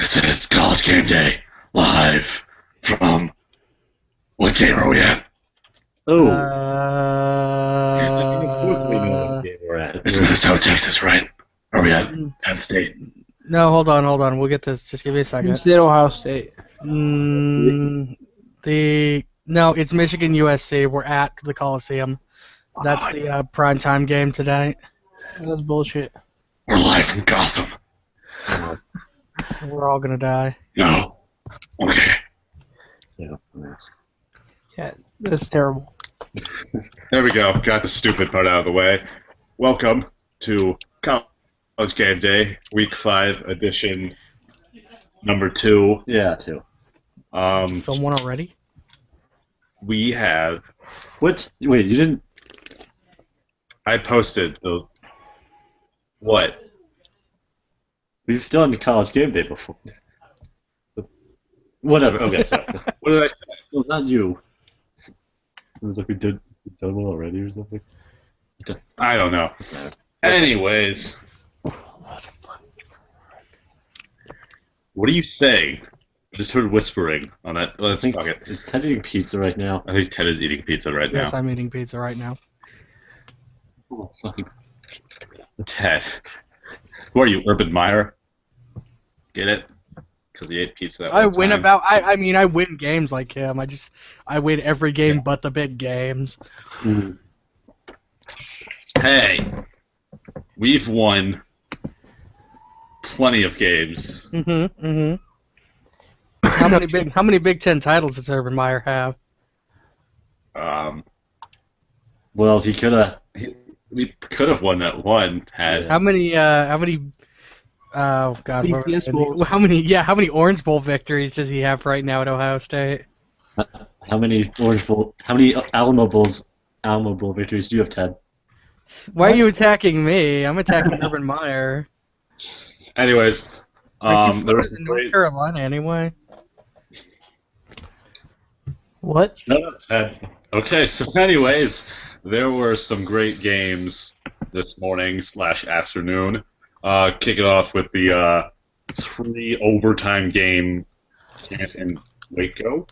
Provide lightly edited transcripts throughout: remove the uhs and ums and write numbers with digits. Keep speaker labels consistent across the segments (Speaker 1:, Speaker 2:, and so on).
Speaker 1: This is College Game Day, live from... What game are we at?
Speaker 2: Oh,
Speaker 3: Of course we know what game we're at.
Speaker 1: It's Minnesota, Texas, right? Are we at Penn State?
Speaker 2: no, hold on. We'll get this. Just give me a second.
Speaker 4: State, Ohio State.
Speaker 2: No, it's Michigan USC. We're at the Coliseum. That's the primetime game today.
Speaker 4: That's bullshit.
Speaker 1: We're live from Gotham.
Speaker 2: We're all gonna die.
Speaker 1: No. Okay.
Speaker 3: Yeah, nice.
Speaker 4: Yeah, that's terrible.
Speaker 1: There we go. Got the stupid part out of the way. Welcome to College Game Day, Week 5, edition number 2.
Speaker 3: Yeah, too.
Speaker 2: Film one already?
Speaker 1: We have...
Speaker 3: What? Wait, you didn't...
Speaker 1: I posted the... What?
Speaker 3: We've done College Game Day before. Whatever. Okay, sorry.
Speaker 1: What did I say?
Speaker 3: Well, not you. It was like we've done one already or something.
Speaker 1: I don't know. Anyways. What are you saying? I just heard whispering on that. Let's fuck it.
Speaker 3: Is Ted eating pizza right now?
Speaker 1: I think Ted is eating pizza right
Speaker 2: Yes,
Speaker 1: now.
Speaker 2: I'm eating pizza right now.
Speaker 3: Oh, fucking...
Speaker 1: Ted. Who are you, Urban Meyer? Get it? Because he ate pizza that
Speaker 2: I
Speaker 1: one
Speaker 2: win
Speaker 1: time.
Speaker 2: I win games like him. I win every game but the big games.
Speaker 1: Hey, we've won plenty of games.
Speaker 2: How many Big Ten titles does Urban Meyer have?
Speaker 3: Well, he could have...
Speaker 1: We could have won that one.
Speaker 2: How many oh god,
Speaker 4: BTS bowls.
Speaker 2: how many Orange Bowl victories does he have right now at Ohio State?
Speaker 3: How many Alamo Bowl victories do you have, Ted?
Speaker 2: Why are you attacking me? I'm attacking Urban Meyer.
Speaker 1: Anyways,
Speaker 2: Aren't you
Speaker 1: there was
Speaker 2: from
Speaker 1: some
Speaker 2: North
Speaker 1: great...
Speaker 2: Carolina anyway.
Speaker 4: What?
Speaker 1: No, Ted. Okay, so anyways, there were some great games this morning / afternoon. Kick it off with the 3 overtime game in Waco.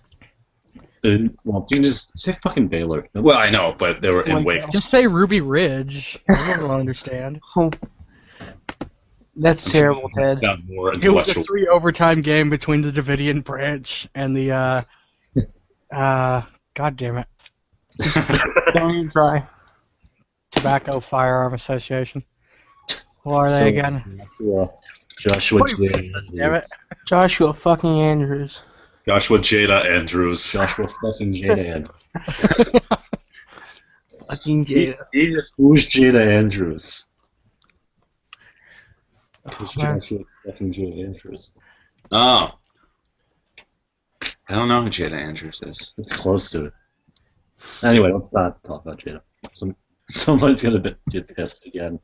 Speaker 3: Well, you can just say fucking Baylor.
Speaker 1: Well, I know, but they were in Waco.
Speaker 2: Just say Ruby Ridge. I don't understand.
Speaker 4: That's terrible, Ted.
Speaker 1: Got more
Speaker 2: It was a
Speaker 1: intellectual.
Speaker 2: 3 overtime game between the Davidian branch and the god damn it,
Speaker 4: Don't even try.
Speaker 2: Tobacco Firearm Association. Who are they again?
Speaker 3: Joshua
Speaker 2: What are you
Speaker 3: Jada.
Speaker 2: racist, damn it.
Speaker 4: Joshua fucking Andrews.
Speaker 1: Joshua Jada Andrews.
Speaker 3: Joshua fucking Jada.
Speaker 4: Fucking Jada.
Speaker 3: Who's Jada Andrews? Who's
Speaker 4: man.
Speaker 3: Joshua fucking Jada Andrews?
Speaker 1: Oh. I don't know who Jada Andrews is.
Speaker 3: It's close to it. Anyway, let's not talk about Jada. Somebody's gonna get pissed again.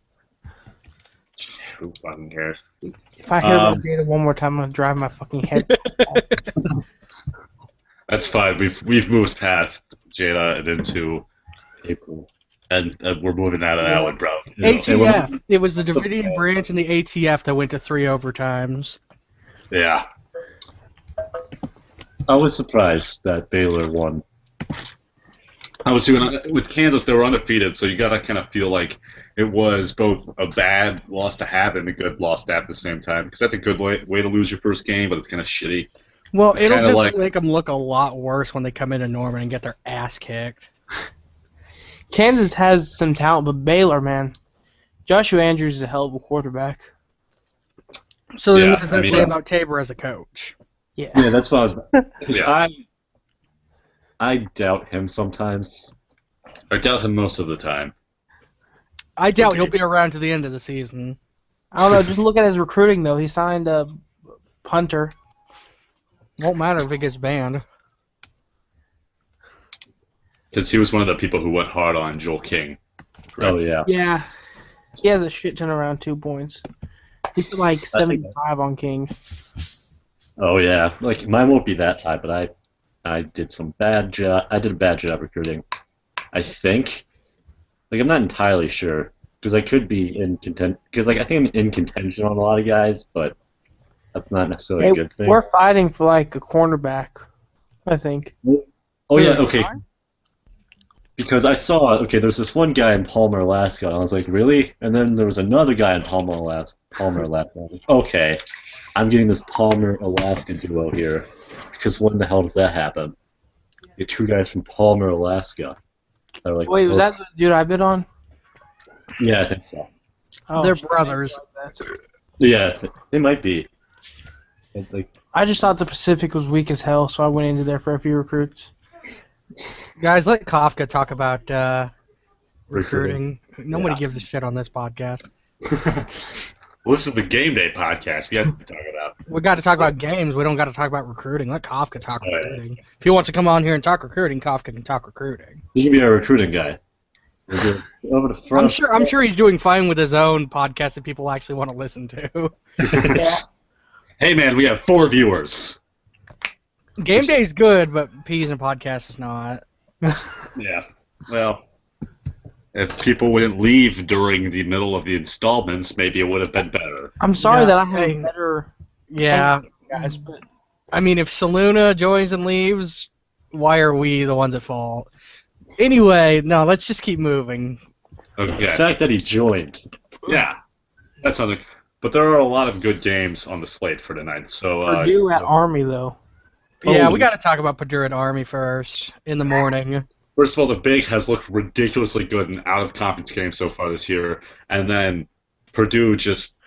Speaker 1: Who fucking cares?
Speaker 4: If I hear about Jada one more time, I'm gonna drive my fucking head.
Speaker 1: That's fine. We've moved past Jada and into
Speaker 3: April.
Speaker 1: and we're moving out of that one, bro.
Speaker 2: ATF. It was the Davidian branch and the ATF that went to 3 overtimes.
Speaker 1: Yeah.
Speaker 3: I was surprised that Baylor won.
Speaker 1: I was doing with Kansas. They were undefeated, so you gotta kind of feel like it was both a bad loss to have and a good loss to have at the same time. Because that's a good way to lose your first game, but it's kind of shitty.
Speaker 2: Well,
Speaker 1: It's
Speaker 2: it'll
Speaker 1: kinda
Speaker 2: just
Speaker 1: like-
Speaker 2: make them look a lot worse when they come into Norman and get their ass kicked.
Speaker 4: Kansas has some talent, but Baylor, man. Joshua Andrews is a hell of a quarterback.
Speaker 2: So then
Speaker 1: Yeah,
Speaker 2: what does that
Speaker 1: I mean-
Speaker 2: say about Tabor as a coach?
Speaker 4: Yeah.
Speaker 3: Yeah, that's what I was. Because
Speaker 1: Yeah.
Speaker 3: I doubt him sometimes.
Speaker 1: I doubt him most of the time.
Speaker 2: I doubt he'll be around to the end of the season.
Speaker 4: I don't know. Just look at his recruiting, though. He signed a punter.
Speaker 2: Won't matter if he gets banned.
Speaker 1: Because he was one of the people who went hard on Joel King.
Speaker 3: Oh yeah.
Speaker 4: Yeah. He has a shit ton around 2 points. He put like 75 on King.
Speaker 3: Oh yeah. Like mine won't be that high, but I did some bad job. I did a bad job recruiting. I think. Like I'm not entirely sure because I could be in content. Because like I think I'm in contention on a lot of guys, but That's not necessarily a good thing.
Speaker 4: We're fighting for like a cornerback, I think.
Speaker 3: Oh yeah, okay. Because I saw, there's this one guy in Palmer, Alaska, and I was like, really? And then there was another guy in Palmer, Alaska. I was like, okay, I'm getting this Palmer, Alaska duo here. Because when the hell does that happen? The two guys from Palmer, Alaska. They're like,
Speaker 4: Wait, was that the dude I bid on?
Speaker 3: Yeah, I think so.
Speaker 4: Oh,
Speaker 2: They're brothers.
Speaker 3: Yeah, they might be. Like,
Speaker 4: I just thought the Pacific was weak as hell, so I went into there for a few recruits.
Speaker 2: Guys, let Kafka talk about recruiting. Nobody gives a shit on this podcast.
Speaker 1: Well, this is the Game Day podcast. We have to talk about.
Speaker 2: We got to talk about games. We don't got to talk about recruiting. Let Kafka talk
Speaker 1: Right.
Speaker 2: recruiting. If he wants to come on here and talk recruiting, Kafka can talk recruiting.
Speaker 3: he should be our recruiting guy. Over the front.
Speaker 2: I'm sure he's doing fine with his own podcast that people actually want to listen to.
Speaker 1: Hey, man, we have 4 viewers.
Speaker 2: Game Day is good, but Peas and Podcast is not.
Speaker 1: Yeah. Well, if people wouldn't leave during the middle of the installments, maybe it would have been better.
Speaker 4: I'm sorry
Speaker 2: Yeah,
Speaker 4: that I have
Speaker 2: hey.
Speaker 4: better
Speaker 2: Yeah,
Speaker 4: guys, but
Speaker 2: I mean, if Saluna joins and leaves, why are we the ones at fault? Anyway, no, let's just keep moving.
Speaker 3: The
Speaker 1: Okay.
Speaker 3: fact that he joined.
Speaker 1: Yeah. That's something. But there are a lot of good games on the slate for tonight. So
Speaker 4: Purdue at Army though.
Speaker 2: Yeah,
Speaker 1: Oh.
Speaker 2: we got to talk about Purdue and Army first in the morning.
Speaker 1: First of all, the Big has looked ridiculously good in out-of-conference games so far this year, and then Purdue just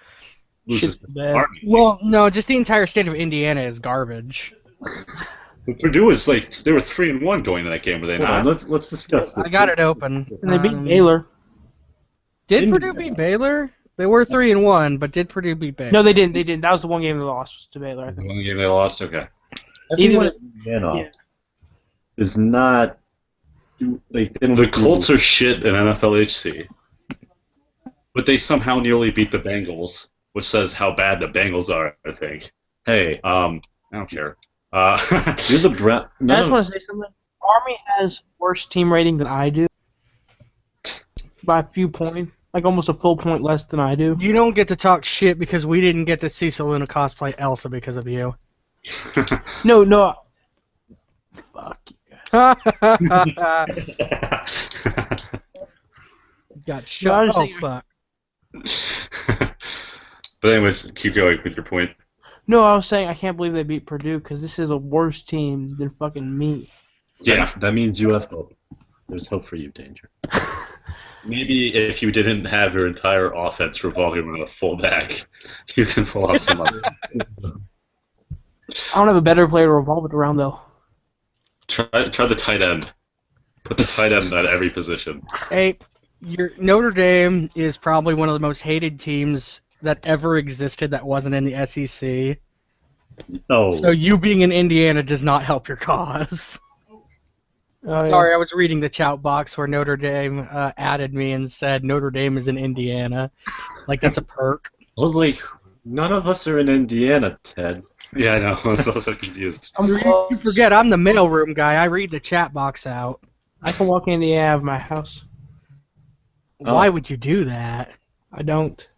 Speaker 1: loses
Speaker 4: Shit's
Speaker 1: to
Speaker 4: bad.
Speaker 1: Army.
Speaker 2: Well, no, just the entire state of Indiana is garbage.
Speaker 1: But Purdue is like they were 3-1 going to that game, were they
Speaker 3: Hold on,
Speaker 1: not?
Speaker 3: let's discuss this.
Speaker 2: I got it open.
Speaker 4: And they beat
Speaker 2: Um,
Speaker 4: Baylor.
Speaker 2: Did
Speaker 3: Indiana.
Speaker 2: Purdue beat Baylor? They were 3-1, but did Purdue beat Baylor?
Speaker 4: No, they didn't. They didn't. That was the one game they lost to Baylor, I
Speaker 1: The
Speaker 4: think.
Speaker 1: one game they lost. Okay.
Speaker 3: Everyone
Speaker 4: Even-
Speaker 3: in Indiana
Speaker 4: yeah.
Speaker 3: is not like they don't
Speaker 1: The
Speaker 3: do-
Speaker 1: Colts are shit in NFLHC, but they somehow nearly beat the Bengals, which says how bad the Bengals are. I think.
Speaker 3: Hey,
Speaker 1: I don't care.
Speaker 3: you're the Brown.
Speaker 4: I
Speaker 3: None
Speaker 4: just
Speaker 3: of,
Speaker 4: want to say something. Army has worse team rating than I do. By a few points. Like almost a full point less than I do.
Speaker 2: You don't get to talk shit because we didn't get to see Saluna cosplay Elsa because of you.
Speaker 4: No. Fuck you guys.
Speaker 2: Got
Speaker 4: No,
Speaker 2: shut.
Speaker 4: I was
Speaker 2: Oh,
Speaker 4: saying-
Speaker 2: fuck.
Speaker 1: But anyways, keep going with your point.
Speaker 4: No, I was saying I can't believe they beat Purdue because this is a worse team than fucking me.
Speaker 1: Yeah.
Speaker 3: that means you have hope. There's hope for you, Danger.
Speaker 1: Maybe if you didn't have your entire offense revolving around a fullback, you can pull off some other.
Speaker 4: I don't have a better player to revolve it around though.
Speaker 1: Try the tight end. Put the tight end at every position.
Speaker 2: Hey, your Notre Dame is probably one of the most hated teams that ever existed that wasn't in the SEC.
Speaker 3: Oh,
Speaker 2: So you being in Indiana does not help your cause.
Speaker 4: Oh, yeah.
Speaker 2: Sorry, I was reading the chat box where Notre Dame added me and said Notre Dame is in Indiana. Like, that's a perk.
Speaker 3: I was like, none of us are in Indiana, Ted.
Speaker 1: Yeah, I know. I was also confused.
Speaker 4: I'm
Speaker 2: You
Speaker 4: close.
Speaker 2: forget, I'm the mailroom guy. I read the chat box out.
Speaker 4: I can walk into the of my house.
Speaker 3: Oh.
Speaker 2: Why would you do that?
Speaker 4: I don't.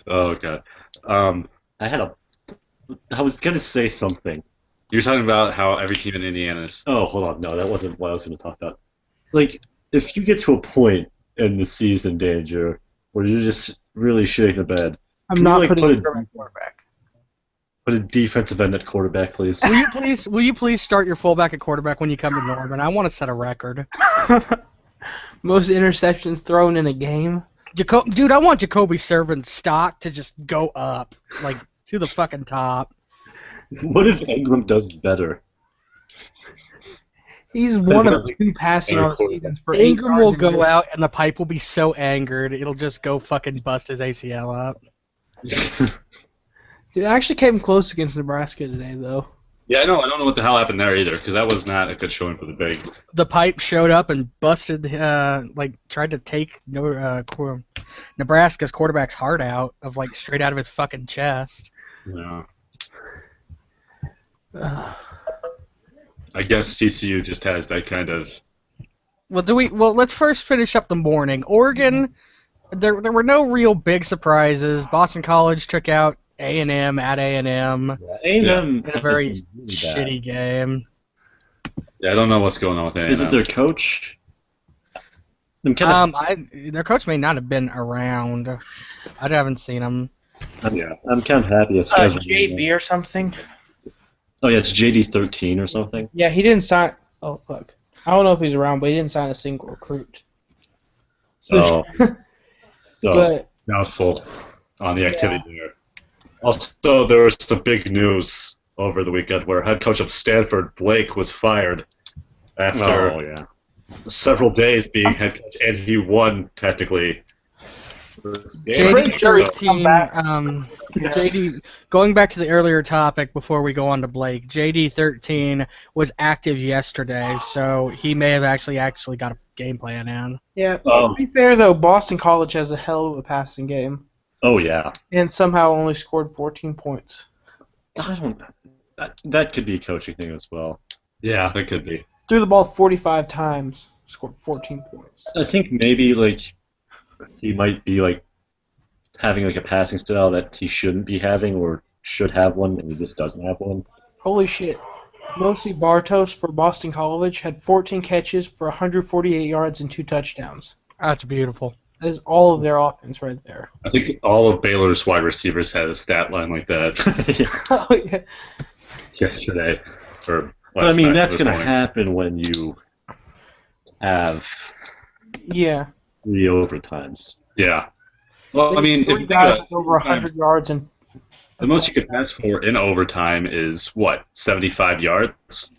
Speaker 1: Oh god.
Speaker 3: I was gonna say something.
Speaker 1: You're talking about how every team in Indiana is.
Speaker 3: Oh, hold on. No, that wasn't what I was gonna talk about. Like, if you get to a point in the season, Danger, where you're just really shitting the bed,
Speaker 4: I'm
Speaker 3: Can you,
Speaker 4: not
Speaker 3: like,
Speaker 4: putting
Speaker 3: put
Speaker 4: a
Speaker 3: a-
Speaker 4: quarterback.
Speaker 3: put a defensive end at quarterback, please.
Speaker 2: Will you please start your fullback at quarterback when you come to Norman? I want to set a record.
Speaker 4: Most interceptions thrown in a game.
Speaker 2: Dude, I want Jacoby Servant's stock to just go up, like, to the fucking top.
Speaker 3: What if Ingram does better?
Speaker 4: He's one of two passing on the seasons for 8
Speaker 2: Ingram will
Speaker 4: yards a
Speaker 2: go
Speaker 4: game.
Speaker 2: out, and the pipe will be so angered, it'll just go fucking bust his ACL up.
Speaker 4: Dude, I actually came close against Nebraska today, though.
Speaker 1: Yeah, I know. I don't know what the hell happened there either, because that was not a good showing for the Big.
Speaker 2: The pipe showed up and busted, tried to take Nebraska's quarterback's heart out of, like, straight out of his fucking chest.
Speaker 1: Yeah. I guess TCU just has that kind of.
Speaker 2: Well, let's first finish up the morning. Oregon there were no real big surprises. Boston College took out A&M at A&M
Speaker 3: A&M
Speaker 2: in a very
Speaker 3: is really bad.
Speaker 2: shitty game.
Speaker 1: Yeah, I don't know what's going on with A&M.
Speaker 3: Is it their coach? I'm kind of
Speaker 2: Their coach may not have been around. I haven't seen him.
Speaker 3: I'm kind of happy it's Kevin.
Speaker 4: JB or something.
Speaker 3: Oh yeah, it's JD13 or something.
Speaker 4: Yeah, he didn't sign. Oh fuck. I don't know if he's around, but he didn't sign a single recruit.
Speaker 3: Oh. So
Speaker 4: But
Speaker 1: Doubtful on the activity there. Also, there was some big news over the weekend where head coach of Stanford, Blake, was fired after several days being head coach, and he won technically.
Speaker 4: Pretty sure he'll come back.
Speaker 2: JD, going back to the earlier topic before we go on to Blake, JD13 was active yesterday, so he may have actually got a game plan in.
Speaker 4: Yeah, to be fair though, Boston College has a hell of a passing game.
Speaker 3: Oh yeah.
Speaker 4: And somehow only scored 14 points.
Speaker 3: That could be a coaching thing as well.
Speaker 1: Yeah, that could be.
Speaker 4: Threw the ball 45 times, scored 14 points.
Speaker 3: I think maybe he might be having a passing style that he shouldn't be having or should have one, and he just doesn't have one.
Speaker 4: Holy shit. Mosi Bartos for Boston College had 14 catches for 148 yards and 2 touchdowns.
Speaker 2: That's beautiful.
Speaker 4: That is all of their offense right there.
Speaker 1: I think all of Baylor's wide receivers had a stat line like that
Speaker 4: Oh, yeah.
Speaker 1: yesterday. Or
Speaker 3: I mean, that's
Speaker 1: going
Speaker 3: to happen when you have
Speaker 4: 3
Speaker 3: overtimes.
Speaker 1: Yeah. Well, I mean, if
Speaker 4: three
Speaker 1: you think
Speaker 4: guys
Speaker 1: about
Speaker 4: with over 100 yards and
Speaker 1: the most you could pass for in overtime is what, 75 yards?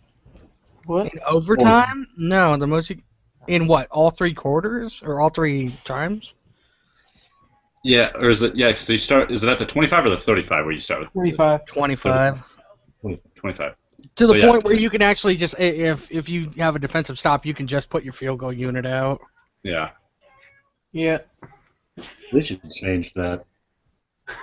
Speaker 4: what?
Speaker 2: In overtime? No, the most in what? All 3 quarters or all 3 times?
Speaker 1: Yeah, or is it? Yeah, because you start. Is it at the 25 or the 35 where you start with?
Speaker 4: 25.
Speaker 2: 25.
Speaker 1: 25.
Speaker 2: To the
Speaker 1: So, yeah.
Speaker 2: point where you can actually just, if you have a defensive stop, you can just put your field goal unit out.
Speaker 1: Yeah.
Speaker 4: Yeah.
Speaker 3: They should change that.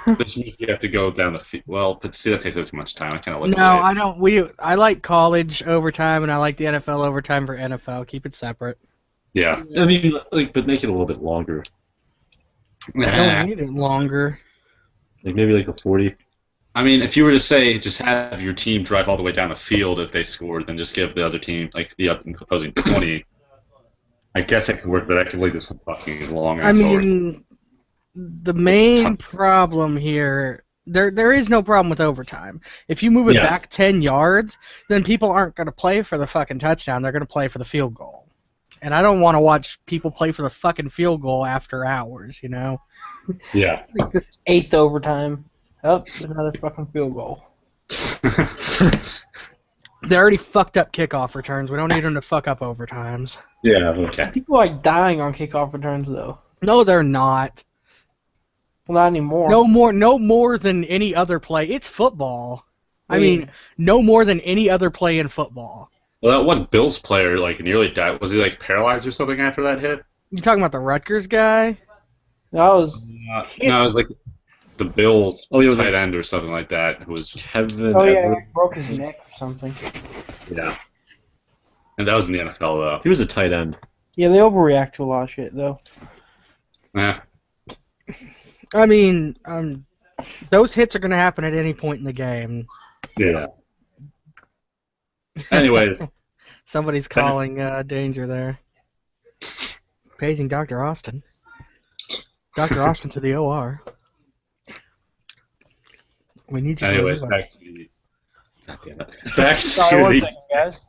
Speaker 1: But you have to go down the field. Well, but see, that takes up too much time. I kind of like.
Speaker 2: No, I don't. I like college overtime, and I like the NFL overtime for NFL. Keep it separate.
Speaker 1: Yeah.
Speaker 3: I mean, but make it a little bit longer.
Speaker 2: I don't need it longer.
Speaker 3: Maybe a 40.
Speaker 1: I mean, if you were to say just have your team drive all the way down the field if they scored, then just give the other team the opposing 20. I guess it could work, but that could lead to some fucking long.
Speaker 2: I mean, the main problem here, there is no problem with overtime. If you move it back 10 yards, then people aren't going to play for the fucking touchdown. They're going to play for the field goal. And I don't want to watch people play for the fucking field goal after hours, you know?
Speaker 1: Yeah.
Speaker 4: Like the 8th overtime. Oh, another fucking field goal.
Speaker 2: They already fucked up kickoff returns. We don't need them to fuck up overtimes.
Speaker 1: Yeah, okay.
Speaker 4: People are dying on kickoff returns, though.
Speaker 2: No, they're not.
Speaker 4: Well, not anymore.
Speaker 2: No more than any other play. It's football. I mean, no more than any other play in football.
Speaker 1: Well, that one Bills player nearly died. Was he paralyzed or something after that hit?
Speaker 2: You talking about the Rutgers guy?
Speaker 4: That was.
Speaker 1: No, it was the Bills tight end or something like that. Who was
Speaker 3: Kevin.
Speaker 4: Oh yeah, he broke his neck or something.
Speaker 1: Yeah. And that was in the NFL though.
Speaker 3: He was a tight end.
Speaker 4: Yeah, they overreact to a lot of shit, though.
Speaker 1: Yeah.
Speaker 2: I mean, those hits are going to happen at any point in the game.
Speaker 1: Yeah. Anyways.
Speaker 2: Somebody's calling danger there. Paging Dr. Austin. Dr. Austin to the OR. We need you.
Speaker 1: Anyways, back to the. Back
Speaker 4: Sorry, one
Speaker 1: to
Speaker 4: second, guys.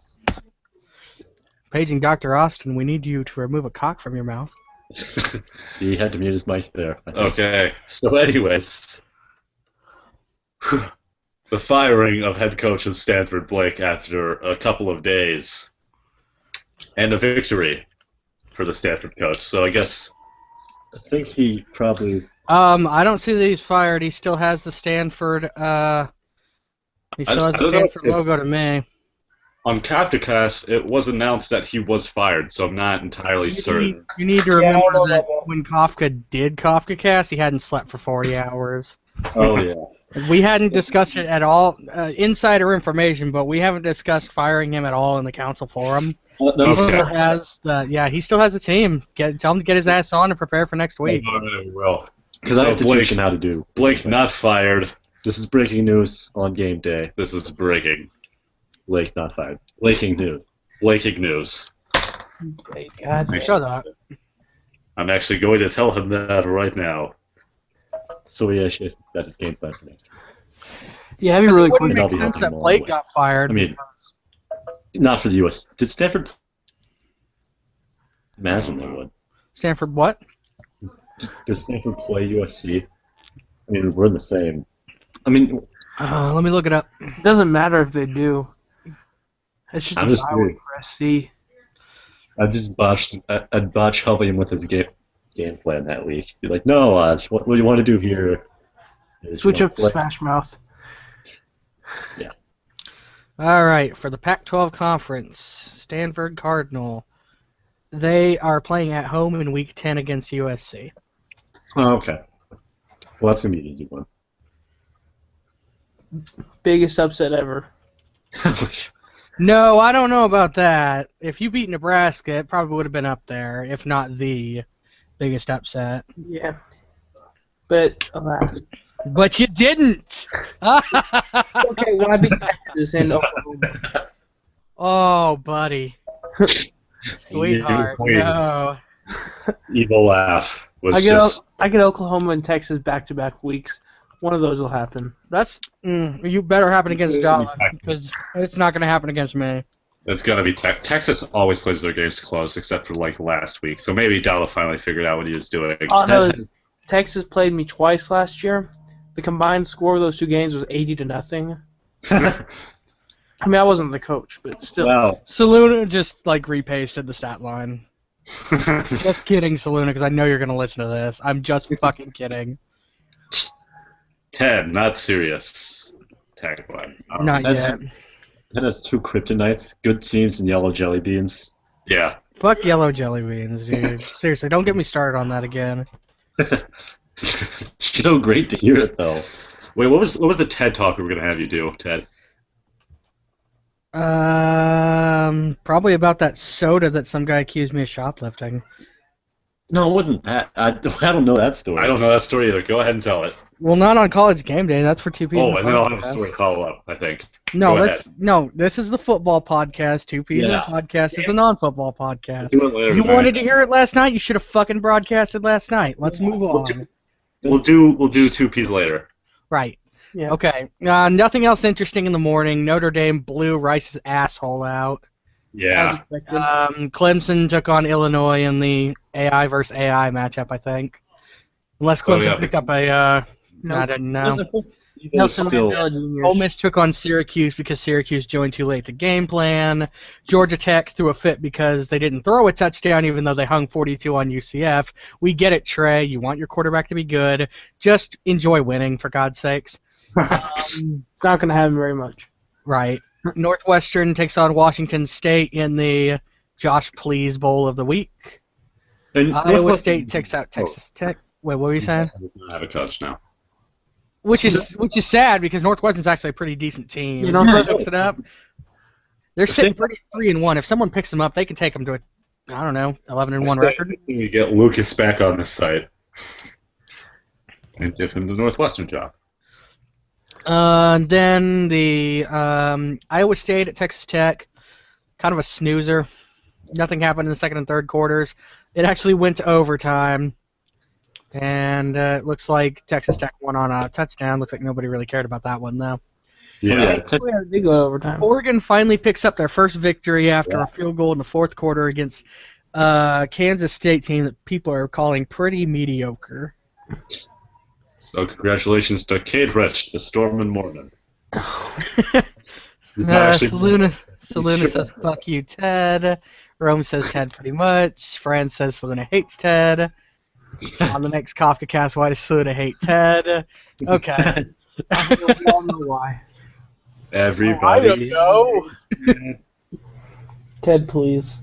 Speaker 2: Paging Dr. Austin, we need you to remove a cock from your mouth.
Speaker 3: He had to mute his mic there.
Speaker 1: Okay. So, anyways, the firing of head coach of Stanford, Blake, after a couple of days, and a victory for the Stanford coach. So, I guess.
Speaker 3: I think he probably.
Speaker 2: I don't see that he's fired. He still has the Stanford. He still has the Stanford logo to me.
Speaker 1: On Captacast, it was announced that he was fired, so I'm not entirely certain.
Speaker 2: You need to remember that when Kafka did KafkaCast, he hadn't slept for 40 hours.
Speaker 3: Oh yeah.
Speaker 2: We hadn't discussed it at all, insider information, but we haven't discussed firing him at all in the council forum. He
Speaker 1: Okay.
Speaker 2: still has he still has a team. Tell him to get his ass on and prepare for next week.
Speaker 1: All right, we will.
Speaker 3: Because I have to teach him how to do.
Speaker 1: Blake not fired.
Speaker 3: This is breaking news on game day.
Speaker 1: This is breaking.
Speaker 3: Blake not fired. Breaking news.
Speaker 1: Breaking news.
Speaker 4: Great God.
Speaker 2: Shut up.
Speaker 1: I'm actually going to tell him that right now.
Speaker 3: So yeah, that is game plan for next week.
Speaker 4: Yeah, that'd be really
Speaker 2: It
Speaker 4: quick.
Speaker 2: wouldn't
Speaker 3: I'll
Speaker 2: make
Speaker 3: be
Speaker 2: sense
Speaker 3: helping him
Speaker 2: that
Speaker 3: along
Speaker 2: Blake
Speaker 3: the way.
Speaker 2: got fired.
Speaker 3: I mean, not for the U.S. Did Stanford? Imagine they would.
Speaker 2: Stanford what?
Speaker 3: Does Stanford play USC? I mean, we're in the same. I mean,
Speaker 2: Let me look it up.
Speaker 4: It doesn't matter if they do. It's just
Speaker 3: I'm
Speaker 4: a
Speaker 3: just
Speaker 4: bye
Speaker 3: weird.
Speaker 4: week for SC.
Speaker 3: I'd botch helping him with his game plan that week. Be like, no, what you want to do here is
Speaker 4: Switch up to Smash Mouth.
Speaker 2: All right, for the Pac-12 conference, Stanford Cardinal. They are playing at home in Week 10 against USC.
Speaker 3: Oh, okay. Well, that's gonna be an easy one.
Speaker 4: Biggest upset ever.
Speaker 2: No, I don't know about that. If you beat Nebraska, it probably would have been up there, if not the biggest upset.
Speaker 4: Yeah. But, alas.
Speaker 2: But you didn't!
Speaker 4: Okay, when I beat Texas and Oklahoma.
Speaker 2: Oh, buddy. Sweetheart,
Speaker 1: queen.
Speaker 2: no.
Speaker 1: Evil laugh was
Speaker 4: I
Speaker 1: just.
Speaker 4: get Oklahoma and Texas back-to-back weeks. One of those will happen.
Speaker 2: That's you better happen against Java because it's not going to happen against me.
Speaker 1: It's gonna be Texas. Always plays their games close, except for like last week. So maybe Dalla finally figured out what he was doing.
Speaker 4: Oh, no, Texas played me twice last year. The combined score of those two games was 80-0. I mean, I wasn't the coach, but still.
Speaker 3: Wow.
Speaker 2: Saluna just like repasted the stat line. Just kidding, Saluna, because I know you're going to listen to this. I'm just fucking kidding.
Speaker 1: Ted, not serious. Tagline.
Speaker 2: Not
Speaker 3: Ted
Speaker 2: yet.
Speaker 3: Ted has two kryptonites, good teams and yellow jelly beans.
Speaker 1: Yeah.
Speaker 2: Fuck yellow jelly beans, dude. Seriously, don't get me started on that again.
Speaker 3: So great to hear it though.
Speaker 1: Wait, what was the TED talk we were gonna have you do, Ted?
Speaker 2: Probably about that soda that some guy accused me of shoplifting.
Speaker 3: No, it wasn't that. I don't know that story.
Speaker 1: I don't know that story either. Go ahead and tell it.
Speaker 2: Well, not on College Game Day. That's for 2 P's.
Speaker 1: Oh, and then I'll have a story to follow up, I think.
Speaker 2: No,
Speaker 1: Go
Speaker 2: this is the football podcast. 2 P's in a podcast is a non-football podcast.
Speaker 1: Do it later
Speaker 2: You
Speaker 1: tonight.
Speaker 2: wanted to hear it last night. You should have fucking broadcasted last night. Let's move on.
Speaker 1: We'll do 2 P's later.
Speaker 2: Right.
Speaker 4: Yeah.
Speaker 2: Okay. Nothing else interesting in the morning. Notre Dame blew Rice's asshole out.
Speaker 1: Yeah.
Speaker 2: Clemson took on Illinois in the AI versus AI matchup, I think. Unless Clemson picked up a. I didn't know.
Speaker 4: Nelson
Speaker 3: Still-
Speaker 4: Mandela Jr.'s.
Speaker 2: Ole Miss took on Syracuse because Syracuse joined too late to game plan. Georgia Tech threw a fit because they didn't throw a touchdown even though they hung 42 on UCF. We get it, Trey. You want your quarterback to be good. Just enjoy winning, for God's sakes.
Speaker 4: It's not going to happen very much.
Speaker 2: Right. Northwestern takes on Washington State in the Josh Please Bowl of the week.
Speaker 3: And
Speaker 2: Iowa
Speaker 3: Northwestern-
Speaker 2: State takes out Texas Tech. Wait, what were you saying?
Speaker 1: Does not have a coach now.
Speaker 2: Which is sad because Northwestern's actually a pretty decent team.
Speaker 4: You
Speaker 2: If
Speaker 4: know,
Speaker 2: someone
Speaker 3: yeah.
Speaker 2: picks it up, they're sitting pretty 3-1. If someone picks them up, they can take them to a 11-1 record.
Speaker 1: You get Lucas back on the site and give him the Northwestern job.
Speaker 2: Then the Iowa State at Texas Tech, kind of a snoozer. Nothing happened in the second and third quarters. It actually went to overtime, and it looks like Texas Tech won on a touchdown. Looks like nobody really cared about that one, though.
Speaker 3: Yeah,
Speaker 4: Yeah, they go overtime.
Speaker 2: Oregon finally picks up their first victory after a field goal in the fourth quarter against Kansas State team that people are calling pretty mediocre.
Speaker 1: So congratulations to Cade Rich, the Storm Mormon. He's not actually-
Speaker 2: Saluna says, fuck you, Ted. Rome says Ted pretty much. Fran says Saluna hates Ted. On the next Kafka cast, why does Saluna hate Ted? Okay.
Speaker 4: I don't know why.
Speaker 1: Everybody.
Speaker 2: know.
Speaker 4: Ted, please.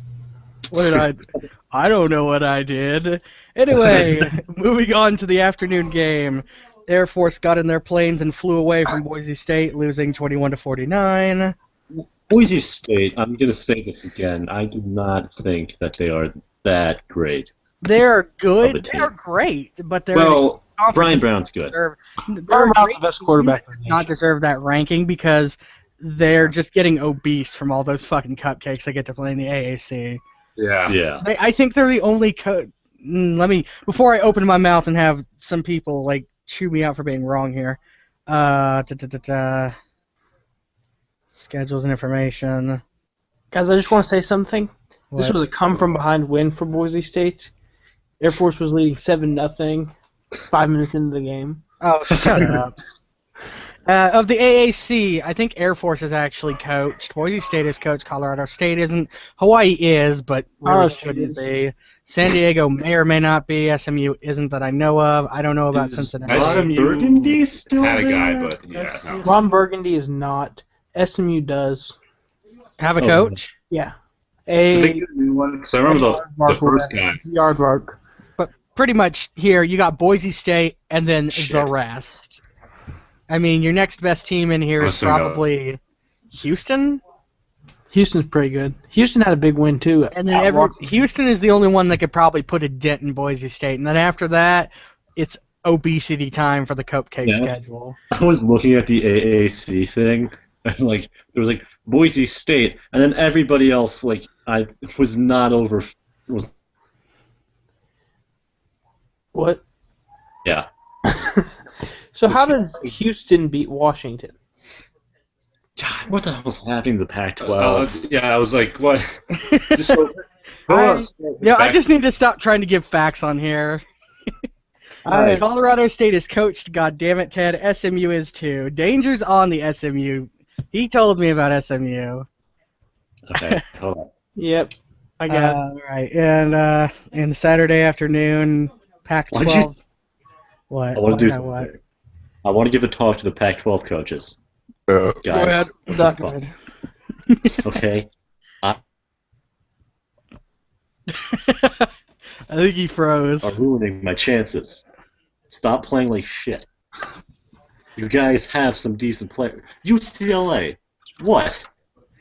Speaker 2: What did I don't know what I did. Anyway, moving on to the afternoon game. Air Force got in their planes and flew away from Boise State, losing 21-49.
Speaker 3: Boise State, I'm going to say this again. I do not think that they are that great.
Speaker 2: They're
Speaker 3: Of a
Speaker 2: good.
Speaker 3: team.
Speaker 2: They're great, but they're
Speaker 3: Well,
Speaker 2: conference
Speaker 3: Brian
Speaker 2: and
Speaker 3: Brown's good.
Speaker 2: they're
Speaker 4: Brian Brown's
Speaker 2: great
Speaker 4: the best
Speaker 2: team
Speaker 4: quarterback in
Speaker 2: that
Speaker 4: the
Speaker 2: does not
Speaker 4: nation.
Speaker 2: deserve that ranking because they're just getting obese from all those fucking cupcakes they get to play in the AAC.
Speaker 1: Yeah.
Speaker 3: Yeah.
Speaker 2: I think they're the only let me before I open my mouth and have some people like chew me out for being wrong here. Schedules and information.
Speaker 4: Guys, I just want to say something. This
Speaker 2: What?
Speaker 4: was a come-from-behind win for Boise State. Air Force was leading 7-0, 5 minutes into the game.
Speaker 2: Oh, shut up. Of the AAC, I think Air Force is actually coached. Boise State is coached. Colorado State isn't. Hawaii is, but really
Speaker 4: Colorado State
Speaker 2: shouldn't
Speaker 4: is.
Speaker 2: be. San Diego may or may not be. SMU isn't that I know of. I don't know about
Speaker 1: Is
Speaker 2: Cincinnati.
Speaker 1: SMU
Speaker 3: Burgundy still
Speaker 1: had a guy,
Speaker 3: there?
Speaker 1: but yeah, no.
Speaker 4: Ron Burgundy is not. SMU does.
Speaker 2: Have a
Speaker 3: Oh.
Speaker 2: coach?
Speaker 4: Yeah.
Speaker 1: Did they
Speaker 4: A
Speaker 1: get a new one? Because I remember the first guy.
Speaker 4: yard mark.
Speaker 2: But pretty much here, you got Boise State and then the
Speaker 1: Shit.
Speaker 2: rest. I mean, your next best team in here is
Speaker 1: Honestly, no.
Speaker 2: probably Houston.
Speaker 4: Houston's pretty good. Houston had a big win, too.
Speaker 2: And then
Speaker 4: at Washington.
Speaker 2: Houston is the only one that could probably put a dent in Boise State. And then after that, it's obesity time for the cupcake
Speaker 3: Yeah.
Speaker 2: schedule.
Speaker 3: I was looking at the AAC thing, and like there was like Boise State, and then everybody else like I was not over. Was
Speaker 4: What?
Speaker 3: yeah.
Speaker 4: So how does Houston beat Washington?
Speaker 3: God, what the hell was happening to the Pac-12?
Speaker 1: Yeah, I was like, what? Just so,
Speaker 2: I just need to stop trying to give facts on here.
Speaker 4: Alright.
Speaker 2: Colorado State is coached, God damn it, Ted. SMU is too. Danger's on the SMU. He told me about SMU.
Speaker 3: Okay, hold on.
Speaker 4: Yep. I got it.
Speaker 2: Right, and Saturday afternoon, Pac-12.
Speaker 3: Why'd you-
Speaker 2: What?
Speaker 3: I want to do
Speaker 2: What?
Speaker 3: something. I want to give a talk to the Pac-12 coaches.
Speaker 4: Go
Speaker 3: Guys,
Speaker 4: ahead. Duck.
Speaker 2: Go ahead.
Speaker 3: okay.
Speaker 2: I think he froze.
Speaker 3: Are ruining my chances. Stop playing like shit. You guys have some decent players. UCLA, what?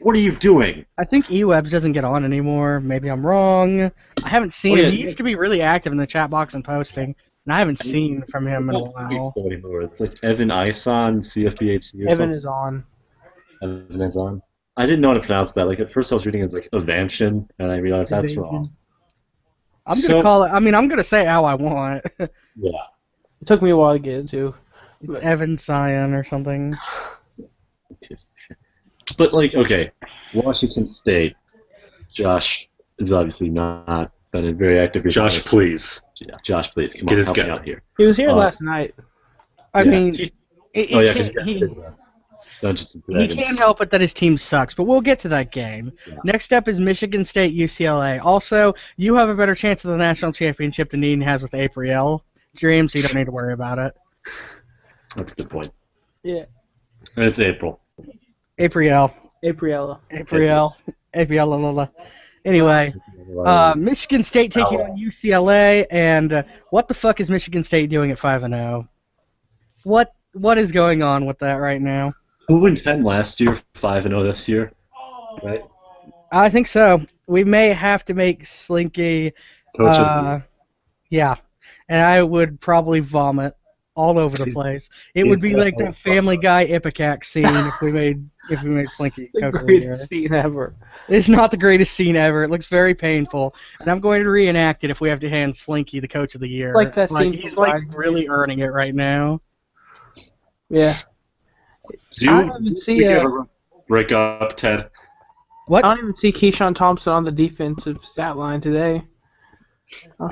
Speaker 3: What are you doing?
Speaker 2: I think eWebs doesn't get on anymore. Maybe I'm wrong. I haven't seen him.
Speaker 3: yeah.
Speaker 2: He used to be really active in the chat box and posting, and I haven't seen from him in a while.
Speaker 3: Anymore. It's like Evan Ison, CFBHC or
Speaker 4: Evan
Speaker 3: something.
Speaker 4: is on.
Speaker 3: Evan is on. I didn't know how to pronounce that. Like at first I was reading it as like Evantion, and I realized that's
Speaker 4: Evasion.
Speaker 3: wrong.
Speaker 2: I'm
Speaker 3: So-
Speaker 2: gonna call it. I mean, I'm gonna say it how I want.
Speaker 3: Yeah.
Speaker 4: It took me a while to get into.
Speaker 2: It's Evan Sion or something.
Speaker 3: But like, okay, Washington State. Josh is obviously not been very active.
Speaker 1: Josh, please.
Speaker 3: Yeah, Josh, please come
Speaker 1: Get
Speaker 3: on,
Speaker 1: his
Speaker 3: help
Speaker 1: guy.
Speaker 3: me out here.
Speaker 4: He was here
Speaker 3: Uh,
Speaker 4: last night.
Speaker 2: I
Speaker 3: Yeah.
Speaker 2: mean,
Speaker 3: Oh yeah, because
Speaker 2: he
Speaker 3: Dungeons and
Speaker 2: he
Speaker 3: Dragons.
Speaker 2: can't help it that his team sucks, but we'll get to that game.
Speaker 3: Yeah.
Speaker 2: Next up is Michigan State UCLA. Also, you have a better chance of the national championship than Eden has with April Dream, so you don't need to worry about it.
Speaker 3: That's a good point.
Speaker 4: Yeah.
Speaker 3: And it's April.
Speaker 2: April.
Speaker 4: Apriella.
Speaker 2: April. Anyway, Michigan State taking on UCLA, and what the fuck is Michigan State doing at 5-0? What is going on with that right now?
Speaker 3: 2-10 last year, 5-0 this year, right?
Speaker 2: I think so. We may have to make Slinky.
Speaker 3: Coach of the year.
Speaker 2: Yeah, and I would probably vomit all over the place. It would be like that Family Guy Ipecac scene if we made Slinky
Speaker 4: The
Speaker 2: coach of the year.
Speaker 4: greatest scene ever.
Speaker 2: It's not the greatest scene ever. It looks very painful, and I'm going to reenact it if we have to hand Slinky the coach of the year.
Speaker 4: It's like that scene
Speaker 2: He's
Speaker 4: from
Speaker 2: like
Speaker 4: Lion
Speaker 2: really
Speaker 4: King.
Speaker 2: earning it right now.
Speaker 4: Yeah.
Speaker 1: Do
Speaker 4: I
Speaker 1: you,
Speaker 4: don't even
Speaker 1: do
Speaker 4: see
Speaker 1: you
Speaker 4: a-
Speaker 1: ever break up, Ted?
Speaker 2: What?
Speaker 4: I don't even see Keyshawn Thompson on the defensive stat line today.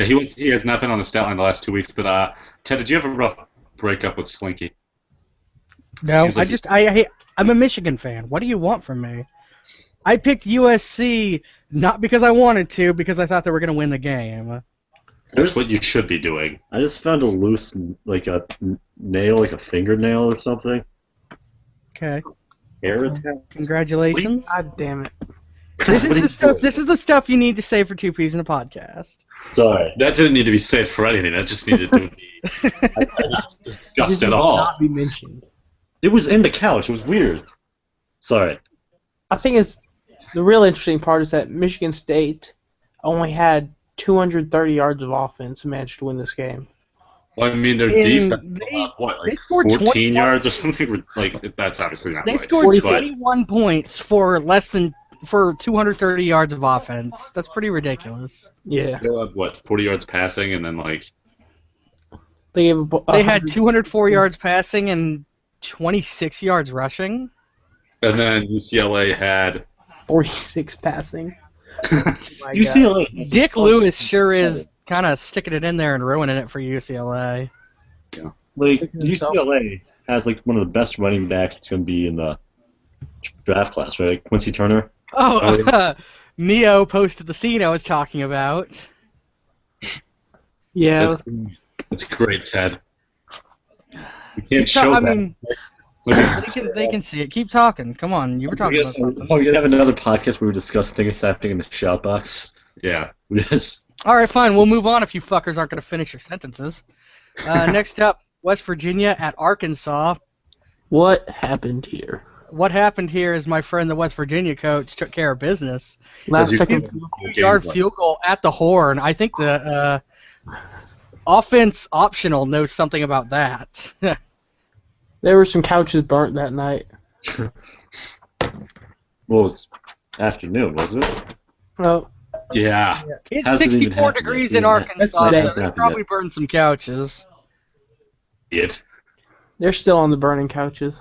Speaker 1: Yeah, he has not been on the stat line the last 2 weeks, but Ted, did you have a rough breakup with Slinky?
Speaker 2: No,
Speaker 1: Seems like
Speaker 2: I'm a Michigan fan. What do you want from me? I picked USC not because I wanted to, because I thought they were going to win the game.
Speaker 1: That's what you should be doing.
Speaker 3: I just found a loose, like a nail, like a fingernail or something.
Speaker 2: Okay,
Speaker 3: Hair attack.
Speaker 2: congratulations.
Speaker 4: God damn it.
Speaker 2: This is the stuff. This is the stuff you need to say for 2 Ps in a podcast.
Speaker 3: Sorry.
Speaker 1: That didn't need to be said for anything. That just needed to be not discussed
Speaker 4: It
Speaker 1: at
Speaker 4: did
Speaker 1: all.
Speaker 4: not be mentioned.
Speaker 3: It was in the couch. It was weird. Sorry.
Speaker 4: I think it's the real interesting part is that Michigan State only had 230 yards of offense and managed to win this game.
Speaker 1: Well, I mean, their
Speaker 2: And
Speaker 1: defense
Speaker 2: they-
Speaker 1: allowed, what,
Speaker 2: they
Speaker 1: like
Speaker 2: scored
Speaker 1: 14
Speaker 2: 21
Speaker 1: yards or something? Like, that's obviously not
Speaker 2: They
Speaker 1: right.
Speaker 2: scored
Speaker 4: 45.
Speaker 2: 21 points for 230 yards of offense. That's pretty ridiculous.
Speaker 4: Yeah.
Speaker 1: They allowed, what, 40 yards passing, and then, like,
Speaker 4: They gave
Speaker 2: They had 204 yards passing and 26 yards rushing.
Speaker 1: and then UCLA had
Speaker 4: 46 passing. My
Speaker 3: UCLA.
Speaker 2: Dick Lewis sure is kind of sticking it in there and ruining it for UCLA.
Speaker 3: Like UCLA has like one of the best running backs that's going to be in the draft class, right? Like Quincy Turner.
Speaker 2: Oh, Neo posted the scene I was talking about.
Speaker 4: Yeah.
Speaker 1: That's great, Ted. We can't
Speaker 2: Keep
Speaker 1: show
Speaker 2: I
Speaker 1: that.
Speaker 2: mean,
Speaker 1: So
Speaker 2: they can see it. Keep talking. Come on, you were talking about something.
Speaker 3: Oh, you have another podcast where we discuss things happening in the shout box.
Speaker 1: yeah.
Speaker 3: We just
Speaker 2: All right, fine. We'll move on if you fuckers aren't going to finish your sentences. Next up, West Virginia at Arkansas.
Speaker 4: What happened here?
Speaker 2: What happened here is my friend, the West Virginia coach, took care of business.
Speaker 4: Last
Speaker 1: you
Speaker 4: second.
Speaker 1: keep-
Speaker 2: 2-yard field goal at the horn. I think the offense optional knows something about that.
Speaker 4: There were some couches burnt that night.
Speaker 3: was afternoon, was it?
Speaker 4: Well,
Speaker 1: Yeah.
Speaker 2: It's
Speaker 3: Hasn't even
Speaker 2: 64
Speaker 3: happened
Speaker 2: degrees
Speaker 3: yet.
Speaker 2: in
Speaker 3: Yeah,
Speaker 2: Arkansas,
Speaker 4: that's
Speaker 2: so they
Speaker 3: happened
Speaker 2: probably
Speaker 3: yet.
Speaker 2: burned some couches.
Speaker 1: It.
Speaker 4: they're still on the burning couches.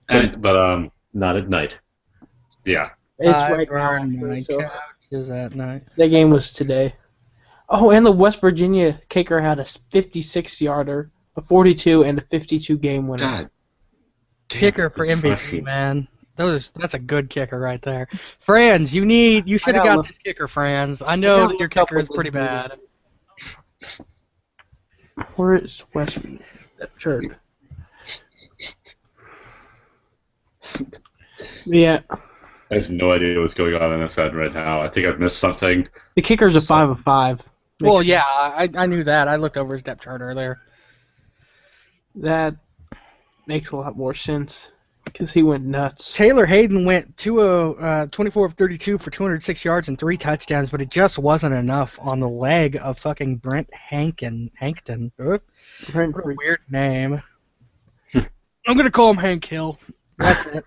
Speaker 1: But
Speaker 3: Not at night.
Speaker 1: yeah.
Speaker 4: It's
Speaker 2: I
Speaker 4: right
Speaker 2: burned
Speaker 4: now.
Speaker 2: my
Speaker 4: So
Speaker 2: couches at night.
Speaker 4: that game was today. Oh, and the West Virginia kicker had a 56-yarder, a 42, and a 52 game winner.
Speaker 1: God. Damn,
Speaker 2: Kicker for
Speaker 1: it's
Speaker 2: MVP,
Speaker 1: frustrating.
Speaker 2: man. That's a good kicker right there. Franz, you should have
Speaker 4: got
Speaker 2: got this kicker, Franz. I
Speaker 4: I
Speaker 2: know
Speaker 4: gotta
Speaker 2: that your
Speaker 4: look up
Speaker 2: kicker is
Speaker 4: what
Speaker 2: pretty
Speaker 4: this
Speaker 2: bad.
Speaker 4: Where is West Virginia? That chart. Yeah,
Speaker 1: I have no idea what's going on this end right now. I think I've missed something.
Speaker 4: the kicker's a 5 of 5.
Speaker 2: Well,
Speaker 4: Makes-
Speaker 2: yeah, I knew that. I looked over his depth chart earlier.
Speaker 4: That makes a lot more sense because he went nuts.
Speaker 2: Taylor Hayden went 24 of 32 for 206 yards and 3 touchdowns, but it just wasn't enough on the leg of fucking Brent Hankton.
Speaker 4: Brent
Speaker 2: What a
Speaker 4: Freak.
Speaker 2: weird name. I'm gonna call him Hank Hill. That's it.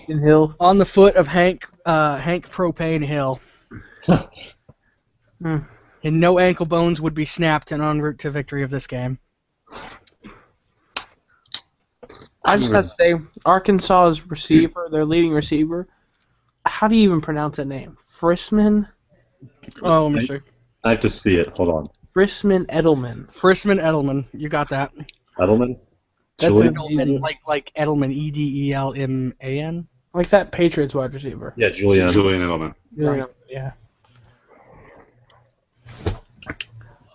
Speaker 4: Hill.
Speaker 2: On the foot of Hank Propane Hill.
Speaker 4: Hmm.
Speaker 2: And no ankle bones would be snapped and en route to victory of this game.
Speaker 4: I just have to say, Arkansas's receiver, their leading receiver, how do you even pronounce that name? Frisman?
Speaker 2: Oh, let me see.
Speaker 3: I have to see it. Hold on.
Speaker 4: Frisman Edelman.
Speaker 2: Frisman Edelman. You got that.
Speaker 3: Edelman.
Speaker 4: That's
Speaker 3: Julian?
Speaker 4: amazing.
Speaker 2: Like Edelman, Edelman.
Speaker 4: Like that Patriots wide receiver.
Speaker 3: Yeah, Julian.
Speaker 1: Julian Edelman.
Speaker 4: Yeah.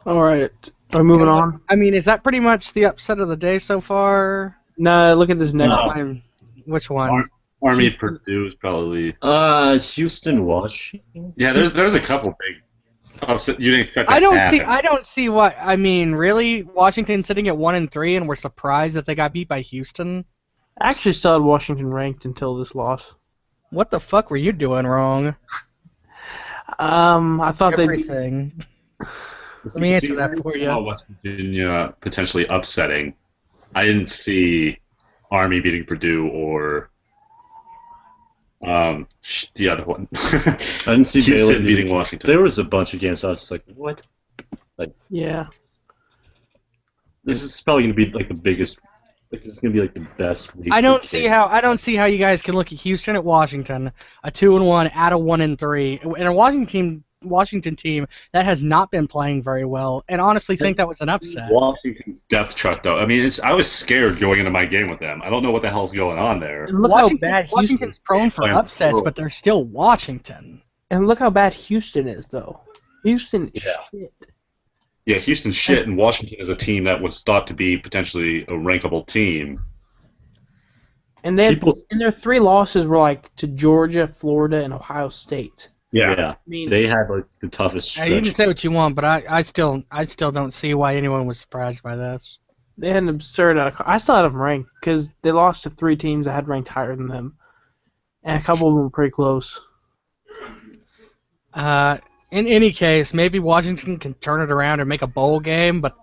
Speaker 4: All right. Are we moving on?
Speaker 2: I mean, is that pretty much the upset of the day so far?
Speaker 4: No, look at this next
Speaker 3: No.
Speaker 4: one.
Speaker 2: Which one?
Speaker 1: Army Purdue is probably.
Speaker 3: Houston, Washington.
Speaker 1: Yeah, there's a couple big upset. You didn't expect that
Speaker 2: I
Speaker 1: to
Speaker 2: don't
Speaker 1: happen.
Speaker 2: see what. I mean, really, Washington sitting at 1-3, and we're surprised that they got beat by Houston.
Speaker 4: I actually still had Washington ranked until this loss.
Speaker 2: What the fuck were you doing wrong?
Speaker 4: I thought they'd be,
Speaker 2: Everything. Let me answer that for you.
Speaker 1: West Virginia potentially upsetting. I didn't see Army beating Purdue or the other one.
Speaker 3: I didn't see Baylor
Speaker 1: Houston beating Washington.
Speaker 3: There was a bunch of games. I was just like, what?
Speaker 4: yeah.
Speaker 3: This is probably gonna be like the biggest. Like this is gonna be like the best week.
Speaker 2: I don't
Speaker 3: of
Speaker 2: see
Speaker 3: games.
Speaker 2: how you guys can look at Houston at Washington, a 2-1 at a 1-3, and a Washington team that has not been playing very well, and honestly think that was an upset.
Speaker 1: Washington's depth chart, though. I mean, I was scared going into my game with them. I don't know what the hell's going on there.
Speaker 4: And look
Speaker 2: Washington,
Speaker 4: how bad
Speaker 2: Washington's prone for
Speaker 1: playing
Speaker 2: upsets,
Speaker 1: well.
Speaker 2: but they're still Washington.
Speaker 4: And look how bad Houston is, though. Houston is
Speaker 3: Yeah.
Speaker 4: shit.
Speaker 1: Yeah, Houston's shit, and Washington is a team that was thought to be potentially a rankable team.
Speaker 4: And they
Speaker 3: People-
Speaker 4: and their 3 losses were like to Georgia, Florida, and Ohio State.
Speaker 3: Yeah.
Speaker 4: I mean,
Speaker 3: They had like the toughest
Speaker 2: Hey, you
Speaker 3: stretch.
Speaker 2: can say what you want, but I still don't see why anyone was surprised by this.
Speaker 4: They had an absurd I still had them ranked because they lost to 3 teams that had ranked higher than them, and a couple of them were pretty close.
Speaker 2: In any case, maybe Washington can turn it around and make a bowl game, but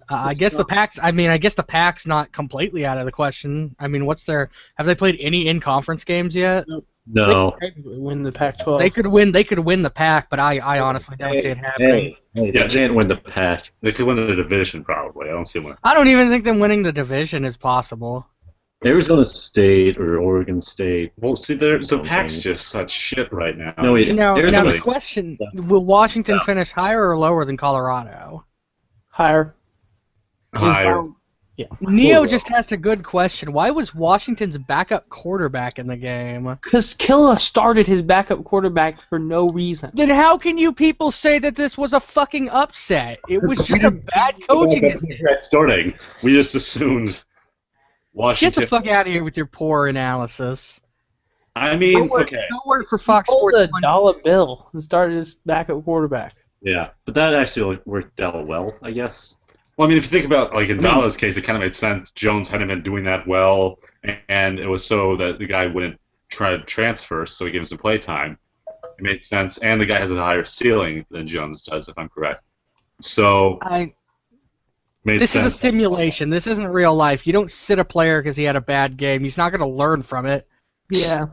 Speaker 2: I guess the Pac's. I mean, I guess the Pac's not completely out of the question. I mean, have they played any in-conference games yet?
Speaker 3: No.
Speaker 4: They could win the Pac-12.
Speaker 2: They could win. They could win the Pac, but I honestly don't see it happening.
Speaker 3: Hey, they can't win the Pac.
Speaker 1: They could win the division probably. I don't see one.
Speaker 2: I don't even think them winning the division is possible.
Speaker 3: Arizona State or Oregon State.
Speaker 1: Well, see, the Pac's just such shit right now.
Speaker 3: No,
Speaker 2: Now
Speaker 3: Arizona
Speaker 2: the question: will Washington finish higher or lower than Colorado?
Speaker 4: Higher.
Speaker 1: Higher.
Speaker 4: Yeah.
Speaker 2: Neo just asked a good question. Why was Washington's backup quarterback in the game?
Speaker 4: Because Killa started his backup quarterback for no reason.
Speaker 2: Then how can you people say that this was a fucking upset? It was just a bad coaching decision.
Speaker 1: Starting, we just assumed Washington.
Speaker 2: Get the fuck out of here with your poor analysis.
Speaker 1: I mean,
Speaker 2: Go work for Fox
Speaker 4: Hold
Speaker 2: Sports.
Speaker 4: a dollar bill and started his backup quarterback.
Speaker 3: Yeah, but that actually worked out well, I guess.
Speaker 1: Well, I mean, if you think about, like, in Dala's case, it kind of made sense. Jones hadn't been doing that well, and it was so that the guy wouldn't try to transfer, so he gave him some play time. It made sense, and the guy has a higher ceiling than Jones does, if I'm correct. So,
Speaker 2: This
Speaker 1: sense.
Speaker 2: is a simulation. This isn't real life. You don't sit a player because he had a bad game. He's not going to learn from it.
Speaker 4: Yeah.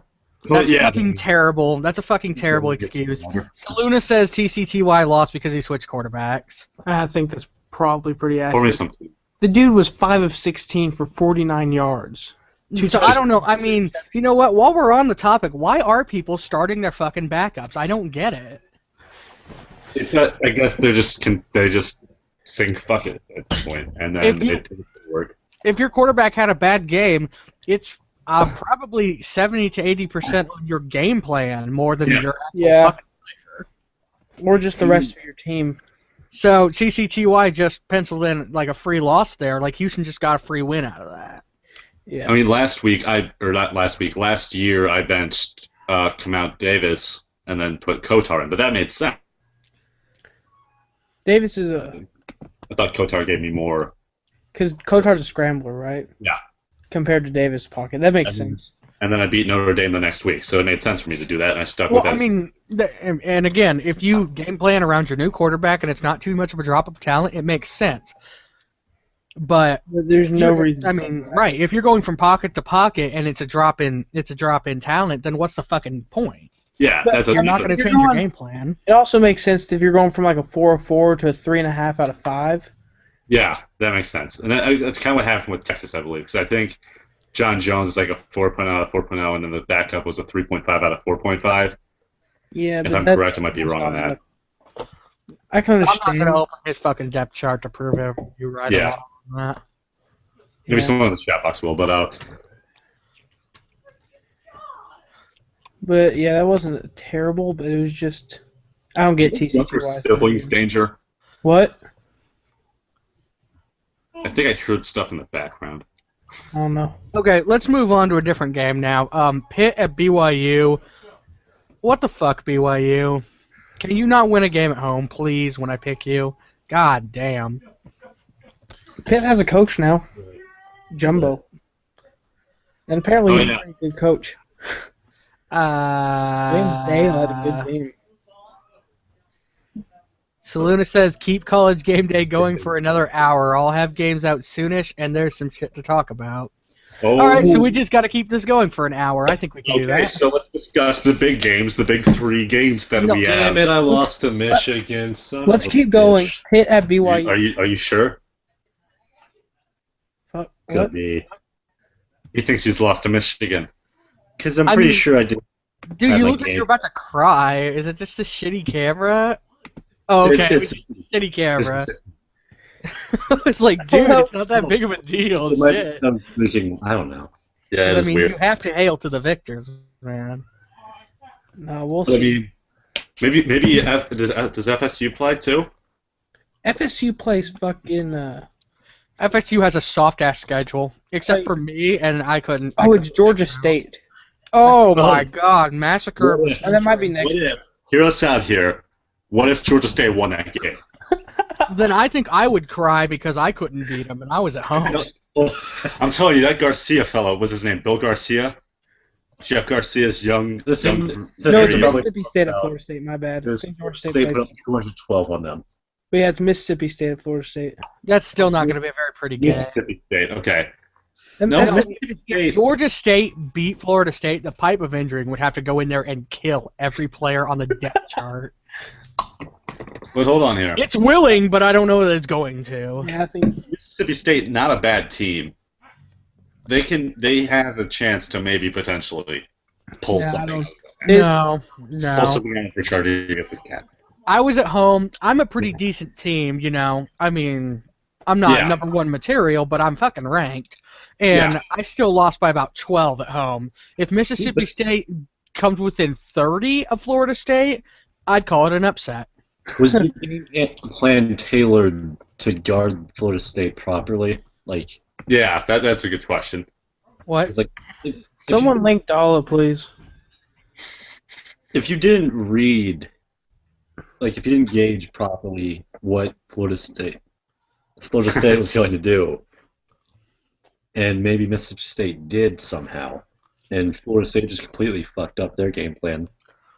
Speaker 2: That's fucking terrible. That's a fucking terrible excuse. Saluna says TCTY lost because he switched quarterbacks.
Speaker 4: I think that's probably pretty
Speaker 1: Or
Speaker 4: accurate.
Speaker 1: maybe something.
Speaker 4: The dude was 5 of 16 for 49 yards.
Speaker 2: So I don't know. I mean, you know what? While we're on the topic, why are people starting their fucking backups? I don't get it.
Speaker 1: I guess they just think fuck it at this point, and then it doesn't work.
Speaker 2: If your quarterback had a bad game, it's probably 70 to 80% on your game plan more than your fucking player.
Speaker 4: Or just the rest of your team.
Speaker 2: So TCTY just penciled in like a free loss there. Like Houston just got a free win out of that.
Speaker 4: Yeah.
Speaker 1: I mean, last year I benched Kamau Davis and then put Kotar in, but that made sense.
Speaker 4: Davis is a...
Speaker 1: I thought Kotar gave me more.
Speaker 4: Because Kotar's a scrambler, right?
Speaker 1: Yeah.
Speaker 4: Compared to Davis' pocket. That makes sense.
Speaker 1: And then I beat Notre Dame the next week, so it made sense for me to do that, and I stuck with that.
Speaker 2: Well, I mean, and again, if you game plan around your new quarterback and it's not too much of a drop of talent, it makes sense. But
Speaker 4: there's no reason.
Speaker 2: I mean, right? If you're going from pocket to pocket and it's a drop in talent, then what's the fucking point?
Speaker 1: Yeah,
Speaker 2: you're not going to change your game plan.
Speaker 4: It also makes sense if you're going from like a 4-4 to a 3.5 out of 5.
Speaker 1: Yeah, that makes sense, and that's kind of what happened with Texas, I believe, because I think John Jones is like a 4.0 out of 4.0, and then the backup was a 3.5 out of 4.5.
Speaker 4: Yeah,
Speaker 1: if I'm correct, I might be wrong on that.
Speaker 4: I can understand.
Speaker 2: I'm not going to open his fucking depth chart to prove you're right on that.
Speaker 1: Maybe someone in the chat box will, but
Speaker 4: yeah, that wasn't terrible, but it was just... I don't get TCTY.
Speaker 1: Siblings danger.
Speaker 4: What?
Speaker 1: I think I heard stuff in the background.
Speaker 4: I don't know.
Speaker 2: Okay, let's move on to a different game now. Pitt at BYU. What the fuck, BYU? Can you not win a game at home, please, when I pick you? God damn.
Speaker 4: Pitt has a coach now. Jumbo. And apparently he's a pretty good coach. Gameday had a good game.
Speaker 2: Saluna says, keep college game day going for another hour. I'll have games out soonish, and there's some shit to talk about.
Speaker 1: Oh.
Speaker 2: All right, so we just got to keep this going for an hour. I think we can do that.
Speaker 1: Okay, so let's discuss the big games, the big 3 games that we have.
Speaker 3: Damn it, I lost to Michigan.
Speaker 4: Let's keep going. Pitt at BYU.
Speaker 1: Are you sure?
Speaker 4: Fuck,
Speaker 3: Could be.
Speaker 1: He thinks he's lost to Michigan.
Speaker 3: Because I'm pretty sure I did.
Speaker 2: Dude, you look like you're about to cry. Is it just the shitty camera? Oh, okay. It's shitty camera. It's like, dude, it's not that big of a deal. Shit.
Speaker 3: I'm thinking, I don't know.
Speaker 1: Yeah,
Speaker 2: I mean, weird. You have to hail to the victors, man.
Speaker 4: No, we'll see.
Speaker 1: I mean, maybe does FSU play too?
Speaker 4: FSU plays fucking.
Speaker 2: FSU has a soft ass schedule, except for me, and I couldn't.
Speaker 4: Oh, it's Georgia State.
Speaker 2: Oh my God, massacre!
Speaker 4: That might be next.
Speaker 1: Hear us out here. What if Georgia State won that game?
Speaker 2: then I think I would cry because I couldn't beat him and I was at home.
Speaker 1: I'm telling you, that Garcia fellow, what's his name? Bill Garcia? Jeff Garcia's young.
Speaker 3: The thing
Speaker 4: No, it's
Speaker 3: about
Speaker 4: Mississippi State at Florida State. My bad. I
Speaker 3: is
Speaker 4: think Georgia State
Speaker 3: State
Speaker 4: played.
Speaker 3: put up 212 on them.
Speaker 4: But yeah, it's Mississippi State at Florida State.
Speaker 2: That's still not going to be a very pretty game.
Speaker 1: Mississippi State. Okay.
Speaker 4: And
Speaker 1: No,
Speaker 4: and-
Speaker 1: Mississippi
Speaker 2: If
Speaker 1: State.
Speaker 2: Georgia State beat Florida State, the pipe of injuring would have to go in there and kill every player on the depth chart.
Speaker 1: But hold on here.
Speaker 2: It's willing, but I don't know that it's going to.
Speaker 4: yeah, I think
Speaker 1: Mississippi State, not a bad team. They have a chance to maybe potentially pull
Speaker 4: Yeah, I
Speaker 1: something
Speaker 4: don't-
Speaker 1: out of that.
Speaker 2: No,
Speaker 1: Pull
Speaker 2: no.
Speaker 1: something out for Charlie against this cat.
Speaker 2: I was at home. I'm a pretty decent team, you know. I mean, I'm not
Speaker 1: Yeah.
Speaker 2: number one material, but I'm fucking ranked. And
Speaker 1: Yeah.
Speaker 2: I still lost by about 12 at home. If Mississippi State comes within 30 of Florida State, I'd call it an upset.
Speaker 3: Was the game plan tailored to guard Florida State properly? Like,
Speaker 1: Yeah, that's a good question.
Speaker 2: What?
Speaker 3: it's like if
Speaker 4: someone link Dalla, please.
Speaker 3: if you didn't read, like if you didn't gauge properly what Florida State was going to do, and maybe Mississippi State did somehow, and Florida State just completely fucked up their game plan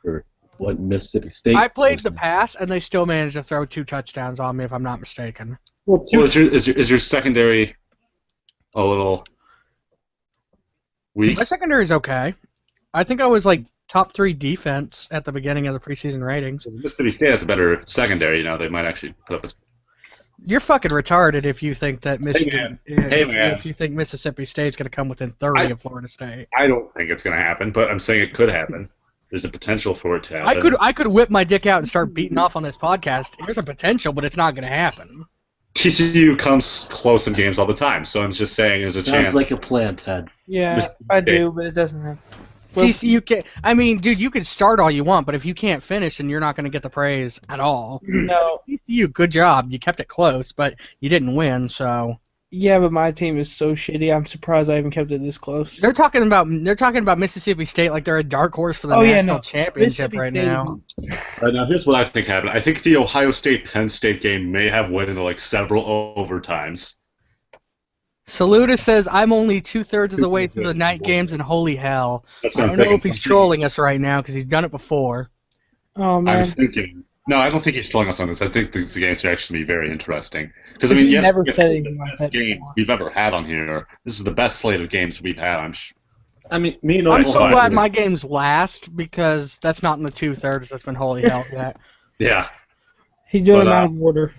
Speaker 3: for what Mississippi State.
Speaker 2: I played
Speaker 3: was
Speaker 2: the
Speaker 3: doing.
Speaker 2: pass, and they still managed to throw 2 touchdowns on me, if I'm not mistaken.
Speaker 3: Well,
Speaker 1: So is your secondary a little weak?
Speaker 2: My secondary is okay. I think I was like top 3 defense at the beginning of the preseason ratings.
Speaker 1: Mississippi State has a better secondary. You know, they might actually put up.
Speaker 2: You're fucking retarded if you think that Michigan,
Speaker 1: Hey, man.
Speaker 2: if you think Mississippi State's going to come within 30 of Florida State.
Speaker 1: I don't think it's going to happen, but I'm saying it could happen. There's a potential for it to happen.
Speaker 2: I could whip my dick out and start beating off on this podcast. There's a potential, but it's not going to happen.
Speaker 1: TCU comes close in games all the time, so I'm just saying there's a
Speaker 3: Sounds
Speaker 1: chance.
Speaker 3: like a plan, Ted.
Speaker 4: Yeah,
Speaker 1: Mississippi
Speaker 4: I
Speaker 1: State.
Speaker 4: do, but it doesn't have. Well-
Speaker 2: TCU can. I mean, dude, you can start all you want, but if you can't finish, then you're not going to get the praise at all.
Speaker 4: No,
Speaker 2: TCU, good job. You kept it close, but you didn't win. So
Speaker 4: yeah, but my team is so shitty. I'm surprised I even kept it this close.
Speaker 2: they're talking about Mississippi State like they're a dark horse for the
Speaker 4: Oh, yeah,
Speaker 2: national
Speaker 4: no.
Speaker 2: championship
Speaker 4: Mississippi
Speaker 2: right
Speaker 4: State
Speaker 2: now.
Speaker 1: Right now, here's what I think happened. I think the Ohio State-Penn State game may have went into like several overtimes.
Speaker 2: Saluda says, I'm only 2/3 of the way through the night games, and holy hell.
Speaker 1: That's
Speaker 2: I
Speaker 1: what
Speaker 2: don't
Speaker 1: I'm
Speaker 2: know
Speaker 1: thinking.
Speaker 2: if he's trolling us right now because he's done it before.
Speaker 4: Oh
Speaker 1: I'm
Speaker 4: man,
Speaker 1: thinking. No, I don't think he's trolling us on this. I think these games are actually be very interesting. Because I
Speaker 4: Because
Speaker 1: mean,
Speaker 4: he
Speaker 1: yes,
Speaker 4: never
Speaker 1: it's
Speaker 4: said
Speaker 1: the
Speaker 4: anything like
Speaker 1: best
Speaker 4: that
Speaker 1: game
Speaker 4: before.
Speaker 1: we've ever had on here. This is the best slate of games we've had.
Speaker 3: I mean, me and
Speaker 2: I'm so
Speaker 3: Oklahoma.
Speaker 2: glad my game's last because that's not in the 2/3 that's been holy hell yet.
Speaker 1: Yeah.
Speaker 4: he's doing
Speaker 1: But,
Speaker 4: them out of order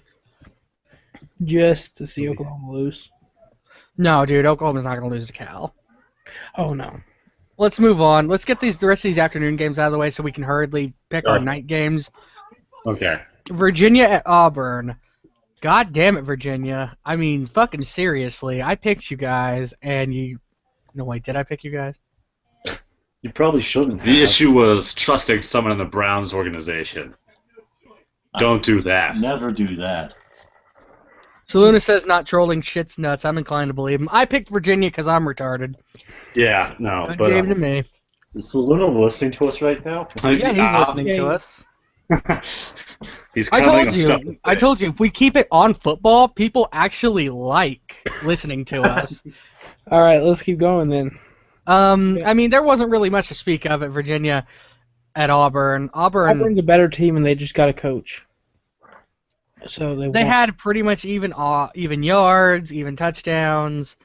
Speaker 4: just to see Oklahoma lose.
Speaker 2: No, dude, Oklahoma's not going to lose to Cal.
Speaker 4: Oh no.
Speaker 2: Let's move on. Let's get the rest of these afternoon games out of the way so we can hurriedly pick our
Speaker 1: Okay.
Speaker 2: night games.
Speaker 1: Okay.
Speaker 2: Virginia at Auburn. God damn it, Virginia. I mean, fucking seriously. I picked you guys, and you... No, wait, did I pick you guys?
Speaker 3: You probably shouldn't.
Speaker 1: The
Speaker 3: have.
Speaker 1: issue was trusting someone in the Browns organization. Don't do that.
Speaker 3: Never do that.
Speaker 2: Saluna says not trolling shit's nuts. I'm inclined to believe him. I picked Virginia because I'm retarded.
Speaker 1: Yeah, no.
Speaker 2: Good
Speaker 1: But,
Speaker 2: game to me.
Speaker 3: Is Saluna listening to us right now?
Speaker 2: Yeah, he's listening to us.
Speaker 1: He's
Speaker 2: I
Speaker 1: commenting
Speaker 2: told
Speaker 1: on
Speaker 2: you.
Speaker 1: stuff.
Speaker 2: I told you. If we keep it on football, people actually like listening to us.
Speaker 4: All right, let's keep going then.
Speaker 2: I mean, there wasn't really much to speak of at Virginia at Auburn.
Speaker 4: Auburn's a better team, and they just got a coach. So they
Speaker 2: They
Speaker 4: won.
Speaker 2: had pretty much even yards, even touchdowns.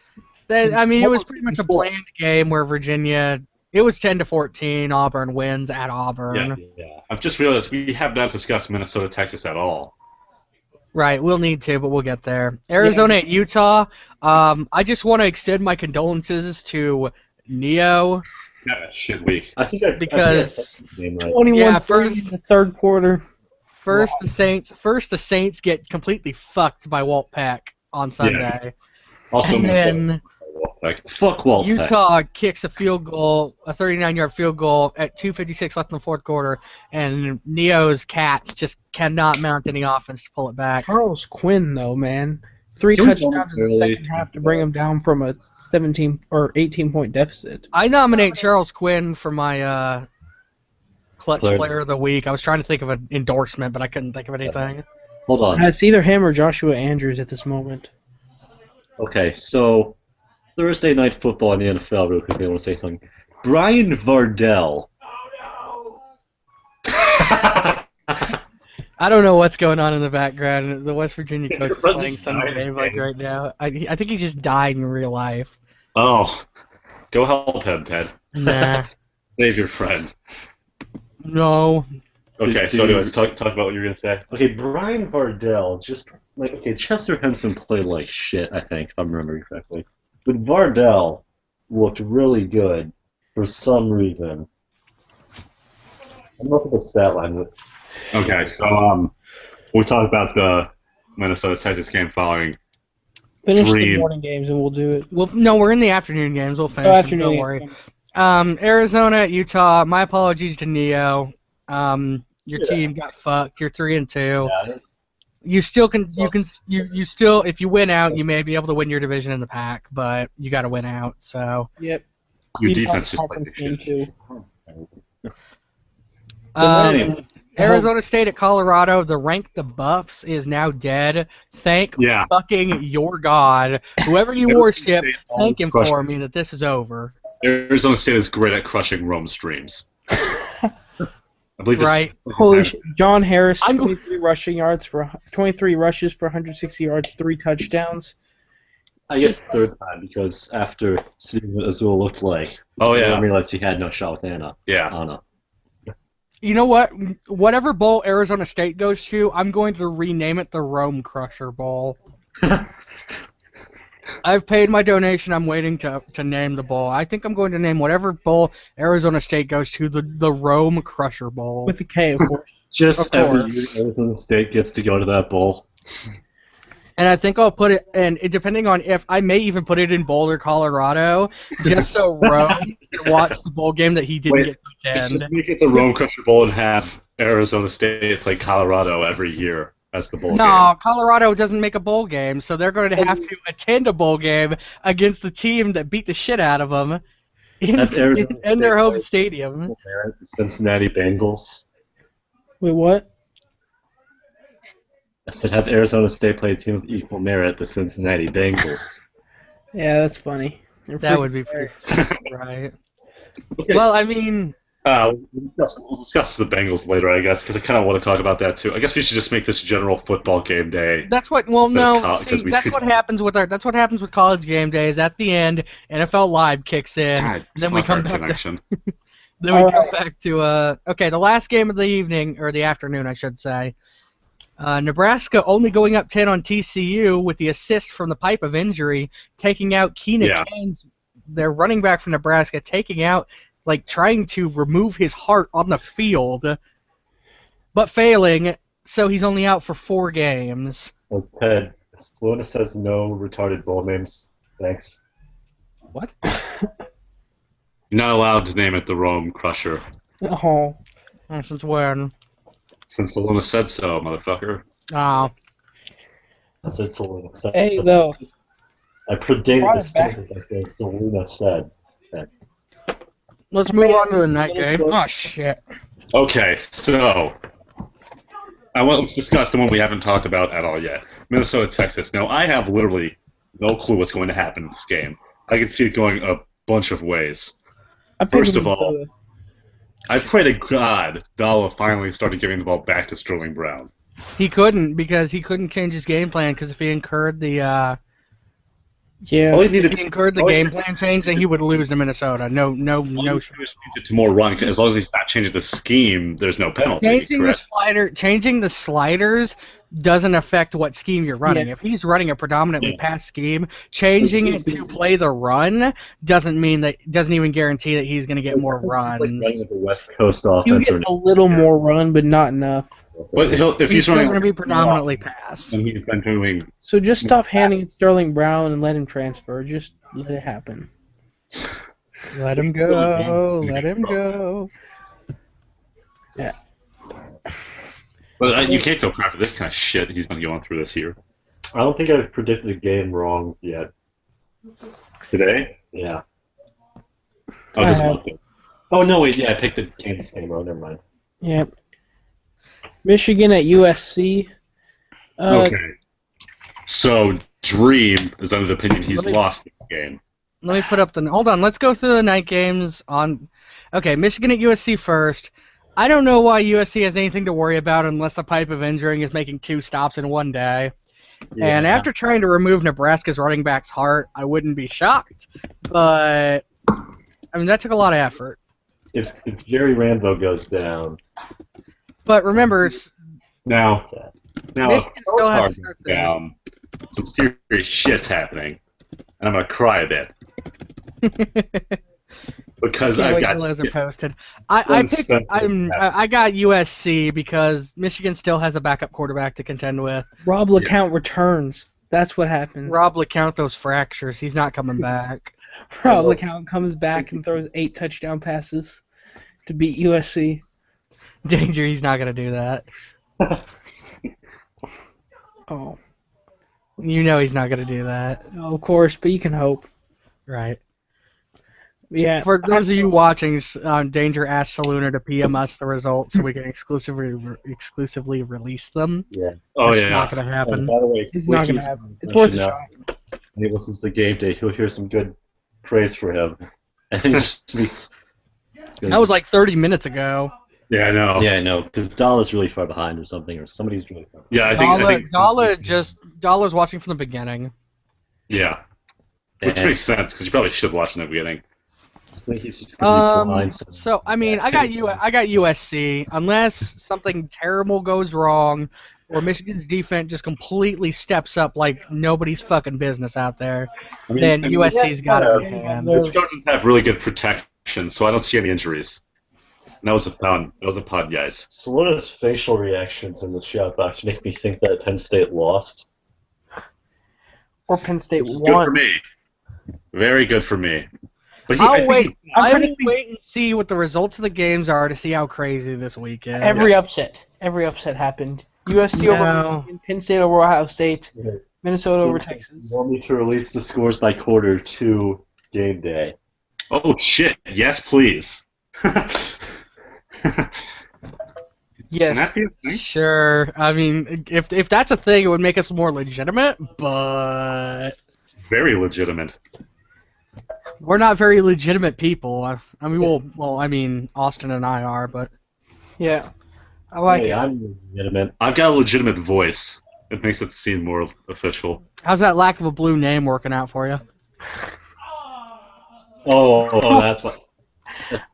Speaker 2: I mean, it was pretty much a bland game where Virginia. It was 10-14. Auburn wins at Auburn.
Speaker 1: Yeah. I've just realized we have not discussed Minnesota, Texas at all.
Speaker 2: Right, we'll need to, but we'll get there. Arizona at Utah. I just want to extend my condolences to Neo.
Speaker 1: Yeah, shit week.
Speaker 3: I think I
Speaker 2: Because-
Speaker 3: I think I picked the game right.
Speaker 4: 21
Speaker 2: Yeah,
Speaker 4: first,
Speaker 2: first-
Speaker 4: in the third quarter.
Speaker 2: First, the Saints get completely fucked by Walt Peck on Sunday,
Speaker 1: Also,
Speaker 2: and then
Speaker 1: like,
Speaker 3: Fuck Walt Peck.
Speaker 2: Utah kicks a field goal, a 39-yard field goal at 2:56 left in the fourth quarter, and Neo's Cats just cannot mount any offense to pull it back.
Speaker 4: Charles Quinn, though, man. 3
Speaker 3: Can we
Speaker 4: touchdowns in the
Speaker 3: momentarily-
Speaker 4: second half to bring him down from a 17 or 18-point deficit.
Speaker 2: I nominate Charles Quinn for my Clutch
Speaker 3: Player.
Speaker 2: Player of the Week. I was trying to think of an endorsement, but I couldn't think of anything.
Speaker 3: Hold on.
Speaker 4: It's either him or Joshua Andrews at this moment.
Speaker 3: Okay, so Thursday night football in the NFL, real quickly, I want to say something. Brian Vardell.
Speaker 2: I don't know what's going on in the background. The West Virginia coach is playing some game like right now. I think he just died in real life.
Speaker 1: Oh, go help him, Ted.
Speaker 2: Nah.
Speaker 1: Save your friend.
Speaker 2: No.
Speaker 1: Okay, so anyways, talk about what you were gonna say.
Speaker 3: Okay, Brian Vardell, Chester Henson played like shit, I think, if I'm remembering correctly. But Vardell looked really good for some reason. I'm looking at the stat line.
Speaker 1: Okay, so we'll talk about the Minnesota-Texas game following.
Speaker 4: Finish the morning games and we'll do it.
Speaker 2: Well, no, we're in the afternoon games. We'll finish them, don't worry. Arizona, Utah. My apologies to Neo. Your team got fucked. You're 3-2.
Speaker 3: Yeah.
Speaker 2: You still can. You still. If you win out, you may be able to win your division in the pack, but you got to win out. So.
Speaker 4: Yep.
Speaker 1: Your defense just played shit.
Speaker 4: Too.
Speaker 2: Arizona State at Colorado. The rank the Buffs is now dead. Thank fucking your God. Whoever you worship, thank him for me that this is over.
Speaker 1: Arizona State is great at crushing Rome streams. I believe this.
Speaker 2: Right.
Speaker 4: Holy shit. John Harris, 23 rushes for 160 yards, 3 touchdowns.
Speaker 3: I guess third time because after seeing what Azul looked like, I realized he had no shot with Anna.
Speaker 1: Yeah.
Speaker 3: Anna.
Speaker 2: You know what? Whatever bowl Arizona State goes to, I'm going to rename it the Rome Crusher Bowl. I've paid my donation. I'm waiting to name the bowl. I think I'm going to name whatever bowl Arizona State goes to the Rome Crusher Bowl.
Speaker 4: With a K, of course.
Speaker 3: Just every year Arizona State gets to go to that bowl.
Speaker 2: And I think I'll put it, and depending on if, I may even put it in Boulder, Colorado, just so Rome can watch the bowl game that he didn't get to attend.
Speaker 1: Just make it the Rome Crusher Bowl and have Arizona State play Colorado every year as the bowl game.
Speaker 2: No, Colorado doesn't make a bowl game, so they're going to have to attend a bowl game against the team that beat the shit out of them in their home stadium.
Speaker 3: The Cincinnati Bengals.
Speaker 4: Wait, what?
Speaker 3: I said have Arizona State play a team of equal merit, the Cincinnati Bengals.
Speaker 4: Yeah, that's funny.
Speaker 2: That would be pretty right. Okay. Well, I mean...
Speaker 1: we'll discuss the Bengals later, I guess, because I kind of want to talk about that, too. I guess we should just make this general football game day.
Speaker 2: That's what... Well, no, that's what happens with that's what happens with college game days. At the end, NFL Live kicks in, and then we come back to... Then we come back to... Okay, the last game of the evening, or the afternoon, I should say. Nebraska only going up 10 on TCU with the assist from the pipe of injury, taking out Keenan Cain's, their running back from Nebraska, taking out, trying to remove his heart on the field, but failing, so he's only out for 4 games.
Speaker 3: Well, Ted, Luna says no retarded bowl names. Thanks.
Speaker 2: What?
Speaker 1: You're not allowed to name it the Rome Crusher.
Speaker 4: Oh.
Speaker 2: Since when?
Speaker 1: Since Saluna said so, motherfucker.
Speaker 2: Oh.
Speaker 3: I said Saluna said.
Speaker 4: Hey, though.
Speaker 3: I predated the statement by saying Saluna said. Okay.
Speaker 2: Let's move on to the night game. Oh, shit.
Speaker 1: Okay, so... let's discuss the one we haven't talked about at all yet. Minnesota, Texas. Now, I have literally no clue what's going to happen in this game. I can see it going a bunch of ways. First of all... I pray to God Dalla finally started giving the ball back to Sterling Brown.
Speaker 2: He couldn't, because he couldn't change his game plan, because if he incurred the if he incurred the game plan change, then he would lose to Minnesota. No.
Speaker 1: To more run, as long as he's not changing the scheme, there's no penalty.
Speaker 2: Changing the sliders doesn't affect what scheme you're running. Yeah. If he's running a predominantly pass scheme, changing it to play the run doesn't even guarantee that he's going to get more runs.
Speaker 3: Like running the West Coast offense.
Speaker 4: You get a little more run, but not enough.
Speaker 1: But if he's running,
Speaker 2: going to be predominantly pass.
Speaker 1: And he's been doing.
Speaker 4: So just stop handing it Sterling Brown and let him transfer. Just let it happen.
Speaker 2: Let him go. Let him go.
Speaker 4: Yeah.
Speaker 1: But you can't go crap for this kind of shit he's been going through this year.
Speaker 3: I don't think I've predicted a game wrong yet.
Speaker 1: Today?
Speaker 3: Yeah.
Speaker 1: Oh, just one thing.
Speaker 3: Oh, no, wait, yeah, I picked the Kansas game. Oh, never mind.
Speaker 4: Yep. Michigan at USC.
Speaker 1: Okay. So Dream is under the opinion he's
Speaker 2: Let me-
Speaker 1: lost this game.
Speaker 2: Let me put up the. Hold on. Let's go through the night games on. Okay, Michigan at USC first. I don't know why USC has anything to worry about unless the pipe of injuring is making 2 stops in one day. And after trying to remove Nebraska's running back's heart, I wouldn't be shocked. But I mean, that took a lot of effort.
Speaker 3: If Jerry Rambo goes down,
Speaker 2: But remember,
Speaker 1: Now, if
Speaker 2: Michigan still has to
Speaker 1: Kotar
Speaker 2: start
Speaker 1: goes down, some serious shit's happening, and I'm gonna cry a bit because
Speaker 2: Can't
Speaker 1: I've
Speaker 2: wait
Speaker 1: got
Speaker 2: till those are posted. I got USC because Michigan still has a backup quarterback to contend with.
Speaker 4: Rob LeCount returns. That's what happens.
Speaker 2: Rob LeCount those fractures. He's not coming back.
Speaker 4: Rob LeCount comes back and throws 8 touchdown passes to beat USC.
Speaker 2: Danger. He's not gonna do that.
Speaker 4: Oh,
Speaker 2: You know he's not gonna do that.
Speaker 4: of course, but you can hope.
Speaker 2: Right.
Speaker 4: Yeah.
Speaker 2: For those of you watching, Danger asked Saluna to PM us the results so we can exclusively release them.
Speaker 3: yeah.
Speaker 1: Oh
Speaker 2: That's
Speaker 1: yeah.
Speaker 2: not gonna happen.
Speaker 3: By the way,
Speaker 4: It's not going to happen. It's worth a shot.
Speaker 3: When he listens to Game Day, he'll hear some good praise for him. And he just
Speaker 2: That was like 30 minutes ago.
Speaker 1: Yeah, I know.
Speaker 3: Yeah, I know, because Dala's really far behind or something, or somebody's really far behind.
Speaker 1: Yeah, I think
Speaker 2: Dala's watching from the beginning.
Speaker 1: Yeah, which makes sense because you probably should watch in the beginning.
Speaker 3: I think he's just gonna be blind.
Speaker 2: So I mean, I got USC unless something terrible goes wrong, or Michigan's defense just completely steps up like nobody's fucking business out there. Then USC's got it.
Speaker 1: The Trojans have really good protection, so I don't see any injuries. And that was a pun. That was a pun, guys.
Speaker 3: Saluna's facial reactions in the chat box make me think that Penn State lost.
Speaker 4: Or Penn State
Speaker 1: Which is good for
Speaker 4: won.
Speaker 1: me. Very good for me. But
Speaker 2: I will wait
Speaker 4: predicting-
Speaker 2: and see what the results of the games are to see how crazy this week is.
Speaker 4: Every upset happened. USC over
Speaker 2: No.
Speaker 4: Michigan, Penn State over Ohio State,
Speaker 3: Yeah.
Speaker 4: Minnesota over
Speaker 3: You
Speaker 4: Texas.
Speaker 3: want me to release the scores by quarter to Game Day?
Speaker 1: Oh shit! Yes, please. Can
Speaker 4: Yes.
Speaker 1: that be a thing?
Speaker 2: Sure. I mean, if that's a thing, it would make us more legitimate. But
Speaker 1: Very legitimate.
Speaker 2: we're not very legitimate people. I mean, I mean, Austin and I are, but
Speaker 4: Yeah. I like
Speaker 3: Hey,
Speaker 4: it.
Speaker 3: I'm legitimate.
Speaker 1: I've got a legitimate voice. It makes it seem more official.
Speaker 2: how's that lack of a blue name working out for you?
Speaker 3: Oh, that's what.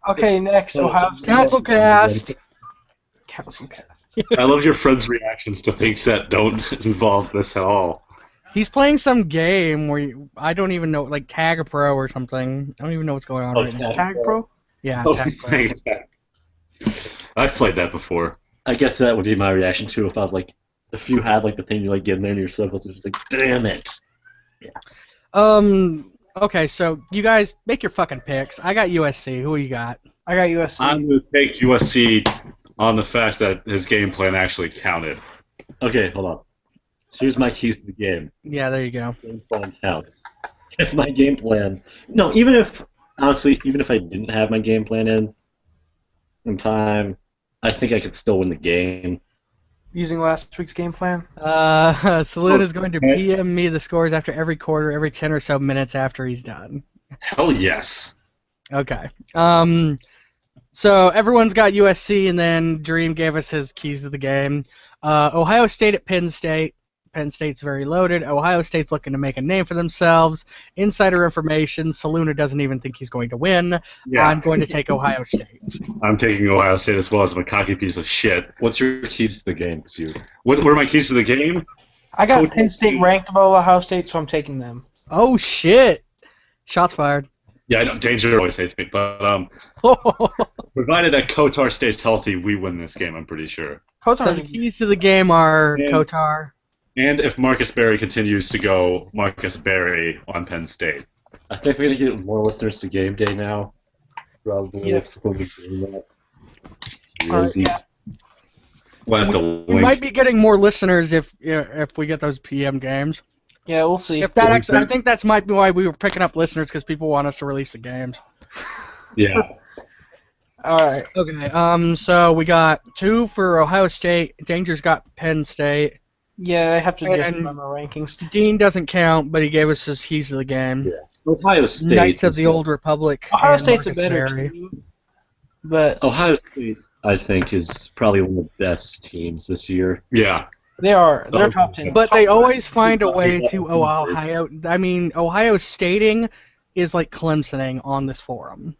Speaker 4: Okay, next. Ohio State.
Speaker 2: Council cast.
Speaker 4: Council cast.
Speaker 1: I love your friends' reactions to things that don't involve this at all.
Speaker 2: He's playing some game where I don't even know, like Tag Pro or something. I don't even know what's going on right now.
Speaker 4: Tag Pro?
Speaker 2: Yeah,
Speaker 1: Oh,
Speaker 2: Tag
Speaker 1: he's
Speaker 2: Pro.
Speaker 1: playing that. I've played that before.
Speaker 3: I guess that would be my reaction too if I was like, if you had like the thing you like get in there and you're so close, it's just like, damn it.
Speaker 2: Okay, so you guys make your fucking picks. I got USC. Who you got?
Speaker 4: I got USC.
Speaker 1: I'm going to take USC on the fact that his game plan actually counted.
Speaker 3: Okay, hold on. So here's my keys to the game.
Speaker 2: Yeah, there you go.
Speaker 3: Game plan counts. If my game plan, no, even if honestly, even if I didn't have my game plan in time, I think I could still win the game.
Speaker 4: Using last week's game plan.
Speaker 2: Salute is going to PM me the scores after every quarter, every 10 or so minutes after he's done.
Speaker 1: Hell yes.
Speaker 2: Okay. So everyone's got USC, and then Dream gave us his keys to the game. Ohio State at Penn State. Penn State's very loaded. Ohio State's looking to make a name for themselves. Insider information, Saluna doesn't even think he's going to win.
Speaker 1: Yeah.
Speaker 2: I'm going to take Ohio State.
Speaker 1: I'm taking Ohio State as well as I'm a cocky piece of shit.
Speaker 3: What's your keys to the game? 'Cause you
Speaker 1: What are my keys to the game?
Speaker 4: I got
Speaker 1: Coach-
Speaker 4: Penn State ranked above Ohio State, so I'm taking them.
Speaker 2: Oh, shit. Shots fired.
Speaker 1: Yeah, I know Danger always hates me, but provided that Kotar stays healthy, we win this game, I'm pretty sure.
Speaker 2: So the
Speaker 4: Kotar.
Speaker 2: keys to the game are
Speaker 1: Yeah.
Speaker 2: Kotar.
Speaker 1: And if Marcus Berry continues to go Marcus Berry on Penn State.
Speaker 3: I think we're gonna get more listeners to Game Day now. Probably.
Speaker 4: Yes.
Speaker 3: We'll be doing that.
Speaker 4: Alright, yeah.
Speaker 1: We'll have to
Speaker 2: We
Speaker 1: link.
Speaker 2: might be getting more listeners if we get those PM games.
Speaker 4: Yeah, we'll see.
Speaker 2: If that
Speaker 1: Well,
Speaker 2: actually, I think that's might be why we were picking up listeners because people want us to release the games.
Speaker 1: Yeah.
Speaker 4: All right.
Speaker 2: Okay. So we got 2 for Ohio State. Danger's got Penn State.
Speaker 4: Yeah, I have to adjust
Speaker 2: And
Speaker 4: my rankings.
Speaker 2: Dean doesn't count, but he gave us his keys of the game.
Speaker 3: Yeah. Ohio State.
Speaker 2: Knights of
Speaker 3: is
Speaker 2: the
Speaker 3: good.
Speaker 2: Old Republic.
Speaker 4: Ohio
Speaker 2: and
Speaker 4: State's a
Speaker 2: Marcus
Speaker 4: better
Speaker 2: Berry.
Speaker 4: team, but
Speaker 3: Ohio State, I think, is probably one of the best teams this year.
Speaker 1: Yeah.
Speaker 4: they're
Speaker 1: Oh,
Speaker 4: top 10.
Speaker 2: But they always find a
Speaker 3: Yeah,
Speaker 2: way
Speaker 3: yeah,
Speaker 2: to
Speaker 3: yeah.
Speaker 2: Ohio. I mean, Ohio Stating is like Clemsoning on this forum.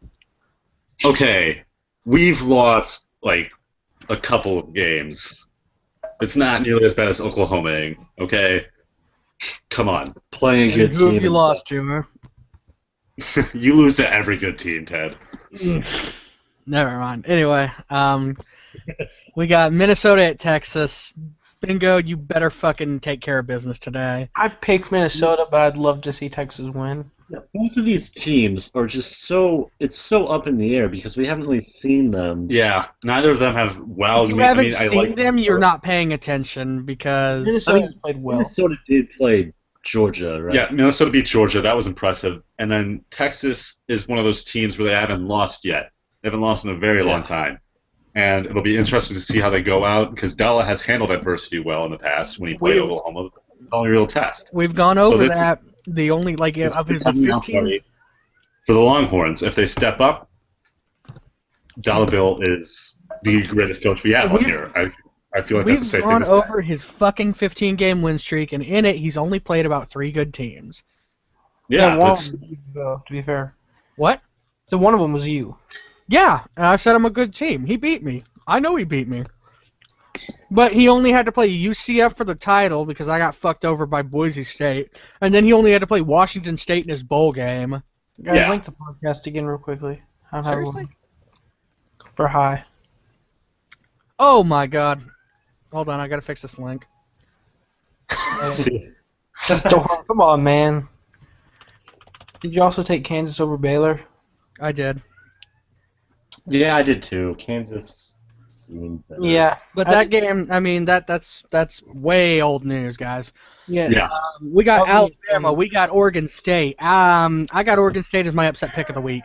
Speaker 1: Okay. We've lost, like, a couple of games. It's not nearly as bad as Oklahomaing, okay? Come on.
Speaker 3: Playing a good
Speaker 2: Who
Speaker 3: team.
Speaker 2: have you lost to, huh?
Speaker 1: You lose to every good team, Ted.
Speaker 2: Never mind. Anyway, we got Minnesota at Texas. Bingo, you better fucking take care of business today.
Speaker 4: I picked Minnesota, but I'd love to see Texas win.
Speaker 3: Yeah, both of these teams are just it's so up in the air because we haven't really seen them.
Speaker 1: Yeah, neither of them have wowed
Speaker 2: If you
Speaker 1: me.
Speaker 2: haven't
Speaker 1: I mean, I
Speaker 2: seen
Speaker 1: like
Speaker 2: them, you're not paying attention because
Speaker 4: Minnesota's played well.
Speaker 3: Minnesota did play Georgia, right?
Speaker 1: Yeah, Minnesota beat Georgia. That was impressive. And then Texas is one of those teams where they haven't lost yet. They haven't lost in a very long time. And it'll be interesting to see how they go out because Dalla has handled adversity well in the past when he played Oklahoma. It's the only real test.
Speaker 2: we've gone
Speaker 1: So
Speaker 2: over
Speaker 1: this-
Speaker 2: that. The only like
Speaker 1: This
Speaker 2: of
Speaker 1: is
Speaker 2: the
Speaker 1: coming out
Speaker 2: 15.
Speaker 1: party for the Longhorns. If they step up, Dalla Bill is the greatest coach we have on here. I feel like that's the
Speaker 2: We've
Speaker 1: same thing
Speaker 2: gone
Speaker 1: to say.
Speaker 2: over his fucking 15-game win streak, and in it, he's only played about 3 good teams.
Speaker 1: Yeah,
Speaker 4: one
Speaker 1: but
Speaker 4: of them was you, though, to be fair.
Speaker 2: What?
Speaker 4: So one of them was you.
Speaker 2: Yeah, and I said I'm a good team. He beat me. I know he beat me. But he only had to play UCF for the title because I got fucked over by Boise State. And then he only had to play Washington State in his bowl game.
Speaker 4: Guys,
Speaker 1: Yeah.
Speaker 4: link the podcast again real quickly. I'm
Speaker 2: Seriously?
Speaker 4: for high.
Speaker 2: Oh my god. Hold on, I gotta fix this link.
Speaker 4: Storm, come on, man. Did you also take Kansas over Baylor?
Speaker 2: I did.
Speaker 3: Yeah, I did too. Kansas seemed better.
Speaker 4: Yeah.
Speaker 2: But that game, I mean, that's way old news, guys.
Speaker 4: Yeah.
Speaker 1: Yeah.
Speaker 2: We got
Speaker 4: Oh,
Speaker 2: Alabama. We got Oregon State. I got Oregon State as my upset pick of the week.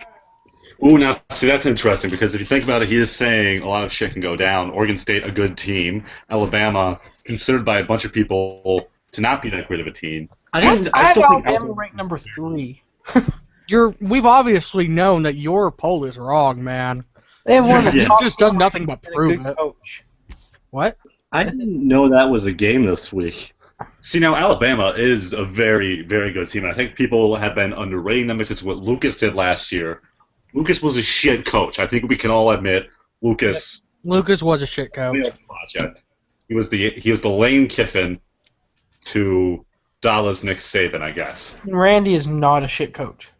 Speaker 1: Ooh, now see that's interesting because if you think about it, he is saying a lot of shit can go down. Oregon State, a good team. Alabama, considered by a bunch of people to not be that great of a team.
Speaker 4: I
Speaker 1: still
Speaker 4: have
Speaker 1: think
Speaker 4: Alabama
Speaker 1: Alabama.
Speaker 4: ranked number 3.
Speaker 2: We've obviously known that your poll is wrong, man.
Speaker 4: They have one of the
Speaker 1: Yeah.
Speaker 2: You've
Speaker 4: top
Speaker 2: just done nothing but
Speaker 4: and a
Speaker 2: prove
Speaker 4: good
Speaker 2: it.
Speaker 4: coach.
Speaker 2: What?
Speaker 3: I didn't know that was a game this week.
Speaker 1: See, now Alabama is a very, very good team. And I think people have been underrating them because of what Lucas did last year. Lucas was a shit coach. I think we can all admit Lucas
Speaker 2: Lucas was a shit coach.
Speaker 1: failed the project. He was the Lane Kiffin to Dalla's Nick Saban, I guess.
Speaker 4: Randy is not a shit coach.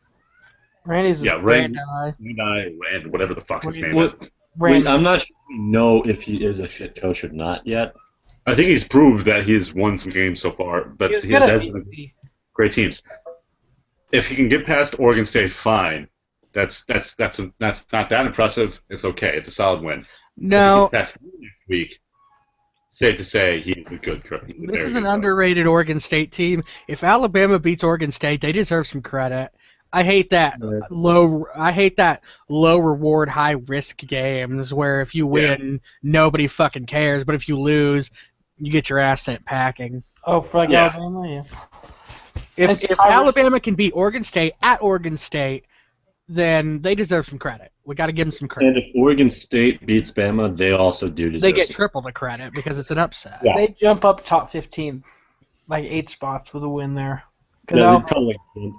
Speaker 4: Randy's
Speaker 1: Yeah,
Speaker 2: Rand
Speaker 1: Rand, whatever the fuck his name
Speaker 3: What-
Speaker 1: is.
Speaker 4: Randy.
Speaker 3: Wait, I'm not sure we know if he is a shit coach or not yet.
Speaker 1: I think he's proved that he has won some games so far, but
Speaker 4: He's
Speaker 1: he
Speaker 4: good at
Speaker 1: has been
Speaker 4: VP.
Speaker 1: great teams. If he can get past Oregon State, fine. That's not that impressive. It's okay. It's a solid win.
Speaker 2: No,
Speaker 1: If he gets past next week, safe to say he's a good trip.
Speaker 2: this is an underrated Oregon State team. If Alabama beats Oregon State, they deserve some credit. I hate that low reward, high risk games where if you win, nobody fucking cares, but if you lose, you get your ass sent packing.
Speaker 4: Oh, for like
Speaker 1: Yeah.
Speaker 4: Alabama, yeah.
Speaker 2: If
Speaker 4: It's
Speaker 2: Alabama can beat Oregon State at Oregon State, then they deserve some credit. We got to give them some credit.
Speaker 3: And if Oregon State beats Bama, they also do deserve
Speaker 2: They get
Speaker 3: some-
Speaker 2: triple the credit because it's an upset.
Speaker 3: Yeah.
Speaker 4: They jump up top 15, like 8 spots with a win there. Because
Speaker 3: Yeah, they probably did.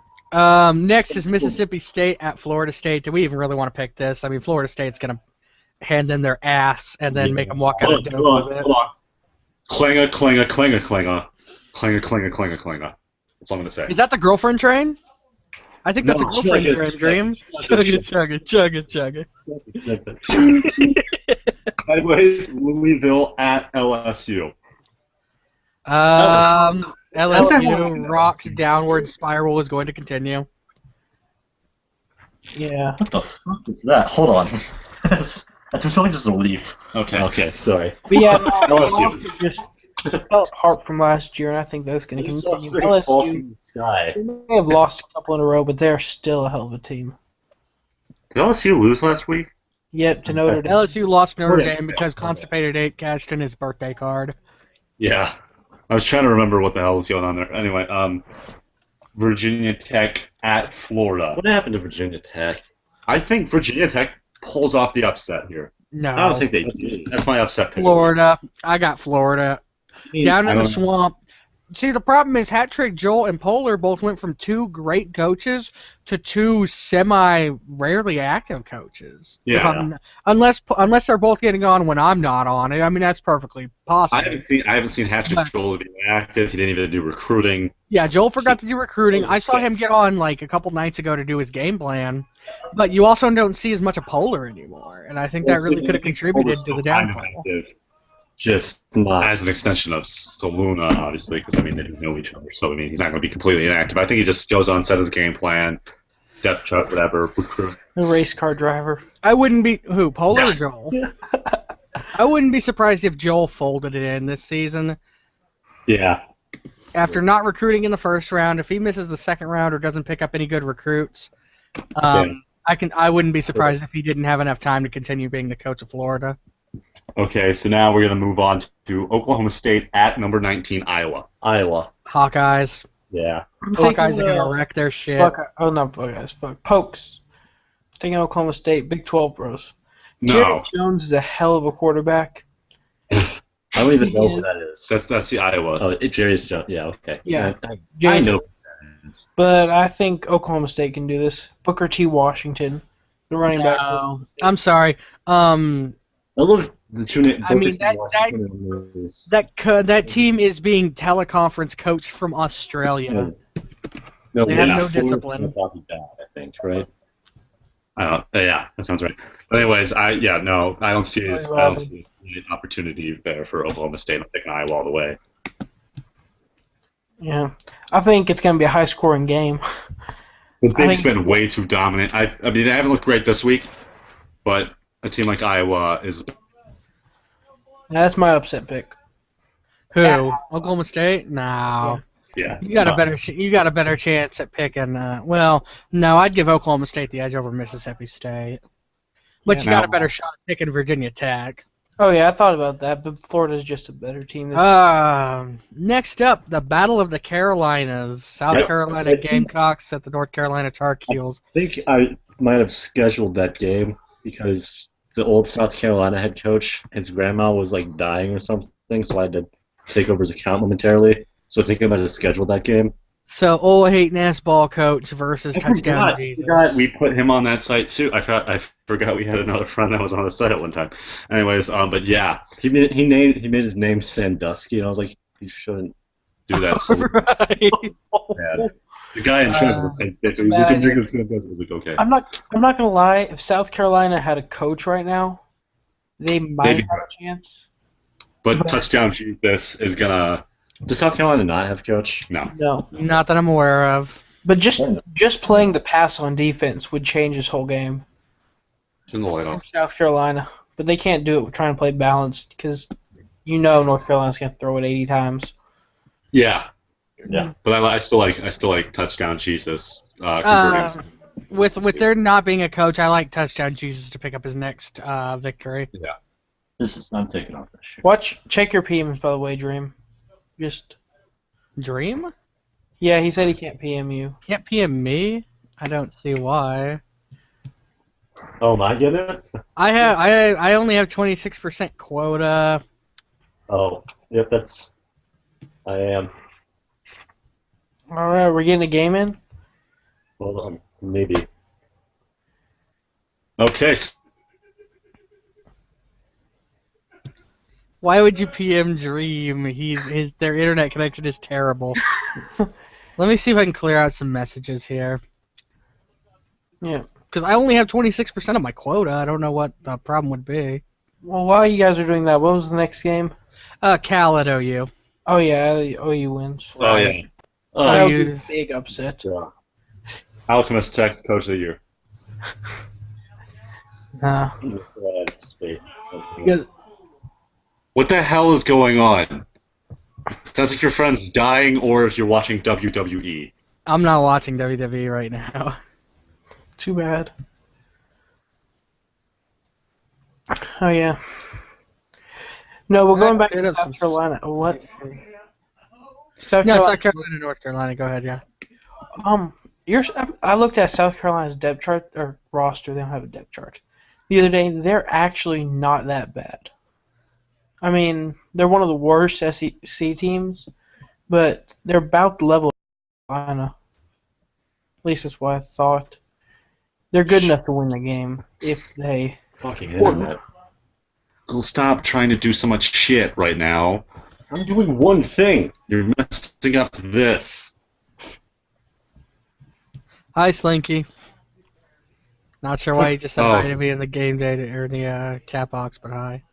Speaker 2: Next is Mississippi State at Florida State. Do we even really want to pick this? I mean, Florida State's going to hand them their ass and then make them walk out
Speaker 1: Hold
Speaker 2: the
Speaker 1: on,
Speaker 2: door
Speaker 1: hold
Speaker 2: with
Speaker 1: on,
Speaker 2: it.
Speaker 1: hold on. Clinga, clinga, clinga, clinga. Clinga, clinga, clinga, clinga. That's all I'm going to say.
Speaker 2: Is that the girlfriend train? I think that's
Speaker 1: No,
Speaker 2: a girlfriend
Speaker 3: chugga,
Speaker 2: train,
Speaker 3: chugga,
Speaker 2: Dream.
Speaker 3: chugga,
Speaker 2: Chugga, chugga.
Speaker 1: Sideways, Louisville at LSU.
Speaker 2: LSU rocks downward spiral is going to continue.
Speaker 4: yeah.
Speaker 3: What the fuck is that? Hold on. That's really just a leaf.
Speaker 1: Okay.
Speaker 3: Okay, sorry.
Speaker 4: But yeah,
Speaker 1: LSU.
Speaker 4: LSU just felt harp from last year, and I think that's going to
Speaker 3: It's
Speaker 4: continue.
Speaker 3: straight fall
Speaker 4: LSU
Speaker 3: from the sky.
Speaker 4: may have lost a couple in a row, but they're still a hell of a team.
Speaker 1: Did LSU lose last week?
Speaker 4: Yep, to Notre Dame.
Speaker 2: LSU lost Notre
Speaker 3: Okay.
Speaker 2: Dame because Constipated 8 cashed in his birthday card.
Speaker 1: Yeah. I was trying to remember what the hell was going on there. Anyway, Virginia Tech at Florida.
Speaker 3: What happened to Virginia Tech?
Speaker 1: I think Virginia Tech pulls off the upset here.
Speaker 2: No.
Speaker 3: I don't think they do.
Speaker 1: That's my upset pick.
Speaker 2: Florida. I got Florida. Down
Speaker 1: I
Speaker 2: in the
Speaker 1: don't-
Speaker 2: swamp. See, the problem is Hat Trick, Joel, and Polar both went from two great coaches to two rarely active coaches.
Speaker 1: Yeah.
Speaker 2: Unless they're both getting on when I'm not on it. I mean, that's perfectly possible.
Speaker 1: I haven't seen Hatchet Joel be active. He didn't even do recruiting.
Speaker 2: Yeah, Joel forgot to do recruiting. I saw him get on like a couple nights ago to do his game plan. But you also don't see as much of Polar anymore, and I think that really could have contributed to the downfall.
Speaker 3: Just not.
Speaker 1: As an extension of Soluna, obviously, because I mean they didn't know each other, so I mean he's not going to be completely inactive. I think he just goes on, sets his game plan, depth chart, whatever, recruit.
Speaker 4: A race car driver.
Speaker 2: I wouldn't be Polar or Joel. I wouldn't be surprised if Joel folded it in this season.
Speaker 3: Yeah.
Speaker 2: After not recruiting in the first round, if he misses the second round or doesn't pick up any good recruits, I wouldn't be surprised if he didn't have enough time to continue being the coach of Florida.
Speaker 1: Okay, so now we're going to move on to Oklahoma State at number 19, Iowa.
Speaker 2: Hawkeyes.
Speaker 3: Yeah.
Speaker 2: Hawkeyes are going to wreck their shit.
Speaker 4: Not Buckeyes. Fuck. Pokes. Taking Oklahoma State. Big 12 bros.
Speaker 1: No.
Speaker 4: Jerry Jones is a hell of a quarterback.
Speaker 3: I don't even know who that is.
Speaker 1: That's the Iowa.
Speaker 3: Oh, Jerry's Jones. Yeah, okay.
Speaker 4: Yeah.
Speaker 3: I know who that is.
Speaker 4: But I think Oklahoma State can do this. Booker T. Washington, the running back.
Speaker 2: No. I'm sorry.
Speaker 3: Look, the two
Speaker 2: I mean, that team is being teleconference coached from Australia.
Speaker 3: No,
Speaker 2: They have no discipline.
Speaker 3: Bad, I think, right?
Speaker 1: Yeah, that sounds right. But anyways, I don't see an opportunity there for Oklahoma State. I'm picking Iowa all the way.
Speaker 4: Yeah. I think it's going to be a high-scoring game.
Speaker 1: The Big's been way too dominant. I mean, they haven't looked great this week, but a team like Iowa is.
Speaker 4: That's my upset pick.
Speaker 2: Who?
Speaker 4: Yeah.
Speaker 2: Oklahoma State? No.
Speaker 1: Yeah.
Speaker 2: You got a better chance at picking. No, I'd give Oklahoma State the edge over Mississippi State. But you got a better shot at picking Virginia Tech.
Speaker 4: Oh yeah, I thought about that, but Florida's just a better team.
Speaker 2: Next up, the Battle of the Carolinas. South Carolina Gamecocks at the North Carolina Tar Heels.
Speaker 3: I think I might have scheduled that game because the old South Carolina head coach, his grandma was like dying or something, so I had to take over his account momentarily. So I think I might have scheduled that game.
Speaker 2: So old hating ass ball coach versus touchdown Jesus.
Speaker 1: We put him on that site too. I forgot we had another friend that was on the site at one time. Anyways, but yeah,
Speaker 3: he made his name Sandusky, and I was like, you shouldn't do that. So
Speaker 2: Right.
Speaker 1: The guy in charge was like, so he's looking big at Sandusky. I was like, okay.
Speaker 4: I'm not gonna lie. If South Carolina had a coach right now, they might have a chance.
Speaker 1: But touchdown Jesus is gonna.
Speaker 3: Does South Carolina not have a coach?
Speaker 4: No.
Speaker 2: Not that I'm aware of.
Speaker 4: But just playing the pass on defense would change this whole game.
Speaker 1: Turn the light on.
Speaker 4: South Carolina, but they can't do it with trying to play balanced because North Carolina's gonna throw it 80 times.
Speaker 1: Yeah.
Speaker 3: Yeah.
Speaker 1: But I still like touchdown Jesus.
Speaker 2: With there not being a coach, I like touchdown Jesus to pick up his next victory.
Speaker 1: Yeah.
Speaker 3: I'm taking off this shit.
Speaker 4: Check your PMs, by the way, Dream. Just
Speaker 2: Dream?
Speaker 4: yeah, he said he can't PM you.
Speaker 2: Can't PM me? I don't see why.
Speaker 3: Oh, am I getting it?
Speaker 2: I only have 26% quota.
Speaker 3: Oh, yep, I am.
Speaker 4: All right, we're getting a game in.
Speaker 3: Hold on, maybe.
Speaker 1: Okay.
Speaker 2: Why would you PM Dream? Their internet connection is terrible. Let me see if I can clear out some messages here.
Speaker 4: Yeah.
Speaker 2: Because I only have 26% of my quota. I don't know what the problem would be.
Speaker 4: Well, while you guys are doing that, what was the next game?
Speaker 2: Cal at OU.
Speaker 4: Oh yeah, OU wins.
Speaker 1: Oh yeah.
Speaker 4: That would be a big upset.
Speaker 3: Yeah.
Speaker 1: Alchemist Tech's Coach of the Year.
Speaker 4: Nah.
Speaker 3: Because
Speaker 1: What the hell is going on? Sounds like your friend's dying, or if you're watching WWE.
Speaker 2: I'm not watching WWE right now.
Speaker 4: Too bad. Oh yeah. No, we're going back to South Carolina. What? South
Speaker 2: No,
Speaker 4: Carolina.
Speaker 2: South Carolina, North Carolina. Go ahead, yeah.
Speaker 4: I looked at South Carolina's depth chart or roster. They don't have a depth chart. The other day, they're actually not that bad. I mean, they're one of the worst SEC teams, but they're about the level of Carolina. At least that's what I thought. They're good enough to win the game if they.
Speaker 3: Fucking internet.
Speaker 1: Well, stop trying to do so much shit right now.
Speaker 3: I'm doing one thing.
Speaker 1: You're messing up this.
Speaker 2: Hi, Slinky. Not sure why you just said hi to me in the game day or the chat box, but hi.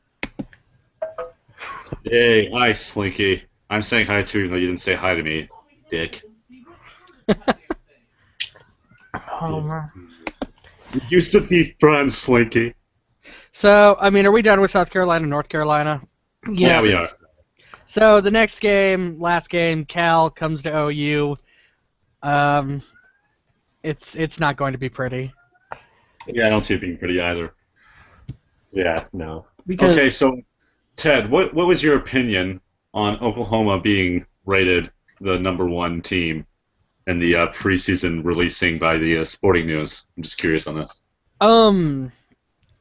Speaker 1: Hey, hi, Slinky. I'm saying hi to you, even though you didn't say hi to me, dick.
Speaker 4: Homer.
Speaker 1: We used to be friends, Slinky.
Speaker 2: So, I mean, are we done with South Carolina, North Carolina?
Speaker 1: Yeah, we are.
Speaker 2: So the next game, last game, Cal comes to OU. It's not going to be pretty.
Speaker 1: Yeah, I don't see it being pretty either.
Speaker 3: Yeah, no.
Speaker 4: Because
Speaker 1: Okay, so Ted, what was your opinion on Oklahoma being rated the #1 team in the preseason releasing by the Sporting News? I'm just curious on this.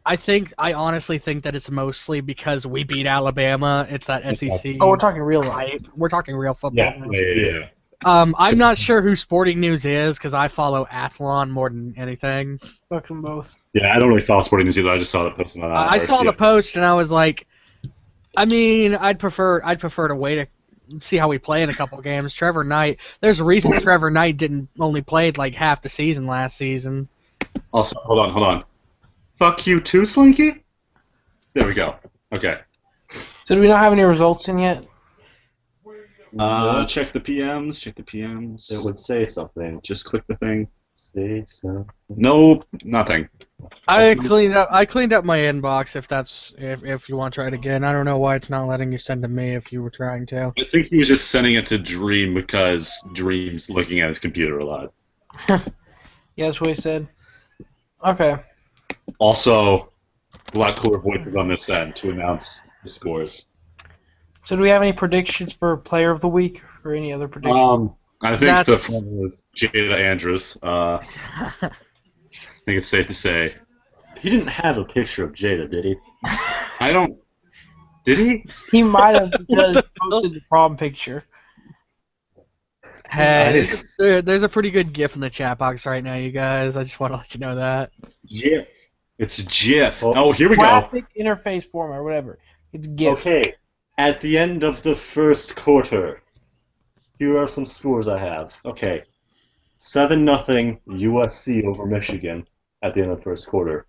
Speaker 2: I honestly think that it's mostly because we beat Alabama. It's that SEC.
Speaker 4: we're talking real life.
Speaker 2: hype. We're talking real football.
Speaker 3: Yeah,
Speaker 2: now.
Speaker 3: yeah.
Speaker 2: I'm not sure who Sporting News is because I follow Athlon more than anything.
Speaker 4: Fuck them both.
Speaker 1: Yeah, I don't really follow Sporting News either. I just saw the post on
Speaker 2: I saw the post and I was like, I mean, I'd prefer to wait and see how we play in a couple games. Trevor Knight. There's a reason Trevor Knight didn't only played like half the season last season.
Speaker 1: Also, hold on. Fuck you too, Slinky? There we go. Okay.
Speaker 4: So do we not have any results in yet?
Speaker 1: Check the PMs.
Speaker 3: It would say something.
Speaker 1: Just click the thing.
Speaker 3: Say something.
Speaker 1: Nope, nothing.
Speaker 2: I cleaned up my inbox if you want to try it again. I don't know why it's not letting you send to me if you were trying to.
Speaker 1: I think he was just sending it to Dream because Dream's looking at his computer a lot.
Speaker 4: Yeah, that's what he said. Okay.
Speaker 1: Also, a lot cooler voices on this end to announce the scores.
Speaker 4: So do we have any predictions for Player of the Week or any other predictions?
Speaker 1: I think the front was Jada Andrews. I think it's safe to say.
Speaker 3: He didn't have a picture of Jada, did he?
Speaker 1: I don't. Did he?
Speaker 4: He might have because he posted the prom picture.
Speaker 2: Hey, there's a pretty good GIF in the chat box right now, you guys. I just want to let you know that.
Speaker 1: GIF. It's GIF. Oh, here we go.
Speaker 4: Graphic interface format or whatever. It's GIF.
Speaker 3: Okay. At the end of the first quarter, here are some scores I have. Okay. 7-0 USC over Michigan at the end of the first quarter.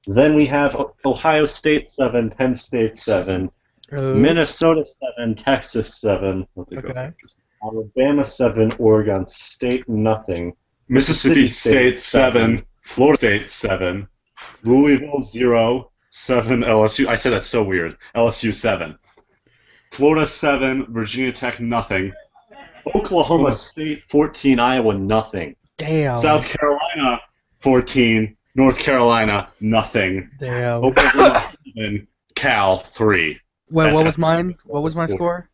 Speaker 3: Then we have Ohio State 7, Penn State 7, Minnesota 7, Texas 7,
Speaker 2: Okay.
Speaker 3: Alabama 7, Oregon State nothing,
Speaker 1: Mississippi State 7, Florida State 7, Louisville 0, 7 LSU. I said that's so weird. LSU 7. Florida 7, Virginia Tech nothing.
Speaker 3: Oklahoma State 14, Iowa nothing.
Speaker 2: Damn.
Speaker 1: South Carolina 14, North Carolina nothing.
Speaker 2: Damn.
Speaker 1: Oklahoma 7, Cal 3.
Speaker 2: Wait,
Speaker 1: That's
Speaker 2: what was mine? What was my score?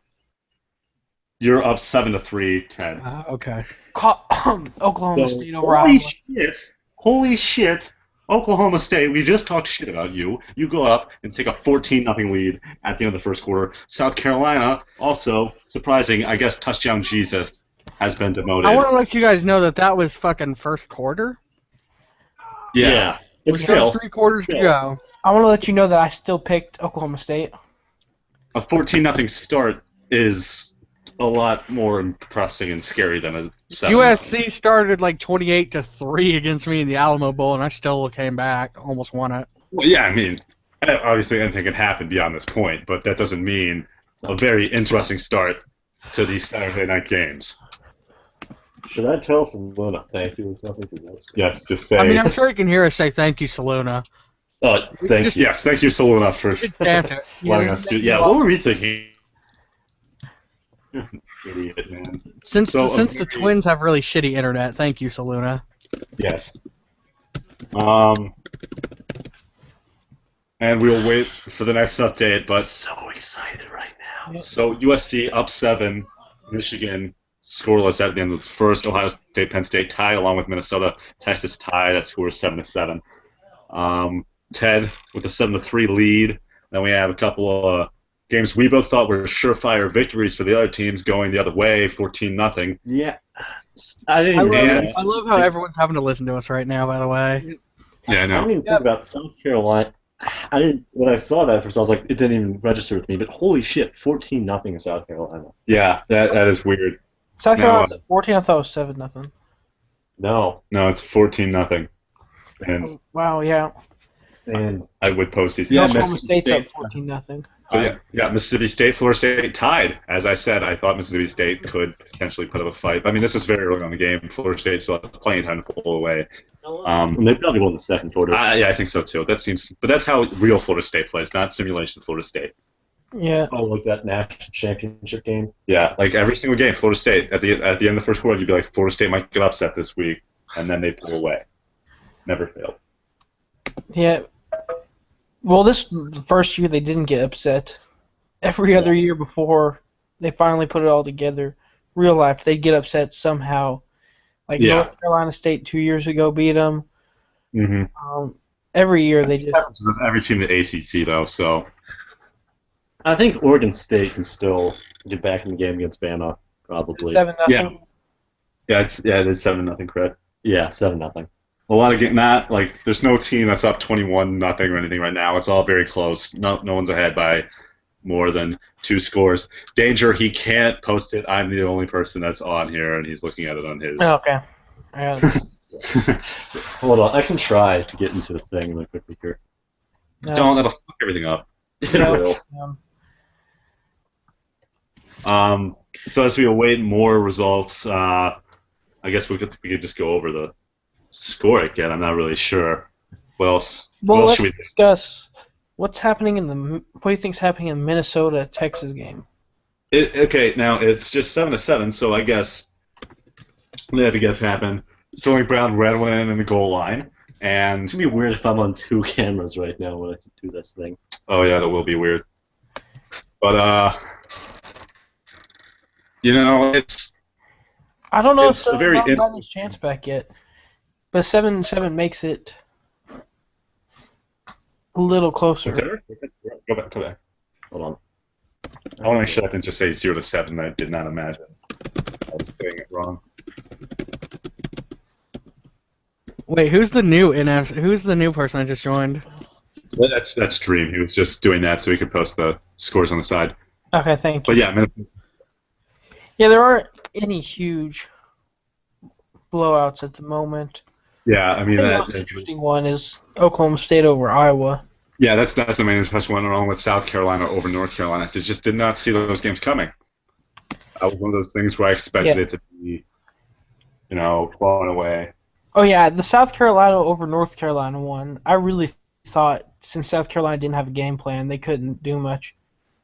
Speaker 1: You're up 7-3, Ted.
Speaker 2: Okay.
Speaker 4: Oklahoma State over
Speaker 1: Holy
Speaker 4: Iowa.
Speaker 1: shit! Holy shit! Oklahoma State, we just talked shit about you. You go up and take a 14-0 lead at the end of the first quarter. South Carolina, also, surprising, I guess Touchdown Jesus has been demoted.
Speaker 2: I want to let you guys know that was fucking first quarter.
Speaker 1: Yeah. But
Speaker 2: We
Speaker 1: still,
Speaker 2: got 3 quarters to go.
Speaker 4: I want to let you know that I still picked Oklahoma State.
Speaker 1: a 14-0 start is a lot more impressive and scary than a 7.
Speaker 2: USC started like 28-3 against me in the Alamo Bowl, and I still came back, almost won it.
Speaker 1: Well, yeah, I mean, obviously anything can happen beyond this point, but that doesn't mean a very interesting start to these Saturday night games.
Speaker 3: Should I tell Saluna thank you or something?
Speaker 1: Yes, just say.
Speaker 2: I mean, I'm sure you can hear us say thank you, Saluna.
Speaker 3: Thank you.
Speaker 1: Yes, thank you, Saluna, for
Speaker 2: Just chant it.
Speaker 1: letting us do. Yeah, what were we thinking? Idiot, man.
Speaker 2: Since
Speaker 1: So,
Speaker 2: the Twins have really shitty internet, thank you, Saluna.
Speaker 1: Yes. And we'll wait for the next update, but
Speaker 3: So excited right now.
Speaker 1: so USC up 7, Michigan scoreless at the end of the first. Ohio State, Penn State tied along with Minnesota. Texas tied. That score is 7-7. Ted with a 7-3 lead. Then we have a couple of games we both thought were surefire victories for the other teams going the other way, 14-0.
Speaker 3: Yeah. I
Speaker 2: I love how everyone's having to listen to us right now, by the way.
Speaker 1: Yeah, I
Speaker 3: I
Speaker 1: know.
Speaker 3: didn't even think about South Carolina. I didn't. When I saw that first, I was like, it didn't even register with me. But holy shit, 14-0 in South Carolina.
Speaker 1: Yeah, that is weird.
Speaker 4: South
Speaker 1: Now,
Speaker 4: Carolina's at 14. I thought it was 7-0.
Speaker 3: No,
Speaker 1: No, it's 14-0. And
Speaker 4: Wow, yeah.
Speaker 3: and
Speaker 1: I would post these.
Speaker 3: Yeah,
Speaker 4: Oklahoma
Speaker 3: Mississippi
Speaker 4: State's up
Speaker 3: State's-
Speaker 4: 14-0.
Speaker 1: So yeah, Mississippi State, Florida State tied. As I said, I thought Mississippi State could potentially put up a fight. I mean, this is very early on in the game. Florida State still has plenty of time to pull away.
Speaker 3: and they probably won the second quarter.
Speaker 1: Yeah, I think so too. But that's how real Florida State plays, not simulation Florida State.
Speaker 4: Yeah.
Speaker 3: Oh, like that national championship game.
Speaker 1: Yeah, like every single game, Florida State at the end of the first quarter, you'd be like, Florida State might get upset this week, and then they pull away. Never failed.
Speaker 4: Yeah. Well, this the first year they didn't get upset. Every other year before they finally put it all together, real life, they'd get upset somehow. Like
Speaker 1: Yeah.
Speaker 4: North Carolina State 2 years ago beat them.
Speaker 1: Mm-hmm.
Speaker 4: Every year they just.
Speaker 1: Every team in the ACC though, so
Speaker 3: I think Oregon State can still get back in the game against Bama, probably.
Speaker 4: 7-0.
Speaker 1: yeah, it is 7-0, correct?
Speaker 3: Yeah, 7-0.
Speaker 1: A lot of not like there's no team that's up 21-0 or anything right now. It's all very close. No one's ahead by more than 2 scores. Danger, he can't post it. I'm the only person that's on here, and he's looking at it on his.
Speaker 4: Oh, okay. Yeah.
Speaker 3: So, hold on, I can try to get into the thing really quickly here.
Speaker 4: No.
Speaker 1: Don't that'll fuck everything up.
Speaker 3: It will.
Speaker 1: So as we await more results, I guess we could just go over the score again. I'm not really sure. What else?
Speaker 4: Well,
Speaker 1: what else
Speaker 4: let's
Speaker 1: should we?
Speaker 4: discuss what's happening in the. What do you think's happening in Minnesota Texas game?
Speaker 1: Okay, now it's just 7-7, so I guess we have to guess happen. Sterling Brown, Redwin in the goal line, and
Speaker 3: It's gonna be weird if I'm on 2 cameras right now when I do this thing.
Speaker 1: oh yeah, that will be weird. But you know, it's
Speaker 4: I don't know
Speaker 1: It's
Speaker 4: if
Speaker 1: a very
Speaker 4: Sterling got his chance back yet, but 7-7 makes it a little closer.
Speaker 1: Go back.
Speaker 3: Hold on.
Speaker 1: I want to make sure I can just say 0-7. I did not imagine I was saying it wrong.
Speaker 2: Wait, who's the new person I just joined?
Speaker 1: That's Dream. He was just doing that so he could post the scores on the side.
Speaker 4: Okay, thank you.
Speaker 1: But yeah,
Speaker 4: Yeah, there aren't any huge blowouts at the moment.
Speaker 1: yeah. I mean,
Speaker 4: I think the most interesting one is Oklahoma State over Iowa.
Speaker 1: yeah, that's the main interesting one, along with South Carolina over North Carolina. Just did not see those games coming. That was one of those things where I expected it to be, blown away.
Speaker 4: Oh yeah, the South Carolina over North Carolina one. I really thought since South Carolina didn't have a game plan, they couldn't do much.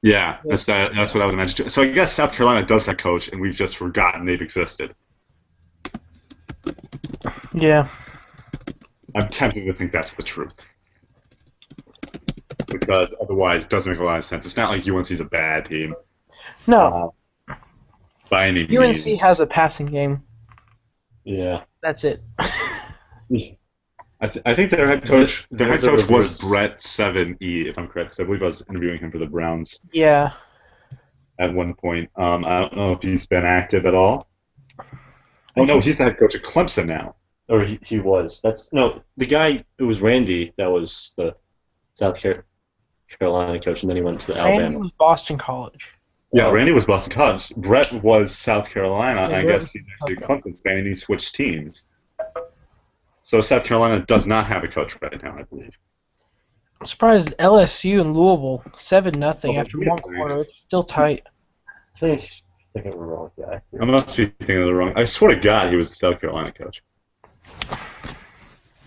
Speaker 1: Yeah, that's what I would imagine too. So I guess South Carolina does have a coach, and we've just forgotten they've existed.
Speaker 4: Yeah.
Speaker 1: I'm tempted to think that's the truth. Because otherwise it doesn't make a lot of sense. It's not like UNC's a bad team
Speaker 4: No,
Speaker 1: by any
Speaker 4: UNC
Speaker 1: means.
Speaker 4: has a passing game.
Speaker 3: Yeah.
Speaker 4: That's it.
Speaker 1: I think their head coach
Speaker 3: There's a
Speaker 1: was
Speaker 3: reverse.
Speaker 1: Brett 7E, if I'm correct. 'Cause I believe I was interviewing him for the Browns
Speaker 4: Yeah.
Speaker 1: at one point. I don't know if he's been active at all. Oh no, he's the head coach at Clemson now.
Speaker 3: Or he was. The guy, it was Randy that was the South Carolina coach, and then he went to
Speaker 4: Randy
Speaker 3: Alabama.
Speaker 4: was Boston College.
Speaker 1: Yeah, Randy was Boston College. Brett was South Carolina.
Speaker 4: Yeah,
Speaker 1: I
Speaker 4: Brett
Speaker 1: guess
Speaker 4: was
Speaker 1: he's actually a Clemson fan, and he switched teams. So South Carolina does not have a coach right now, I believe.
Speaker 4: I'm surprised LSU and Louisville 7-0
Speaker 1: Oh,
Speaker 4: after
Speaker 1: yeah.
Speaker 4: one quarter. It's still tight.
Speaker 3: I think of the wrong guy.
Speaker 1: I must be thinking of the wrong. I swear to God, he was the South Carolina coach.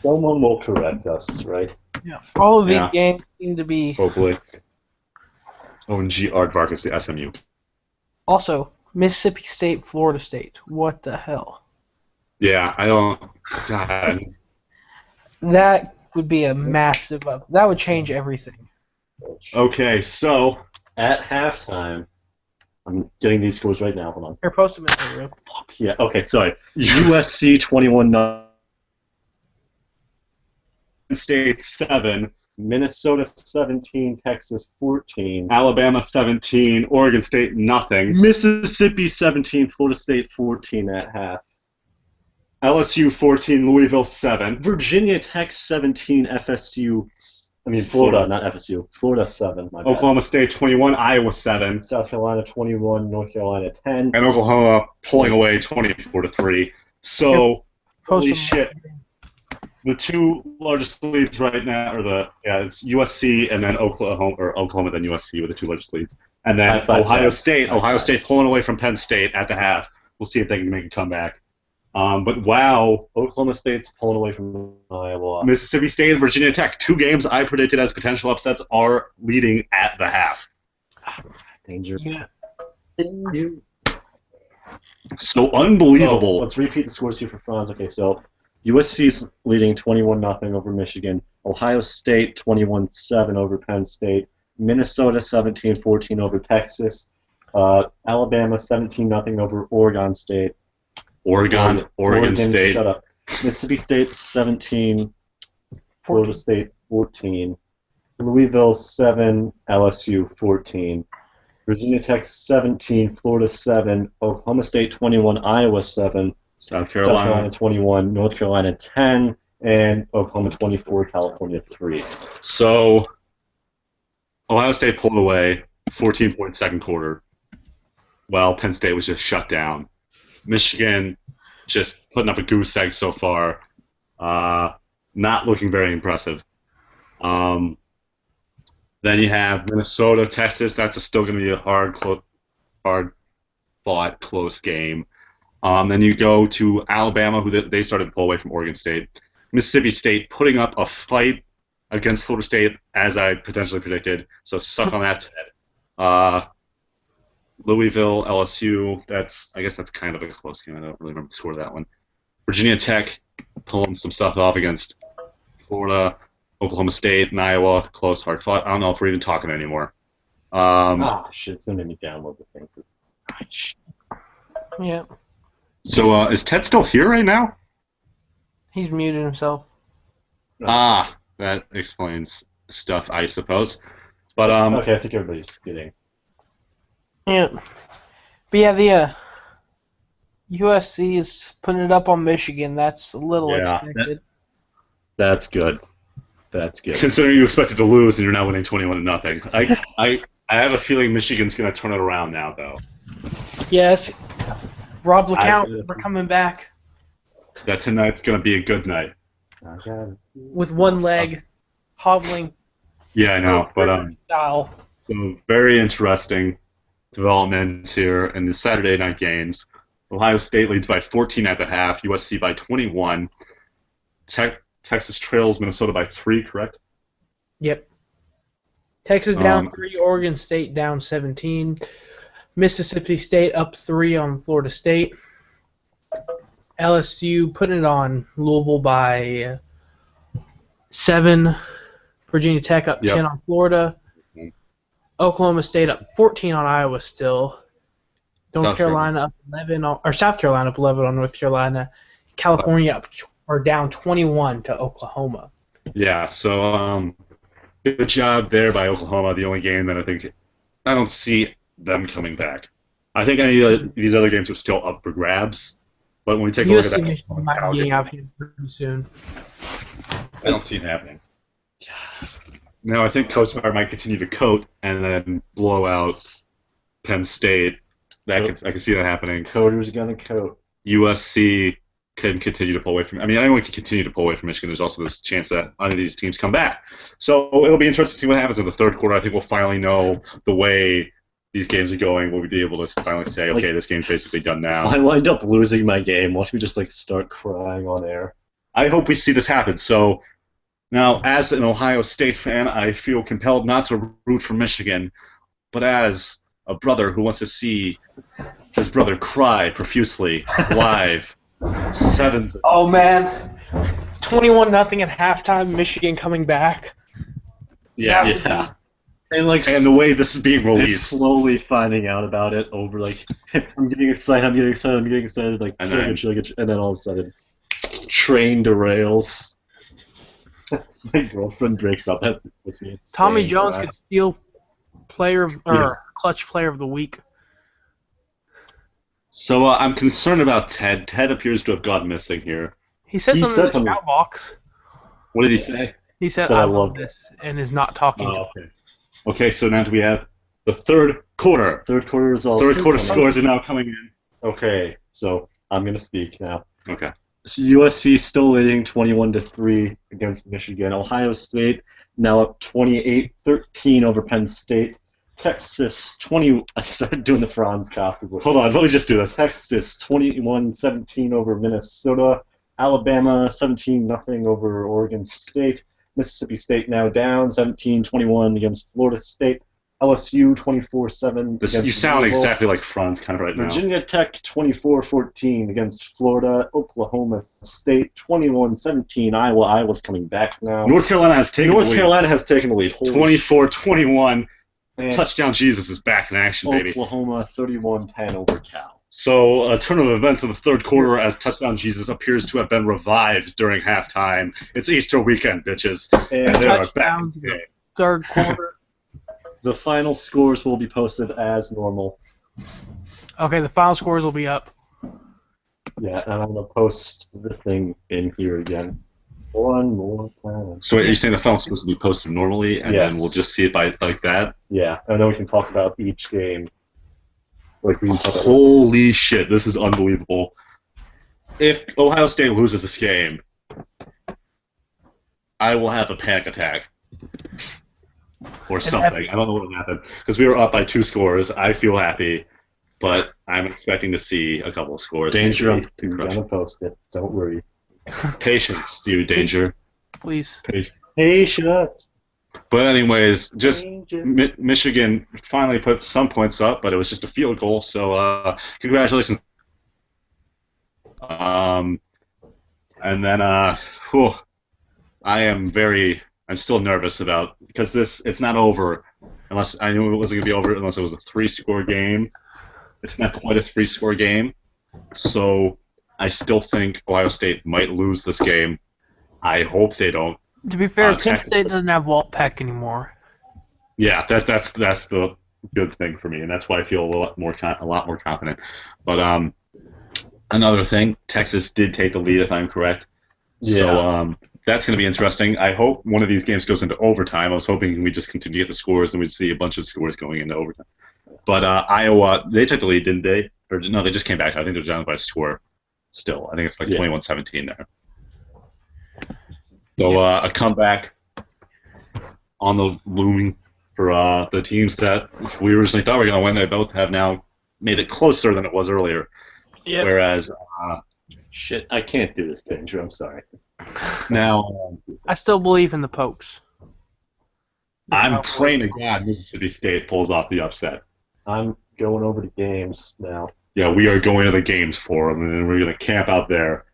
Speaker 3: Someone will correct us, right?
Speaker 4: Yeah. All of these
Speaker 1: Yeah.
Speaker 4: games seem to be.
Speaker 1: Hopefully. Oh, and G. Aardvark is the SMU.
Speaker 4: Also, Mississippi State, Florida State. What the hell?
Speaker 1: Yeah, I don't. God.
Speaker 4: That would be a massive up. That would change everything.
Speaker 1: Okay, so
Speaker 3: At halftime, I'm getting these scores right now. Hold on.
Speaker 4: Here, post them in there, real quick.
Speaker 3: Yeah. Okay. Sorry. USC 21-0.
Speaker 1: State 7,
Speaker 3: Minnesota 17, Texas 14,
Speaker 1: Alabama 17, Oregon State nothing,
Speaker 3: Mississippi 17, Florida State 14 at half,
Speaker 1: LSU 14, Louisville 7,
Speaker 3: Virginia Tech 17, Florida, not FSU, Florida 7, my bad.
Speaker 1: Oklahoma State 21, Iowa 7,
Speaker 3: South Carolina 21, North Carolina 10,
Speaker 1: and Oklahoma pulling away 24-3. So, holy shit. The two largest leads right now are it's USC and then Oklahoma then USC with the two largest leads, and then Ohio State pulling away from Penn State at the half. We'll see if they can make a comeback. But wow,
Speaker 3: Oklahoma State's pulling away from Iowa.
Speaker 1: Mississippi State and Virginia Tech, two games I predicted as potential upsets, are leading at the half.
Speaker 3: Danger.
Speaker 4: Yeah.
Speaker 1: So unbelievable.
Speaker 3: Let's repeat the scores here for Franz. Okay, so USC's leading 21-0 over Michigan. Ohio State 21-7 over Penn State. Minnesota 17-14 over Texas. Alabama 17-0 over Oregon State.
Speaker 1: Oregon State.
Speaker 3: Shut up. Mississippi State 17. Florida State 14. Louisville 7. LSU 14. Virginia Tech 17. Florida 7. Oklahoma State 21. Iowa 7.
Speaker 1: South Carolina
Speaker 3: 21, North Carolina 10, and Oklahoma 24, California 3.
Speaker 1: So, Ohio State pulled away 14-point second quarter, while Penn State was just shut down. Michigan just putting up a goose egg so far, not looking very impressive. Then you have Minnesota, Texas. That's still going to be a hard-fought, close game. Then you go to Alabama, who they started to pull away from Oregon State. Mississippi State putting up a fight against Florida State, as I potentially predicted. So suck on that. Louisville, LSU. I guess that's kind of a close game. I don't really remember the score of that one. Virginia Tech pulling some stuff off against Florida. Oklahoma State and Iowa, close, hard fought. I don't know if we're even talking anymore.
Speaker 3: Shit! It's gonna make me download the thing.
Speaker 4: Yeah.
Speaker 1: So, is Ted still here right now?
Speaker 4: He's muted himself.
Speaker 1: That explains stuff, I suppose. But
Speaker 3: okay, I think everybody's getting.
Speaker 4: Yeah. But yeah, the USC is putting it up on Michigan. That's a little expected.
Speaker 3: That's good. That's good.
Speaker 1: Considering you expected to lose and you're now winning 21-0. I have a feeling Michigan's going to turn it around now, though.
Speaker 4: Yes. Rob LeCount, we're coming back.
Speaker 1: That tonight's going to be a good night.
Speaker 4: With one leg, hobbling.
Speaker 1: Yeah, I know. But
Speaker 4: style.
Speaker 1: So very interesting developments here in the Saturday night games. Ohio State leads by 14 at the half. USC by 21. Texas trails Minnesota by 3, correct?
Speaker 4: Yep. Texas down 3, Oregon State down 17. Mississippi State up 3 on Florida State. LSU putting it on Louisville by 7. Virginia Tech up 10 on Florida. Oklahoma State up 14 on Iowa still. South Carolina up 11 on North Carolina. California up down 21 to Oklahoma.
Speaker 1: Yeah, so good job there by Oklahoma. The only game that I don't see them coming back. I think any of these other games are still up for grabs. But when we take a look at that,
Speaker 4: might be getting out here pretty soon.
Speaker 1: I don't see it happening. No, I think Coach Smart might continue to coat and then blow out Penn State. I can see that happening.
Speaker 3: Coder's gonna coat.
Speaker 1: USC can continue to pull away from. I mean, anyone can continue to pull away from Michigan. There's also this chance that none of these teams come back. So it'll be interesting to see what happens in the third quarter. I think we'll finally know the way these games are going. We'll be able to finally say, okay, this game's basically done now.
Speaker 3: If I wind up losing my game, why don't we just start crying on air?
Speaker 1: I hope we see this happen. So now, as an Ohio State fan, I feel compelled not to root for Michigan, but as a brother who wants to see his brother cry profusely live. 7.
Speaker 4: Oh man, 21-0 at halftime. Michigan coming back.
Speaker 1: Yeah. and the way this is being
Speaker 3: and
Speaker 1: released.
Speaker 3: slowly finding out about it over like I'm getting excited, like
Speaker 1: And
Speaker 3: and then all of a sudden, train derails. My girlfriend breaks up with me.
Speaker 4: Tommy
Speaker 3: saying
Speaker 4: Jones
Speaker 3: that.
Speaker 4: could steal clutch player of the week.
Speaker 1: So I'm concerned about Ted. Ted appears to have gone missing here.
Speaker 4: He said
Speaker 3: He
Speaker 4: something
Speaker 3: said
Speaker 4: in the
Speaker 3: something.
Speaker 4: shout box.
Speaker 1: What did he say?
Speaker 4: He said,
Speaker 3: Said,
Speaker 4: "I
Speaker 3: "I
Speaker 4: love
Speaker 3: love
Speaker 4: this," and is not talking.
Speaker 1: Oh, okay. Okay, so now we have the third quarter.
Speaker 3: Third quarter results.
Speaker 1: Third quarter scores are now coming in.
Speaker 3: Okay, so I'm gonna speak now.
Speaker 1: Okay.
Speaker 3: So USC still leading 21-3 against Michigan. Ohio State now up 28-13 over Penn State. Texas 20. I started doing the Franz Kafka.
Speaker 1: Hold on, let me just do this.
Speaker 3: Texas 21-17 over Minnesota. Alabama 17-0 over Oregon State. Mississippi State now down 17-21 against Florida State. LSU 24-7 against
Speaker 1: You sound
Speaker 3: Louisville.
Speaker 1: exactly like Franz kind of right now.
Speaker 3: Virginia Tech 24-14 against Florida. Oklahoma State 21-17. Iowa's coming back now.
Speaker 1: North Carolina has taken
Speaker 3: North
Speaker 1: the lead.
Speaker 3: Carolina has taken the lead.
Speaker 1: 24-21.
Speaker 3: And
Speaker 1: Touchdown Jesus is back in action, baby.
Speaker 3: Oklahoma 31-10 over Cal.
Speaker 1: So, a turn of events in the third quarter as Touchdown Jesus appears to have been revived during halftime. It's Easter weekend, bitches. And they are back.
Speaker 4: Touchdowns in the third quarter.
Speaker 3: The final scores will be posted as normal.
Speaker 4: Okay, the final scores will be up.
Speaker 3: Yeah, and I'm going to post the thing in here again. One more time.
Speaker 1: So, you're saying the film's supposed to be posted normally, and
Speaker 3: Yes.
Speaker 1: then we'll just see it by like that?
Speaker 3: Yeah, and then we can talk about each game. Like we can talk about
Speaker 1: Holy shit, this is unbelievable. If Ohio State loses this game, I will have a panic attack. Or something. I don't know what will happen. Because we were up by 2 scores. I feel happy. But I'm expecting to see a couple of scores.
Speaker 3: Danger.
Speaker 1: maybe.
Speaker 3: I'm going to post it. Don't worry.
Speaker 1: Patience, dude, Danger.
Speaker 4: Please.
Speaker 3: Patience.
Speaker 1: But anyways, just
Speaker 3: Danger.
Speaker 1: Michigan finally put some points up, but it was just a field goal. So congratulations. And then I'm still nervous about because it's not over unless I knew it wasn't gonna be over unless it was a 3-score game. It's not quite a 3-score game, so I still think Ohio State might lose this game. I hope they don't.
Speaker 4: To be fair, Kent
Speaker 1: Texas-
Speaker 4: State doesn't have Walt Peck anymore.
Speaker 1: Yeah, that's the good thing for me, and that's why I feel a lot more confident. But another thing, Texas did take the lead, if I'm correct.
Speaker 3: Yeah.
Speaker 1: So that's going to be interesting. I hope one of these games goes into overtime. I was hoping we just continue to get the scores and we'd see a bunch of scores going into overtime. But Iowa, they took the lead, didn't they? Or no, they just came back. I think they're down by a score still. I think it's like 21-17 there. So a comeback on the looming for the teams that we originally thought were going to win. They both have now made it closer than it was earlier.
Speaker 4: Yep.
Speaker 1: Whereas
Speaker 3: Shit, I can't do this, Danger. I'm sorry.
Speaker 1: now
Speaker 4: I still believe in the Pokes.
Speaker 1: I'm praying to God Mississippi State pulls off the upset.
Speaker 3: I'm going over to games now.
Speaker 1: Yeah, we are going to the games for them, and we're going to camp out there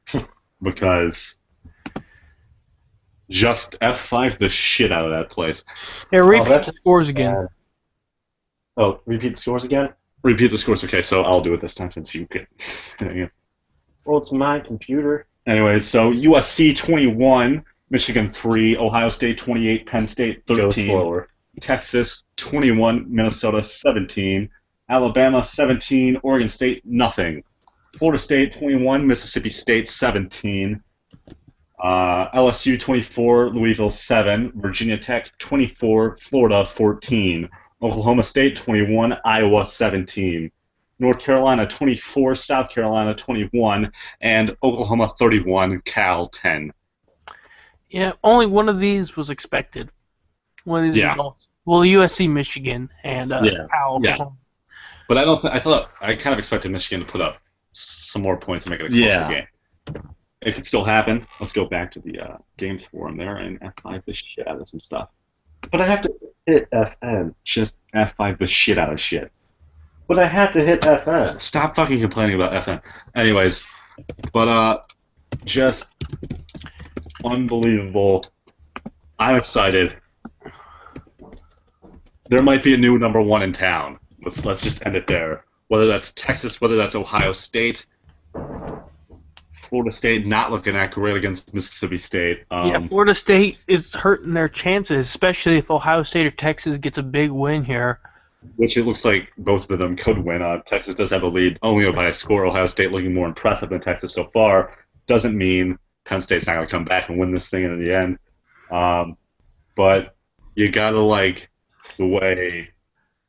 Speaker 1: because just F5 the shit out of that place.
Speaker 4: Yeah, repeat
Speaker 3: that's
Speaker 4: the scores again.
Speaker 3: Oh, repeat the scores again?
Speaker 1: Repeat the scores. Okay, so I'll do it this time since you get. Yeah.
Speaker 3: Well, it's my computer.
Speaker 1: Anyways, so USC 21, Michigan 3, Ohio State 28, Penn State 13.
Speaker 3: Go slower.
Speaker 1: Texas 21, Minnesota 17, Alabama 17, Oregon State nothing. Florida State 21, Mississippi State 17, LSU 24, Louisville 7, Virginia Tech 24, Florida 14, Oklahoma State 21, Iowa 17, North Carolina 24, South Carolina 21, and Oklahoma 31, Cal 10.
Speaker 4: Yeah, only one of these was expected. One of these results. Well, USC, Michigan, and Cal.
Speaker 1: Yeah. But I kind of expected Michigan to put up some more points and make it a closer game. It could still happen. Let's go back to the games forum there and F5 the shit out of some stuff.
Speaker 3: But I have to hit FN.
Speaker 1: Just F5 the shit out of shit.
Speaker 3: But I have to hit FN.
Speaker 1: Stop fucking complaining about FN. Anyways, but just unbelievable. I'm excited. there might be a new number one in town. Let's just end it there. Whether that's Texas, whether that's Ohio State, Florida State not looking that great against Mississippi State.
Speaker 4: Yeah, Florida State is hurting their chances, especially if Ohio State or Texas gets a big win here.
Speaker 1: Which it looks like both of them could win. Texas does have a lead, only by a score. Ohio State looking more impressive than Texas so far. Doesn't mean Penn State's not going to come back and win this thing in the end. But you got to like the way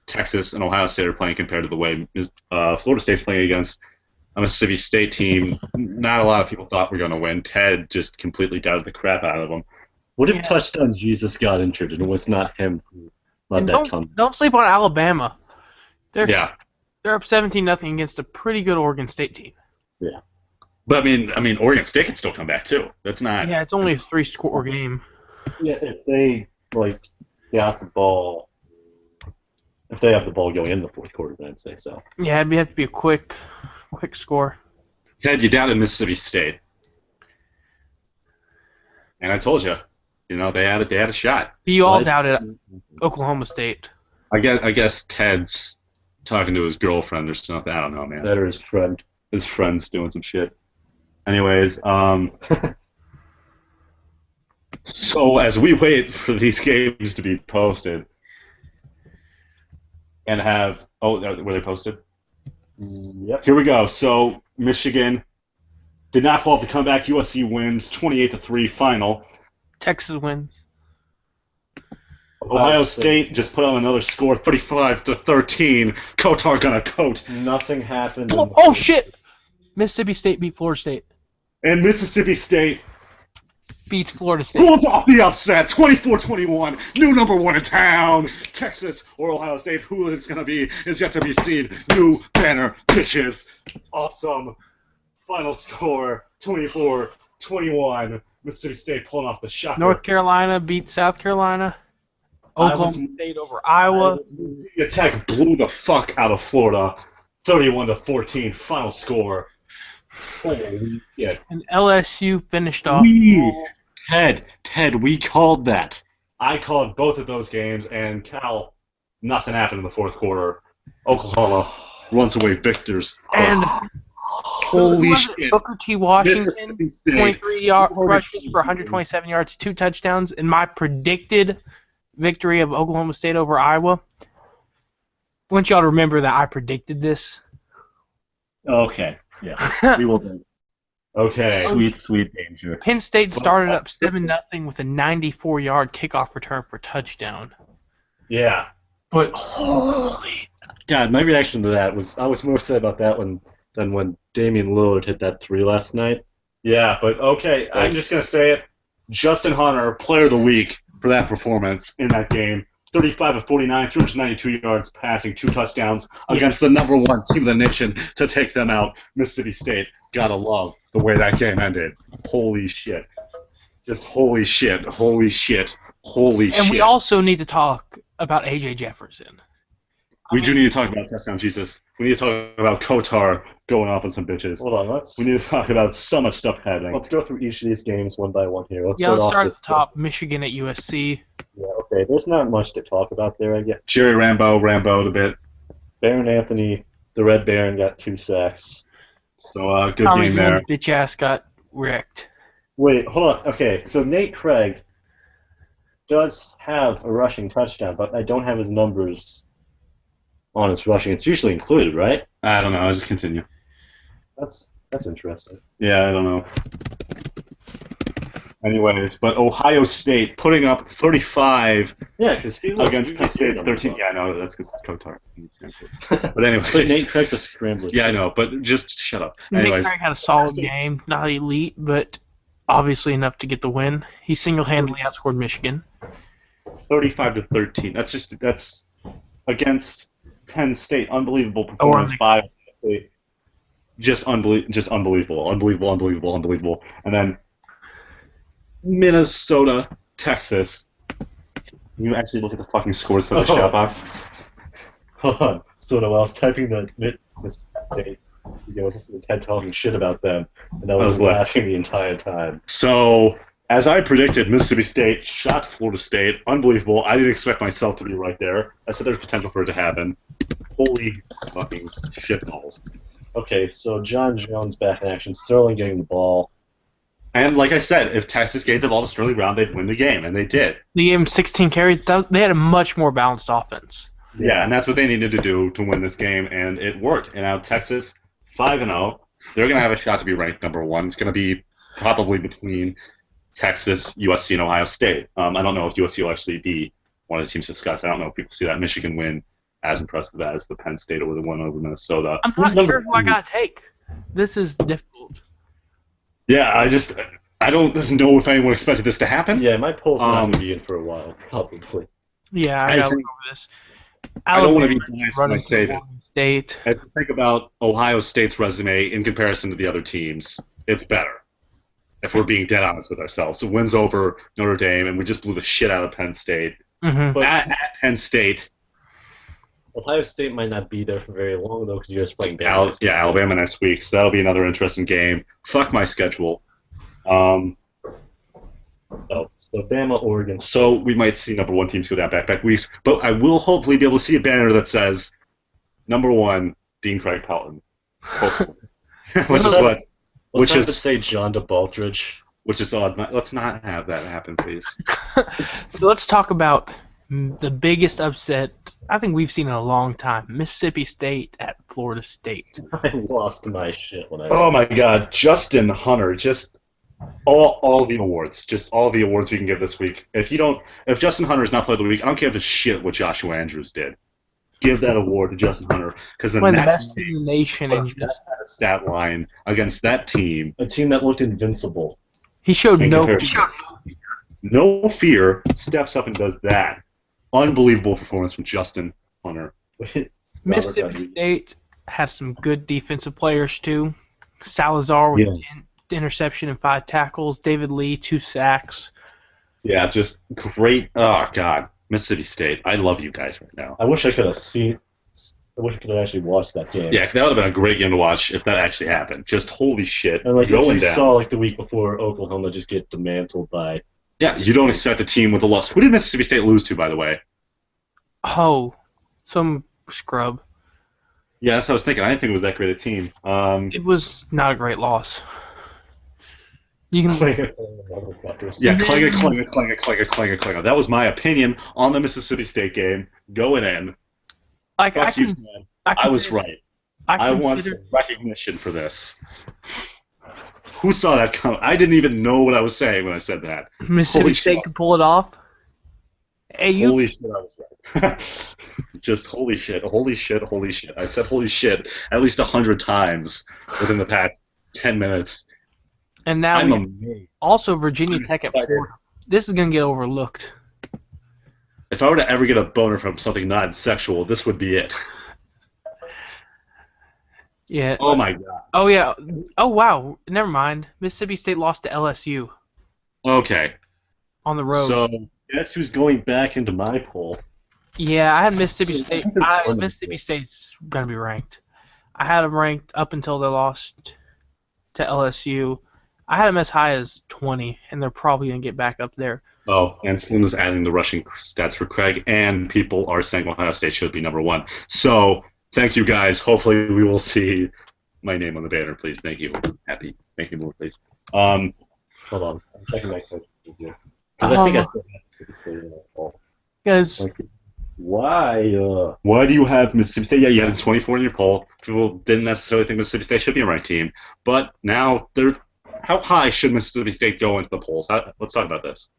Speaker 1: Texas and Ohio State are playing compared to the way Florida State's playing against a Mississippi State team. Not a lot of people thought were going to win. Ted just completely doubted the crap out of them.
Speaker 3: What if Touchdown Jesus got injured and it was not him who let that come?
Speaker 4: Don't sleep on Alabama. They're
Speaker 1: Yeah.
Speaker 4: They're up 17-0 against a pretty good Oregon State team.
Speaker 3: Yeah.
Speaker 1: But I mean, Oregon State can still come back too. That's not.
Speaker 4: Yeah, it's only a 3-score game.
Speaker 3: Yeah, if they got the ball, if they have the ball going in the fourth quarter, then I'd say so.
Speaker 4: Yeah, it'd have to be a quick score.
Speaker 1: Ted, you doubted Mississippi State, and I told you, they had a shot.
Speaker 4: You all doubted Oklahoma State.
Speaker 1: I guess Ted's talking to his girlfriend or something. I don't know, man.
Speaker 3: That or his friend.
Speaker 1: His friend's doing some shit. Anyways, so as we wait for these games to be posted, and were they posted?
Speaker 3: Yep.
Speaker 1: Here we go. So Michigan did not pull off the comeback. USC wins 28-3 final.
Speaker 4: Texas wins.
Speaker 1: Ohio State just put on another score, 35-13. Kotar gonna coat.
Speaker 3: Nothing happened.
Speaker 4: Oh shit! Mississippi State beat Florida State.
Speaker 1: And Mississippi State
Speaker 4: beats Florida State.
Speaker 1: pulls off the upset, 24-21. New number one in town. Texas or Ohio State, who it's gonna be is yet to be seen. New banner pitches. Awesome. Final score, 24-21. Mississippi State pulling off the shot.
Speaker 4: North Carolina beat South Carolina. Oklahoma State over Iowa.
Speaker 1: The Tech blew the fuck out of Florida, 31-14. Final score. Holy shit!
Speaker 4: And LSU finished off.
Speaker 1: Ted, we called that. I called both of those games, and Cal, nothing happened in the fourth quarter. Oklahoma runs away victors.
Speaker 4: And
Speaker 1: holy shit!
Speaker 4: Booker T. Washington, 23 rushes for 127 yards, 2 touchdowns, and my predicted victory of Oklahoma State over Iowa. I want y'all to remember that I predicted this.
Speaker 3: Okay. Yeah. We will do.
Speaker 1: Okay.
Speaker 3: Sweet danger.
Speaker 4: Penn State started up 7-0 with a 94-yard kickoff return for touchdown.
Speaker 1: Yeah.
Speaker 3: But holy God, my reaction to that was I was more upset about that one than when Damian Lillard hit that 3 last night.
Speaker 1: Yeah, but okay, I'm just gonna say it. Justin Hunter, player of the week for that performance in that game. 35-49, 392 yards passing, 2 touchdowns against the number one team of the nation to take them out. Mississippi State. Gotta love the way that game ended. Holy shit. Just holy shit.
Speaker 4: And we also need to talk about A.J. Jefferson.
Speaker 1: We do need to talk about Touchdown Jesus. We need to talk about Kotar going off on some bitches.
Speaker 3: Hold on,
Speaker 1: We need to talk about so much stuff happening.
Speaker 3: let's go through each of these games one by one here.
Speaker 4: Let's start at the top. Michigan at USC.
Speaker 3: Yeah, okay. There's not much to talk about there, I guess.
Speaker 1: Jerry Rambo a bit.
Speaker 3: Baron Anthony, the Red Baron, got 2 sacks.
Speaker 1: So good
Speaker 4: Tommy
Speaker 1: game there.
Speaker 4: Glynn's bitch ass got wrecked.
Speaker 3: Wait, hold on. Okay, so Nate Craig does have a rushing touchdown, but I don't have his numbers on his rushing. It's usually included, right?
Speaker 1: I don't know. I'll just continue.
Speaker 3: That's interesting.
Speaker 1: Yeah, I don't know. Anyways, but Ohio State putting up 35
Speaker 3: because
Speaker 1: against Penn State's 13. Yeah, I know. That's because it's Kotar. But anyways.
Speaker 3: But Nate Craig's a scrambler.
Speaker 1: Yeah, I know. But just shut up.
Speaker 4: Nate
Speaker 1: Anyways.
Speaker 4: Craig had a solid game. Not elite, but obviously enough to get the win. He single-handedly outscored Michigan.
Speaker 1: 35-13. That's against Penn State. Unbelievable performance by Penn State. Just unbelievable. And then Minnesota, Texas. You actually look at the fucking scores of the chat box.
Speaker 3: Hold on. So I was typing the mistake. This is Ted talking shit about them, and I was laughing the entire time.
Speaker 1: So As I predicted, Mississippi State shot Florida State. Unbelievable. I didn't expect myself to be right there. I said there's potential for it to happen. Holy fucking shitballs.
Speaker 3: Okay, so John Jones back in action. Sterling getting the ball.
Speaker 1: And like I said, if Texas gave the ball to Sterling Brown, they'd win the game, and they did.
Speaker 4: They gave him 16 carries. They had a much more balanced offense.
Speaker 1: Yeah, and that's what they needed to do to win this game, and it worked. And now Texas, 5-0, they're going to have a shot to be ranked number 1. It's going to be probably between Texas, USC, and Ohio State. I don't know if USC will actually be one of the teams discussed. I don't know if people see that Michigan win as impressive as the Penn State or the one over Minnesota.
Speaker 4: I'm not sure who I got to take. This is difficult.
Speaker 1: Yeah, I don't know if anyone expected this to happen.
Speaker 3: Yeah, my poll's not going to be in for a while, probably.
Speaker 4: Yeah, I got to look over this.
Speaker 1: I don't want to be biased when I say that.
Speaker 4: State.
Speaker 1: As you think about Ohio State's resume in comparison to the other teams, it's better. If we're being dead honest with ourselves. So wins over Notre Dame, and we just blew the shit out of Penn State.
Speaker 4: Mm-hmm.
Speaker 1: But at Penn State,
Speaker 3: Ohio State might not be there for very long, though, because you guys are playing
Speaker 1: Alabama next week, so that'll be another interesting game. Fuck my schedule.
Speaker 3: So Bama, Oregon.
Speaker 1: So we might see number 1 teams go down back-to-back weeks, but I will hopefully be able to see a banner that says number 1, Dean Craig Pelton. Hopefully.
Speaker 3: Let's have to say John DeBaltridge.
Speaker 1: Which is odd. Let's not have that happen, please.
Speaker 4: So let's talk about the biggest upset I think we've seen in a long time. Mississippi State at Florida State.
Speaker 3: I lost my shit when I.
Speaker 1: Oh my God, Justin Hunter, just all the awards, just all the awards we can give this week. If Justin Hunter is not player of the week, I don't give a shit what Joshua Andrews did. Give that award to Justin Hunter because
Speaker 4: the best in the nation and just
Speaker 1: stat line against that team,
Speaker 3: a team that looked invincible.
Speaker 4: He showed
Speaker 1: no fear, steps up and does that. Unbelievable performance from Justin Hunter.
Speaker 4: Mississippi State had some good defensive players too. Salazar with an interception and 5 tackles. David Lee 2 sacks.
Speaker 1: Yeah, just great. Oh God, Mississippi State. I love you guys right now.
Speaker 3: I wish I could have seen. I wish I could have actually watched that game.
Speaker 1: Yeah, that would have been a great game to watch if that actually happened. Just holy shit,
Speaker 3: and like
Speaker 1: going
Speaker 3: you
Speaker 1: down.
Speaker 3: saw like the week before Oklahoma just get dismantled by.
Speaker 1: Yeah, you don't expect a team with a loss. Who did Mississippi State lose to, by the way?
Speaker 4: Oh, some scrub.
Speaker 1: Yeah, that's what I was thinking. I didn't think it was that great a team.
Speaker 4: It was not a great loss. You can.
Speaker 1: Yeah, clang. That was my opinion on the Mississippi State game going in. I was right. I want some recognition for this. Who saw that coming? I didn't even know what I was saying when I said that.
Speaker 4: Mississippi State could pull it off. Hey,
Speaker 1: holy shit, I was right. Just holy shit. I said holy shit at least 100 times within the past 10 minutes.
Speaker 4: And now
Speaker 1: I'm amazed.
Speaker 4: Also Virginia Tech at 4. This is going to get overlooked.
Speaker 1: If I were to ever get a boner from something non-sexual, this would be it.
Speaker 4: Yeah.
Speaker 1: Oh my God.
Speaker 4: Oh yeah. Oh wow. Never mind. Mississippi State lost to LSU.
Speaker 1: Okay.
Speaker 4: On the road.
Speaker 1: So
Speaker 3: guess who's going back into my poll?
Speaker 4: Yeah, I had Mississippi State. Mississippi State's gonna be ranked. I had them ranked up until they lost to LSU. I had them as high as 20, and they're probably gonna get back up there.
Speaker 1: Oh, and Slim is adding the rushing stats for Craig, and people are saying Ohio State should be number 1. So. Thank you, guys. Hopefully, we will see my name on the banner, please. Thank you. Happy. Thank you more, please.
Speaker 3: Hold on. I'm checking my question here. Because I think I still have Mississippi State in that poll.
Speaker 4: Guys.
Speaker 1: Why do you have Mississippi State? Yeah, you had 24 in your poll. People didn't necessarily think Mississippi State should be a ranked team. But now, how high should Mississippi State go into the polls? Let's talk about this.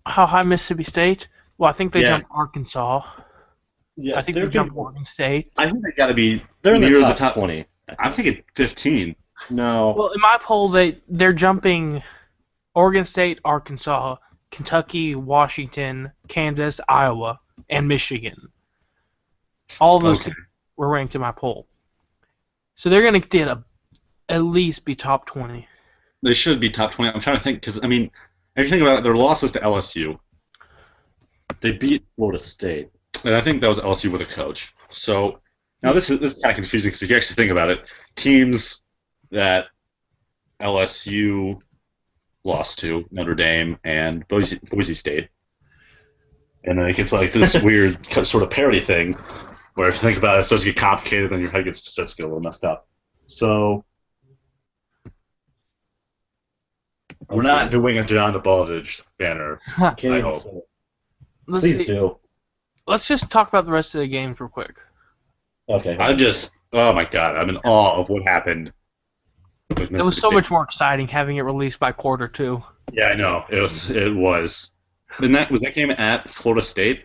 Speaker 4: How high Mississippi State? Well, I think they jumped Arkansas.
Speaker 3: Yeah,
Speaker 4: I think they jumped Oregon State.
Speaker 1: I think they got to be
Speaker 3: near
Speaker 1: the
Speaker 3: top 20.
Speaker 1: I'm thinking 15.
Speaker 3: No.
Speaker 4: Well, in my poll, they're jumping Oregon State, Arkansas, Kentucky, Washington, Kansas, Iowa, and Michigan. All of those teams were ranked in my poll. So they're going to at least be top 20.
Speaker 1: They should be top 20. I'm trying to think, because, I mean, if you think about it, their loss was to LSU.
Speaker 3: They beat Florida State.
Speaker 1: And I think that was LSU with a coach. So now this is kind of confusing because if you actually think about it, teams that LSU lost to Notre Dame and Boise State. And then it gets like this weird sort of parody thing where if you think about it, it starts to get complicated, then your head starts to get a little messed up. So we're not doing a John DeBaldridge banner.
Speaker 3: Okay,
Speaker 1: I hope.
Speaker 3: so
Speaker 4: Let's
Speaker 3: please
Speaker 4: see.
Speaker 3: do.
Speaker 4: Let's just talk about the rest of the games real quick.
Speaker 3: Okay.
Speaker 1: Oh my god, I'm in awe of what happened with
Speaker 4: It was
Speaker 1: Mississippi
Speaker 4: so
Speaker 1: State.
Speaker 4: much more exciting having it released by quarter 2.
Speaker 1: Yeah, I know. It was. And was that game at Florida State?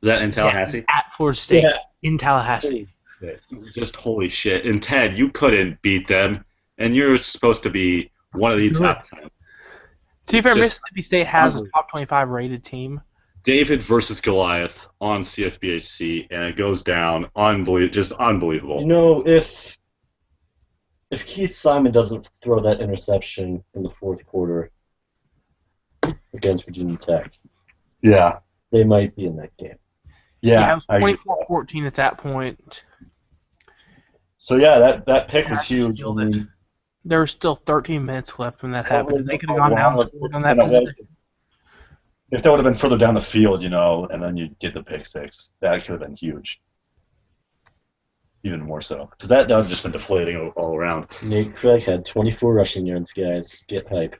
Speaker 1: Was that in Tallahassee?
Speaker 4: Yes, at Florida State
Speaker 3: Yeah.
Speaker 4: in Tallahassee.
Speaker 1: Just holy shit. And Ted, you couldn't beat them, and you're supposed to be one of the top 10.
Speaker 4: To be fair,
Speaker 1: Just
Speaker 4: Mississippi State has a top 25 rated team.
Speaker 1: David versus Goliath on CFBHC, and it goes down just unbelievable.
Speaker 3: You know, if Keith Simon doesn't throw that interception in the fourth quarter against Virginia Tech,
Speaker 1: Yeah.
Speaker 3: they might be in that game.
Speaker 4: Yeah, it was 24-14 at that point.
Speaker 1: So yeah, that pick
Speaker 4: Yeah,
Speaker 1: was
Speaker 4: I
Speaker 1: huge.
Speaker 4: killed
Speaker 1: I
Speaker 4: it.
Speaker 1: mean,
Speaker 4: There were still 13 minutes left when that happened.
Speaker 1: was
Speaker 4: They could have gone down and scored on that
Speaker 1: and it was-
Speaker 4: possession.
Speaker 1: if that would have been further down the field, and then you get the pick six, that could have been huge. Even more so, because that would have just been deflating all around.
Speaker 3: Nate Craig had 24 rushing yards, guys. Get hype.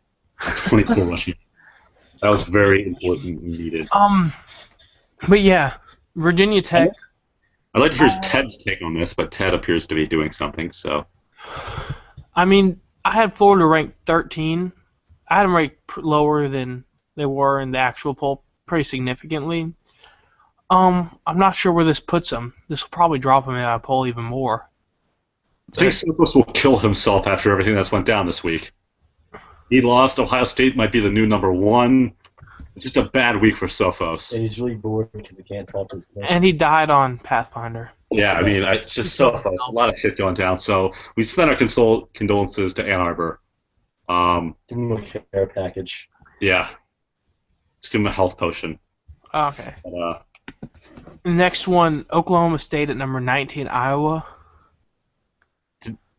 Speaker 1: 24 rushing. That was very important and needed.
Speaker 4: But yeah, Virginia Tech.
Speaker 1: I'd like to hear Ted's take on this, but Ted appears to be doing something. So
Speaker 4: I mean, I had Florida ranked 13. I had them ranked lower than they were in the actual poll, pretty significantly. I'm not sure where this puts them. This will probably drop them in our poll even more.
Speaker 1: I think Sophos will kill himself after everything that's went down this week. He lost. Ohio State might be the new number 1. It's just a bad week for Sophos.
Speaker 3: And he's really bored because he can't talk to his friends.
Speaker 4: And he died on Pathfinder.
Speaker 1: Yeah, I mean, it's just Sophos. A lot of shit going down. So we send our condolences to Ann Arbor.
Speaker 3: Give him a care package.
Speaker 1: Yeah. Just give him a health potion.
Speaker 4: Okay.
Speaker 1: But,
Speaker 4: Next one, Oklahoma State at number 19, Iowa.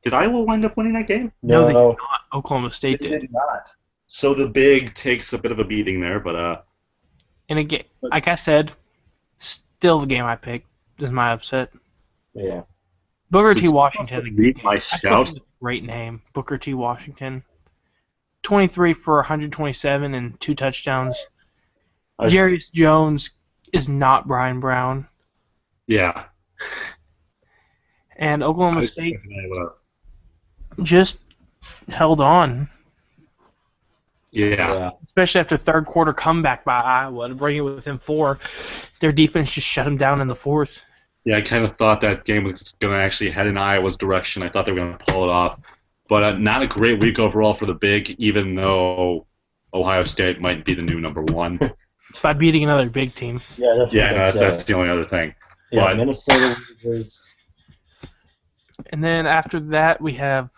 Speaker 1: did Iowa wind up winning that game?
Speaker 4: No, they did not. Oklahoma State did.
Speaker 1: not. So the big takes a bit of a beating there, but
Speaker 4: And again, like I said, still the game I picked is my upset.
Speaker 3: Yeah.
Speaker 4: Booker T.
Speaker 1: Did
Speaker 4: Washington.
Speaker 1: someone read my
Speaker 4: I thought
Speaker 1: shout?
Speaker 4: it was a great name, Booker T. Washington. 23 for 127 and 2 touchdowns. Jarius Jones is not Brian Brown.
Speaker 1: Yeah.
Speaker 4: And Oklahoma State just held on,
Speaker 1: Yeah.
Speaker 4: especially after third quarter comeback by Iowa to bring it within 4. Their defense just shut them down in the fourth.
Speaker 1: Yeah, I kind of thought that game was going to actually head in Iowa's direction. I thought they were going to pull it off. But not a great week overall for the Big, even though Ohio State might be the new number 1.
Speaker 4: By beating another big team.
Speaker 3: Yeah, that's
Speaker 1: Yeah,
Speaker 3: what
Speaker 1: no,
Speaker 3: I'd say.
Speaker 1: that's the only other thing.
Speaker 3: Yeah,
Speaker 1: but-
Speaker 3: Minnesota was.
Speaker 4: And then after that, we have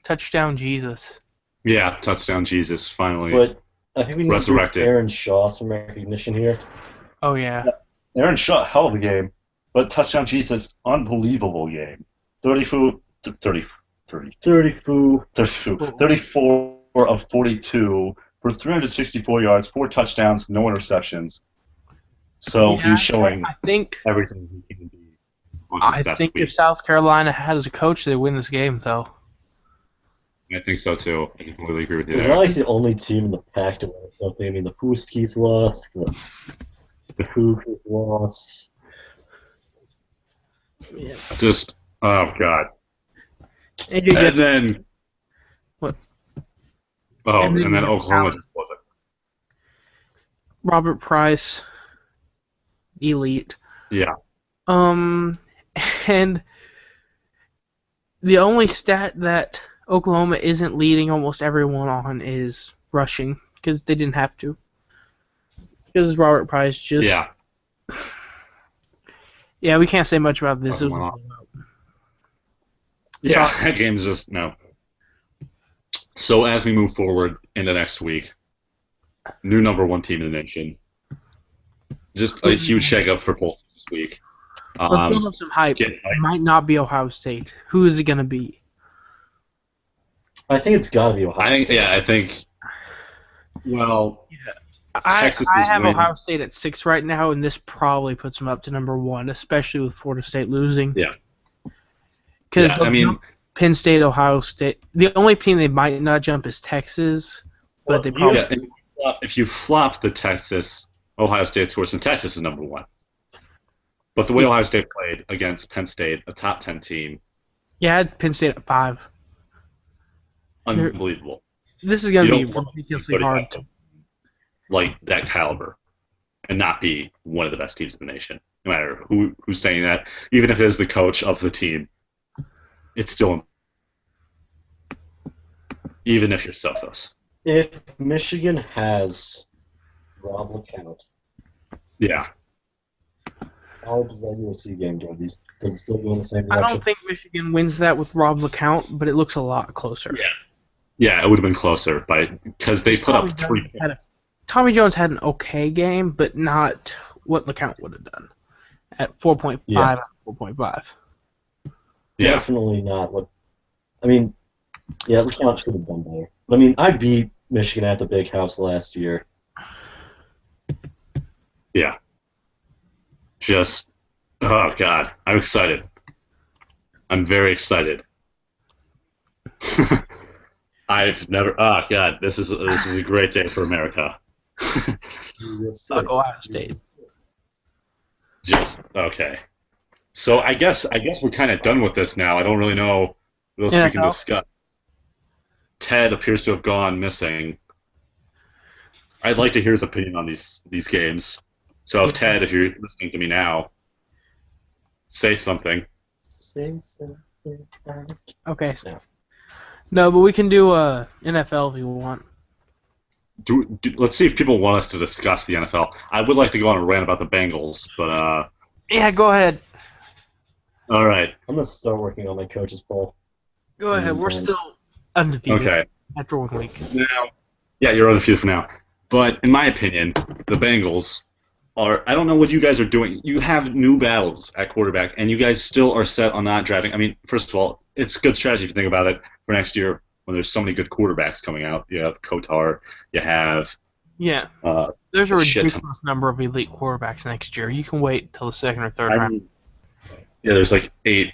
Speaker 4: Touchdown Jesus.
Speaker 1: Yeah, touchdown Jesus, finally.
Speaker 3: But I think we need
Speaker 1: Resurrected.
Speaker 3: to give Aaron Shaw some recognition here.
Speaker 4: Oh, yeah.
Speaker 1: Aaron Shaw, hell of a game. But touchdown Jesus, unbelievable game. 34 of 42 for 364 yards, 4 touchdowns, no interceptions. So
Speaker 4: Yeah,
Speaker 1: he's showing
Speaker 4: I think
Speaker 1: everything he can be on his best
Speaker 4: if
Speaker 1: week.
Speaker 4: South Carolina had as a coach, they win this game, though.
Speaker 1: I think so too. I completely agree with you
Speaker 3: It's
Speaker 1: there.
Speaker 3: not like the only team in the pack to win or something. I mean, the Huskies lost, the Cougars lost.
Speaker 4: Yeah.
Speaker 1: Just, oh god.
Speaker 4: AJ
Speaker 1: And then,
Speaker 4: What?
Speaker 1: Oh,
Speaker 4: And
Speaker 1: and
Speaker 4: then
Speaker 1: then Oklahoma just wasn't.
Speaker 4: Robert Price, elite.
Speaker 1: Yeah.
Speaker 4: And the only stat that Oklahoma isn't leading almost everyone on is rushing, because they didn't have to. Because Robert Price just...
Speaker 1: Yeah.
Speaker 4: Yeah, we can't say much about this. It was a
Speaker 1: Well,
Speaker 4: blowout.
Speaker 1: Yeah, that game's just no. So as we move forward into next week, new number 1 team in the nation. Just a huge shakeup for both this week.
Speaker 4: Let's build up some hype.
Speaker 1: Get
Speaker 4: It
Speaker 1: hype.
Speaker 4: might not be Ohio State. Who is it going to be?
Speaker 3: I think it's got to be Ohio State.
Speaker 1: I think Well,
Speaker 4: I
Speaker 1: Texas
Speaker 4: I
Speaker 1: is
Speaker 4: have
Speaker 1: winning.
Speaker 4: Ohio State at 6 right now, and this probably puts them up to number 1, especially with Florida State losing.
Speaker 1: Yeah.
Speaker 4: Because
Speaker 1: Yeah, I mean,
Speaker 4: Penn State, Ohio State. The only team they might not jump is Texas, but they probably.
Speaker 1: yeah, and if you flop the Texas Ohio State scores, then Texas is number 1. But the way Ohio State played against Penn State, a top 10 team,
Speaker 4: Yeah, I had Penn State at 5.
Speaker 1: unbelievable.
Speaker 4: This is going to
Speaker 1: You
Speaker 4: be
Speaker 1: don't want
Speaker 4: ridiculously
Speaker 1: anybody
Speaker 4: hard.
Speaker 1: like that caliber and not be one of the best teams in the nation. No matter who's saying that, even if it is the coach of the team, it's still even if you're Sophos.
Speaker 3: If Michigan has Rob LeCount,
Speaker 1: Yeah.
Speaker 3: how does that USC game go? Does it still go in the same
Speaker 4: I
Speaker 3: direction?
Speaker 4: don't think Michigan wins that with Rob LeCount, but it looks a lot closer.
Speaker 1: Yeah. Yeah, it would have been closer, because they put up 3 points.
Speaker 4: Tommy Jones had an okay game, but not what LeCount would have done at 4.5
Speaker 3: Yeah.
Speaker 4: out of 4.5.
Speaker 1: Yeah.
Speaker 3: Definitely not what. I mean, yeah, LeCount should have done better. But, I mean, I beat Michigan at the Big House last year.
Speaker 1: Yeah. Just, oh God, I'm excited. I'm very excited. I've never. Oh God, this is a great day for America.
Speaker 4: Fuck Ohio State.
Speaker 1: Just okay. So I guess we're kind of done with this now. I don't really know what else we can
Speaker 4: NFL?
Speaker 1: discuss. Ted appears to have gone missing. I'd like to hear his opinion on these games. So if Ted, if you're listening to me now, say something.
Speaker 3: Say something.
Speaker 4: Okay.
Speaker 3: Yeah.
Speaker 4: No, but we can do NFL if you want.
Speaker 1: Let's see if people want us to discuss the NFL. I would like to go on a rant about the Bengals, but
Speaker 4: Yeah, go ahead.
Speaker 1: all right.
Speaker 3: I'm going to start working on my coach's poll.
Speaker 4: Go ahead. We're still undefeated
Speaker 1: Okay.
Speaker 4: after 1 week.
Speaker 1: Now, yeah, you're undefeated for now. But in my opinion, the Bengals are. I don't know what you guys are doing. You have new battles at quarterback, and you guys still are set on not drafting. I mean, first of all, it's good strategy if you think about it for next year when there's so many good quarterbacks coming out. You have Kotar, you have
Speaker 4: Yeah.
Speaker 1: uh,
Speaker 4: There's a
Speaker 1: shit ton.
Speaker 4: ridiculous number of elite quarterbacks next year. You can wait till the second or third
Speaker 1: I
Speaker 4: round.
Speaker 1: mean, yeah, there's like 8.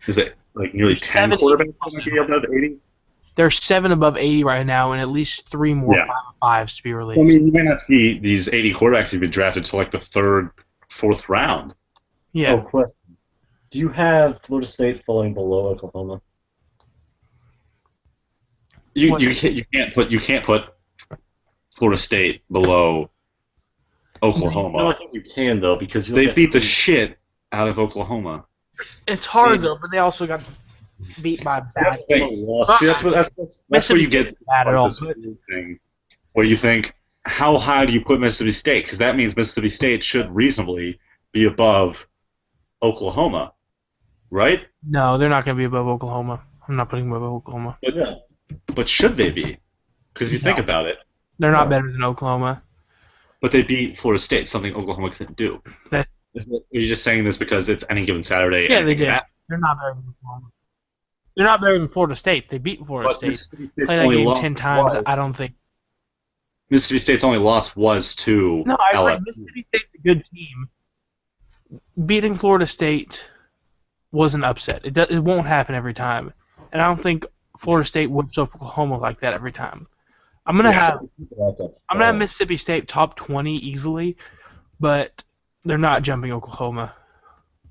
Speaker 1: Is it like nearly
Speaker 4: There's
Speaker 1: 10
Speaker 4: 7
Speaker 1: quarterbacks
Speaker 4: plus
Speaker 1: that might be above 80?
Speaker 4: There's 7 above 80 right now, and at least 3 more
Speaker 1: Yeah.
Speaker 4: 5-5s to be released.
Speaker 1: I mean, you may not see these 80 quarterbacks who've been drafted to like the 3rd, 4th round.
Speaker 4: yeah.
Speaker 3: Oh, question. Do you have Florida State falling below Oklahoma?
Speaker 1: You can't put Florida State below Oklahoma.
Speaker 3: No, I think you can, though, because
Speaker 1: They beat the shit out of Oklahoma.
Speaker 4: It's hard though, but they also got beat by bad.
Speaker 1: That's the thing. See, that's where you get
Speaker 4: bad at all.
Speaker 1: this weird thing where you think, how high do you put Mississippi State? Because that means Mississippi State should reasonably be above Oklahoma, right?
Speaker 4: No, they're not going to be above Oklahoma. I'm not putting them above Oklahoma.
Speaker 1: But should they be? Because if you think about it,
Speaker 4: They're not better than Oklahoma.
Speaker 1: but they beat Florida State, something Oklahoma couldn't do.
Speaker 4: That-
Speaker 1: Are you just saying this because it's any given Saturday?
Speaker 4: Yeah,
Speaker 1: anything
Speaker 4: they did.
Speaker 1: can happen?
Speaker 4: They're not better than Oklahoma. They're not better than Florida State. They beat Florida
Speaker 1: But
Speaker 4: State.
Speaker 1: Mississippi State's
Speaker 4: Played that
Speaker 1: only
Speaker 4: game
Speaker 1: loss
Speaker 4: 10 times.
Speaker 1: was-
Speaker 4: I don't think.
Speaker 1: Mississippi State's only loss was to
Speaker 4: No, I agree.
Speaker 1: LSU.
Speaker 4: Mississippi State's a good team. Beating Florida State was an upset. It won't happen every time, and I don't think Florida State whips up Oklahoma like that every time. I'm gonna have Mississippi State top 20 easily, but they're not jumping Oklahoma.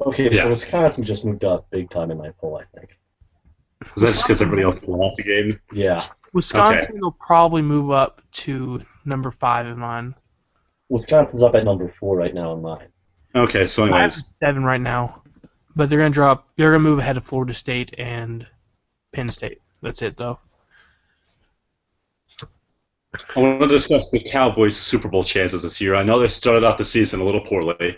Speaker 3: Okay,
Speaker 1: Yeah.
Speaker 3: so Wisconsin just moved up big time in my poll, I think.
Speaker 1: Was that just because everybody else lost a game?
Speaker 3: Yeah.
Speaker 4: Wisconsin will probably move up to number 5 in mine.
Speaker 3: Wisconsin's up at number 4 right now in mine.
Speaker 1: Okay, so
Speaker 4: I have
Speaker 1: anyways,
Speaker 4: 7 right now, but they're gonna drop. They're gonna move ahead of Florida State and Penn State. That's it, though.
Speaker 1: I want to discuss the Cowboys' Super Bowl chances this year. I know they started off the season a little poorly,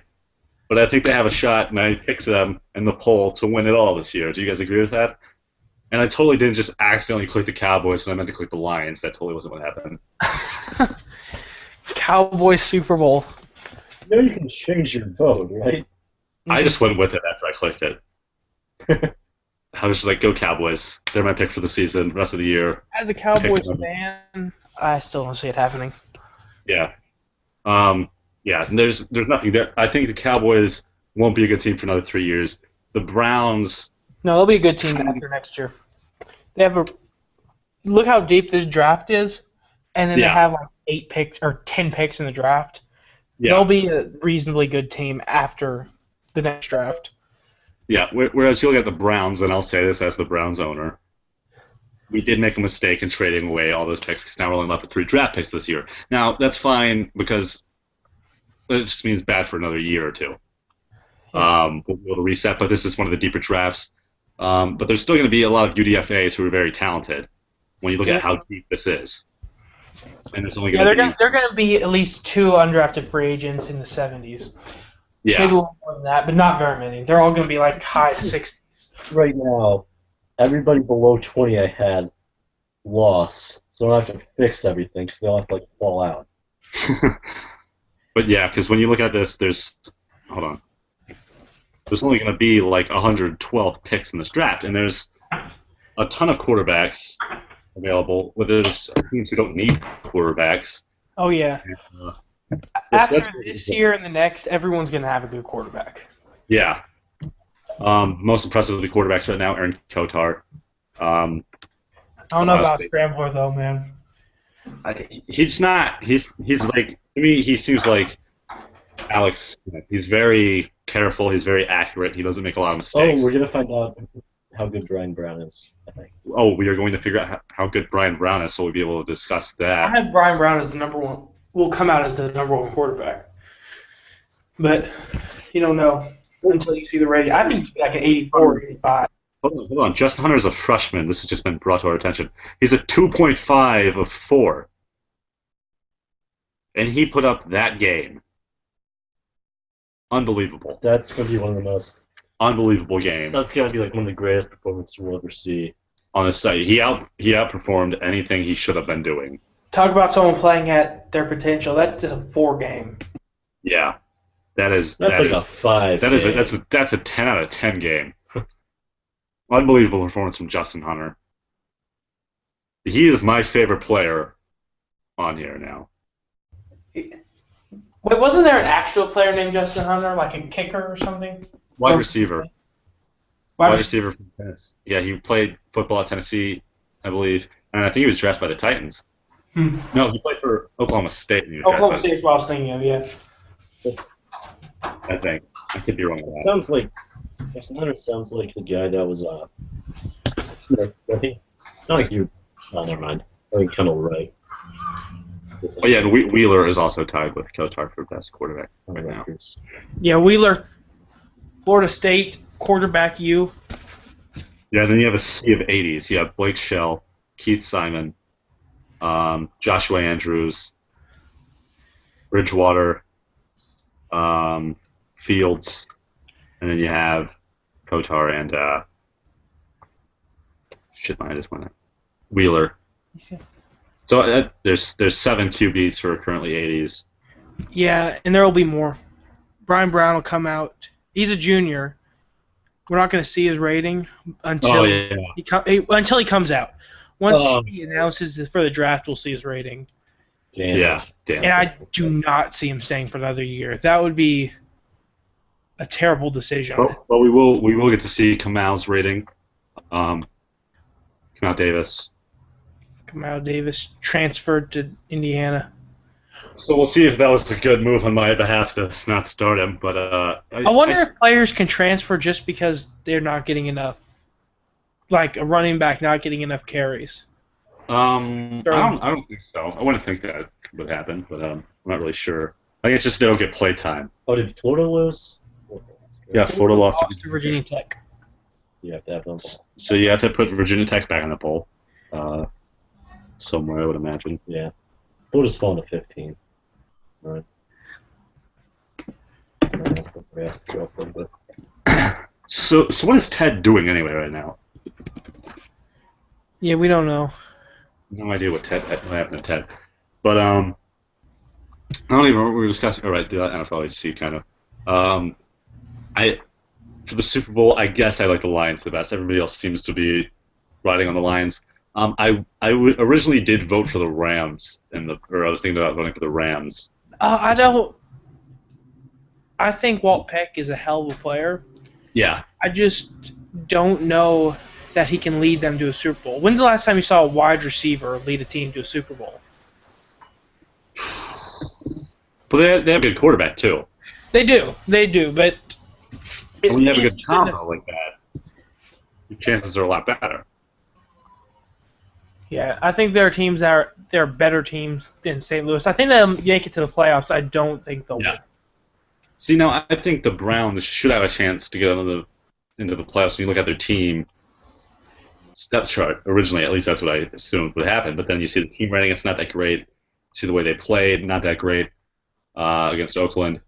Speaker 1: but I think they have a shot, and I picked them in the poll to win it all this year. Do you guys agree with that? And I totally didn't just accidentally click the Cowboys when I meant to click the Lions. That totally wasn't what happened.
Speaker 4: Cowboys Super Bowl.
Speaker 3: You know you can change your vote, right?
Speaker 1: I just went with it after I clicked it. I was just like, go Cowboys. They're my pick for the season, rest of the year.
Speaker 4: As a Cowboys
Speaker 1: them.
Speaker 4: fan, I still don't see it happening.
Speaker 1: Yeah. Yeah, and there's nothing there. I think the Cowboys won't be a good team for another 3 years. The Browns.
Speaker 4: No, they'll be a good team after next year. They have a look how deep this draft is, and then they have like 8 picks or 10 picks in the draft.
Speaker 1: Yeah.
Speaker 4: They'll be a reasonably good team after the next draft.
Speaker 1: Yeah, whereas you look at the Browns, and I'll say this as the Browns owner, we did make a mistake in trading away all those picks because now we're only left with 3 draft picks this year. Now, that's fine because it just means bad for another year or two. We'll be able to reset, but this is one of the deeper drafts. But there's still going to be a lot of UDFAs who are very talented when you look at how deep this is. And there's only
Speaker 4: they're going to be at least 2 undrafted free agents in the 70s.
Speaker 1: Yeah.
Speaker 4: Maybe a little more than that, but not very many. They're all going to be like high 60s.
Speaker 3: Right now, everybody below 20 I had lost, so I don't have to fix everything because they all have to fall out.
Speaker 1: But yeah, because when you look at this, there's only going to be 112 picks in this draft, and there's a ton of quarterbacks available. Where there's teams who don't need quarterbacks.
Speaker 4: Oh yeah. After this year and the next, everyone's going to have a good quarterback.
Speaker 1: Yeah. Most impressive of the quarterbacks right now, Aaron Kotar.
Speaker 4: I don't know about Scrambler though, man.
Speaker 1: He's not. He's like, to me, he seems like Alex. He's very careful. He's very accurate. He doesn't make a lot of mistakes.
Speaker 3: Oh, we're gonna find out how good Brian Brown is, I think.
Speaker 1: Oh, we are going to figure out how good Brian Brown is, so we'll be able to discuss that.
Speaker 4: I have Brian Brown as the number one. Will come out as the number 1 quarterback, but you don't know until you see the rating. I think he's like an 84, 85.
Speaker 1: Hold on. Justin Hunter is a freshman. This has just been brought to our attention. He's a 2.5 of 4. And he put up that game. Unbelievable.
Speaker 3: That's going to be one of the most...
Speaker 1: Unbelievable game.
Speaker 3: That's going to be one of the greatest performances we'll ever see.
Speaker 1: On this site. He outperformed anything he should have been doing.
Speaker 4: Talk about someone playing at their potential. That's just a 4 game.
Speaker 1: Yeah. That's
Speaker 3: a 5.
Speaker 1: That's a 10 out of 10 game. Unbelievable performance from Justin Hunter. He is my favorite player on here now.
Speaker 4: Wait, wasn't there an actual player named Justin Hunter, like a kicker or something?
Speaker 1: Wide receiver. Wide receiver from Tennessee. Yeah, he played football at Tennessee, I believe, and I think he was drafted by the Titans. No, he played for Oklahoma State.
Speaker 4: Oklahoma State is what I was thinking of, yeah.
Speaker 1: I think. I could be wrong with that.
Speaker 3: Sounds like Justin Hunter sounds like the guy that was it's not like you. Oh, never mind. I think kind of right.
Speaker 1: Oh yeah, and Wheeler is also tied with Kotar for best quarterback right now.
Speaker 4: Yeah, Wheeler, Florida State quarterback. Yeah,
Speaker 1: then you have a sea of 80s. You have Blake Shell, Keith Simon, Joshua Andrews, Bridgewater, Fields, and then you have Kotar and Wheeler. So there's 7 QBs who are currently 80s.
Speaker 4: Yeah, and there will be more. Brian Brown will come out. He's a junior. We're not going to see his rating until he comes out. Once he announces for the draft, we'll see his rating.
Speaker 1: Damn.
Speaker 4: And I do not see him staying for another year. That would be a terrible decision.
Speaker 1: But we will get to see Kamal's rating. Kamal Davis.
Speaker 4: Kamal Davis transferred to Indiana.
Speaker 1: So we'll see if that was a good move on my behalf to not start him. But
Speaker 4: I wonder if players can transfer just because they're not getting enough, like a running back not getting enough carries.
Speaker 1: I don't think so. I wouldn't think that would happen, but I'm not really sure. I think it's just they don't get play time.
Speaker 3: Oh, did Florida lose?
Speaker 1: Yeah, Florida lost
Speaker 4: to Virginia Tech.
Speaker 3: You have to have them.
Speaker 1: So you have to put Virginia Tech back in the poll. Somewhere, I would imagine.
Speaker 3: Yeah. Florida's fallen to 15. Right.
Speaker 1: So what is Ted doing anyway right now?
Speaker 4: Yeah, we don't know.
Speaker 1: No idea what happened to Ted. But I don't even remember what we were discussing. All right, the NFL HC kind of. for the Super Bowl, I guess I like the Lions the best. Everybody else seems to be riding on the Lions. Originally did vote for the Rams or I was thinking about voting for the Rams.
Speaker 4: I don't. I think Walt Peck is a hell of a player.
Speaker 1: Yeah.
Speaker 4: I just don't know that he can lead them to a Super Bowl. When's the last time you saw a wide receiver lead a team to a Super Bowl?
Speaker 1: But they have a good quarterback too.
Speaker 4: They do, but
Speaker 1: when you have a good combo like that, your chances are a lot better.
Speaker 4: Yeah, I think there are teams that are better teams than St. Louis. I think they'll make it to the playoffs. I don't think they'll win.
Speaker 1: See, now I think the Browns should have a chance to get into the playoffs. When you look at their team step chart, originally, at least that's what I assumed would happen. But then you see the team rating; it's not that great. You see the way they played, not that great against Oakland.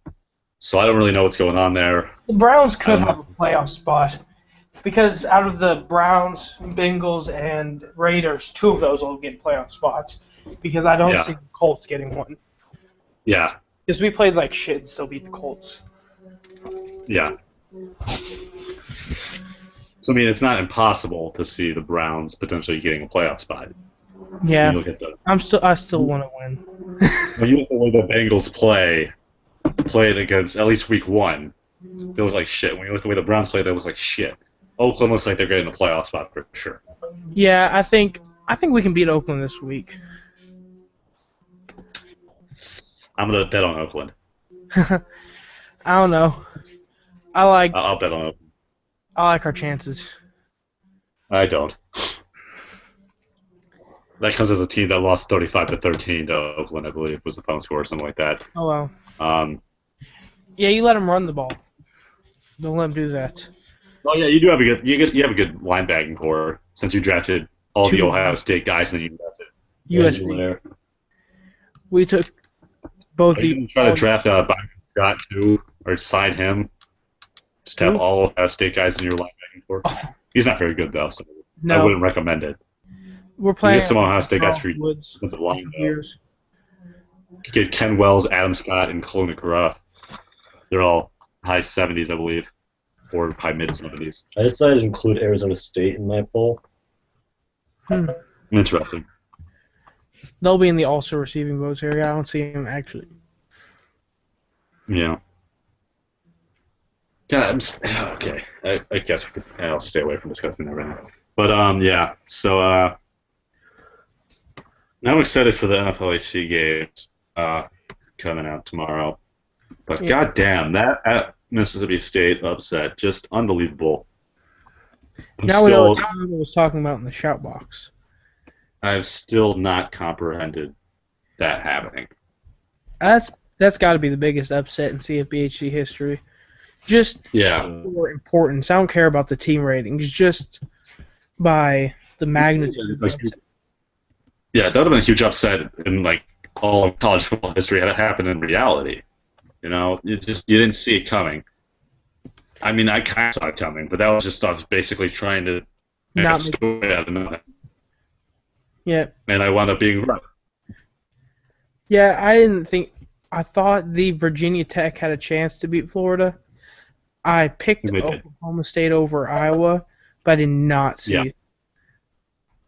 Speaker 1: So I don't really know what's going on there.
Speaker 4: The Browns could have a playoff spot because out of the Browns, Bengals, and Raiders, 2 of those will get playoff spots because I don't see the Colts getting one.
Speaker 1: Yeah.
Speaker 4: Because we played like shit and still beat the Colts.
Speaker 1: Yeah. So, I mean, it's not impossible to see the Browns potentially getting a playoff spot.
Speaker 4: Yeah. I still want to win.
Speaker 1: When you look at the way the Bengals played against at least week 1, they look like shit. When you look at the way the Browns play, they look like shit. Oakland looks like they're getting a playoff spot for sure.
Speaker 4: Yeah, I think we can beat Oakland this week.
Speaker 1: I'm gonna bet on Oakland.
Speaker 4: I don't know.
Speaker 1: I'll bet on Oakland.
Speaker 4: I like our chances.
Speaker 1: I don't. That comes as a team that lost 35-13 to Oakland, I believe, was the final score or something like that.
Speaker 4: Oh well. Yeah, you let them run the ball. Don't let them do that.
Speaker 1: Oh yeah, you do have a good linebacking core since you drafted all the Ohio State guys and then you drafted
Speaker 4: USC. We took both.
Speaker 1: You didn't try to draft Byron Scott too, or sign him. Just have all Ohio State guys in your linebacking core. He's not very good though, so I wouldn't recommend it.
Speaker 4: We're playing.
Speaker 1: You get some Ohio State guys for defensive line years. You get Ken Wells, Adam Scott, and Clone McGruff. They're all high 70s, I believe, or high mid 70s.
Speaker 3: I decided to include Arizona State in my poll.
Speaker 1: Interesting.
Speaker 4: They'll be in the also receiving votes area. I don't see them actually.
Speaker 1: Yeah. God, okay. I guess I'll stay away from discussing that right now. But yeah. So now I'm excited for the NFLAC games coming out tomorrow. But goddamn, that Mississippi State upset, just unbelievable.
Speaker 4: Now we know what Tyler was talking about in the shout box.
Speaker 1: I've still not comprehended that happening.
Speaker 4: That's got to be the biggest upset in CFBHC history. Just for importance. I don't care about the team ratings, just by the magnitude.
Speaker 1: Yeah, that would have been a huge upset in like all of college football history had it happened in reality. You know, you didn't see it coming. I mean, I kind of saw it coming, but that was just us basically trying to make a story out of nothing.
Speaker 4: Yeah.
Speaker 1: And I wound up being right.
Speaker 4: Yeah, I thought the Virginia Tech had a chance to beat Florida. I picked Oklahoma State over Iowa, but I did not see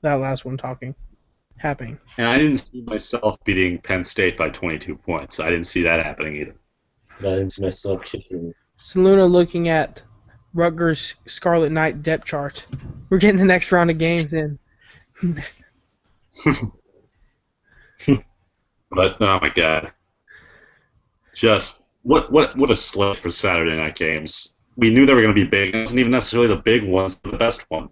Speaker 4: that last one happening.
Speaker 1: And I didn't see myself beating Penn State by 22 points. I didn't see that happening either.
Speaker 3: I didn't see myself kicking.
Speaker 4: Saluna looking at Rutgers Scarlet Knight depth chart. We're getting the next round of games in.
Speaker 1: But oh my god, just what a slate for Saturday night games. We knew they were going to be big. It wasn't even necessarily the big ones, but the best ones.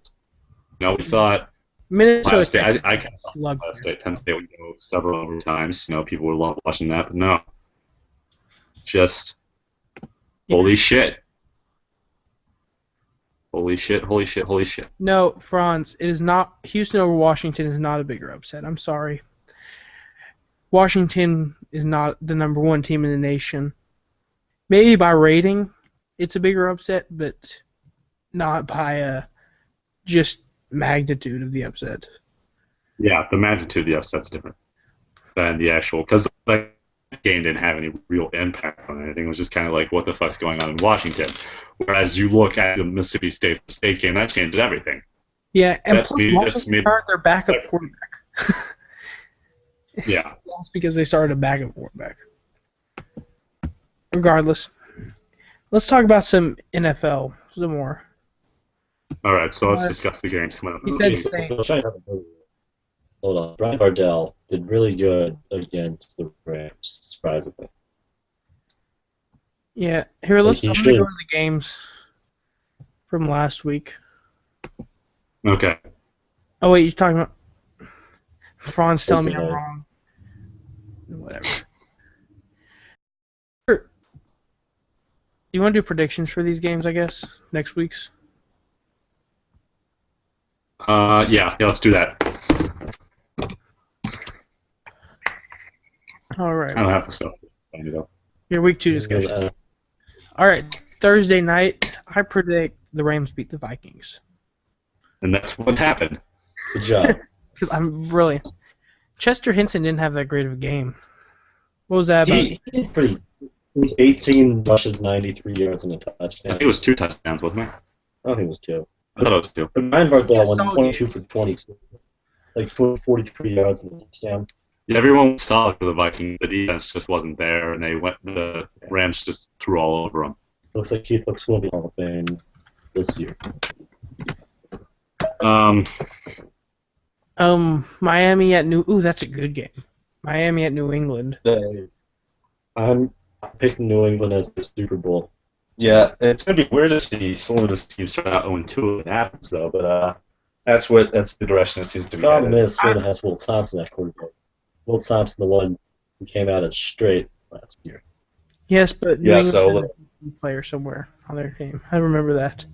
Speaker 1: You know, we thought
Speaker 4: Minnesota
Speaker 1: State. I kind of thought Ohio State, Penn State would go several overtimes. You know, people would love watching that, but no. Just holy shit. Holy shit, holy shit, holy shit.
Speaker 4: No, Franz, it is not. Houston over Washington is not a bigger upset. I'm sorry. Washington is not the number 1 team in the nation. Maybe by rating, it's a bigger upset, but not by just magnitude of the upset.
Speaker 1: Yeah, the magnitude of the upset's different than the actual. Because like game didn't have any real impact on anything. It was just kind of like, what the fuck's going on in Washington? Whereas you look at the Mississippi State game, that changed everything.
Speaker 4: Yeah, and
Speaker 1: That's
Speaker 4: plus
Speaker 1: me. That's
Speaker 4: Washington
Speaker 1: me.
Speaker 4: started their backup quarterback.
Speaker 1: Yeah.
Speaker 4: That's because they started a backup quarterback. Regardless, let's talk about some NFL. Some more.
Speaker 1: All right, so let's discuss the games coming up.
Speaker 4: He said Saints.
Speaker 3: Hold on. Brian Bardell did really good against the Rams, surprisingly.
Speaker 4: Yeah, here, let's
Speaker 3: Like,
Speaker 4: I'm going to go to the games from last week.
Speaker 1: Okay.
Speaker 4: Oh, wait, you're talking about... Fran's telling me I'm
Speaker 3: Thursday night.
Speaker 4: wrong. Whatever. You want to do predictions for these games, I guess? Next week's?
Speaker 1: Yeah, let's do that.
Speaker 4: All right.
Speaker 1: I don't have the stuff. You know.
Speaker 4: Your week 2 discussion. All right. Thursday night, I predict the Rams beat the Vikings.
Speaker 1: And that's what happened.
Speaker 3: Good job.
Speaker 4: Because I'm really... Chester Hinson didn't have that great of a game. What was that about?
Speaker 3: He did pretty. It was 18 rushes, 93 yards, and a
Speaker 1: I
Speaker 3: touchdown.
Speaker 1: think it was 2 touchdowns, wasn't it?
Speaker 3: I don't think it was 2.
Speaker 1: I thought it was 2.
Speaker 3: But Brian Bardell
Speaker 4: Yeah,
Speaker 3: went 22 for 26, like 43 yards and a touchdown.
Speaker 1: Yeah, everyone was solid for the Vikings. The defense just wasn't there, and the Rams just threw all over them.
Speaker 3: Looks like Keith Looks will be Hall of Fame this year.
Speaker 4: Miami at New... Ooh, that's a good game. Miami at New England.
Speaker 3: I'm picking New England as the Super Bowl.
Speaker 1: Yeah, it's gonna be weird to see some of this team start out 0-2 when it happens, though. But that's the direction it seems to be
Speaker 3: Problem
Speaker 1: headed.
Speaker 3: is, Minnesota has Will Thompson at quarterback. Will Thompson, the one who came out as straight last year.
Speaker 4: Yes, but New
Speaker 1: Yeah,
Speaker 4: England
Speaker 1: so
Speaker 4: has a key player somewhere on their team. I remember that.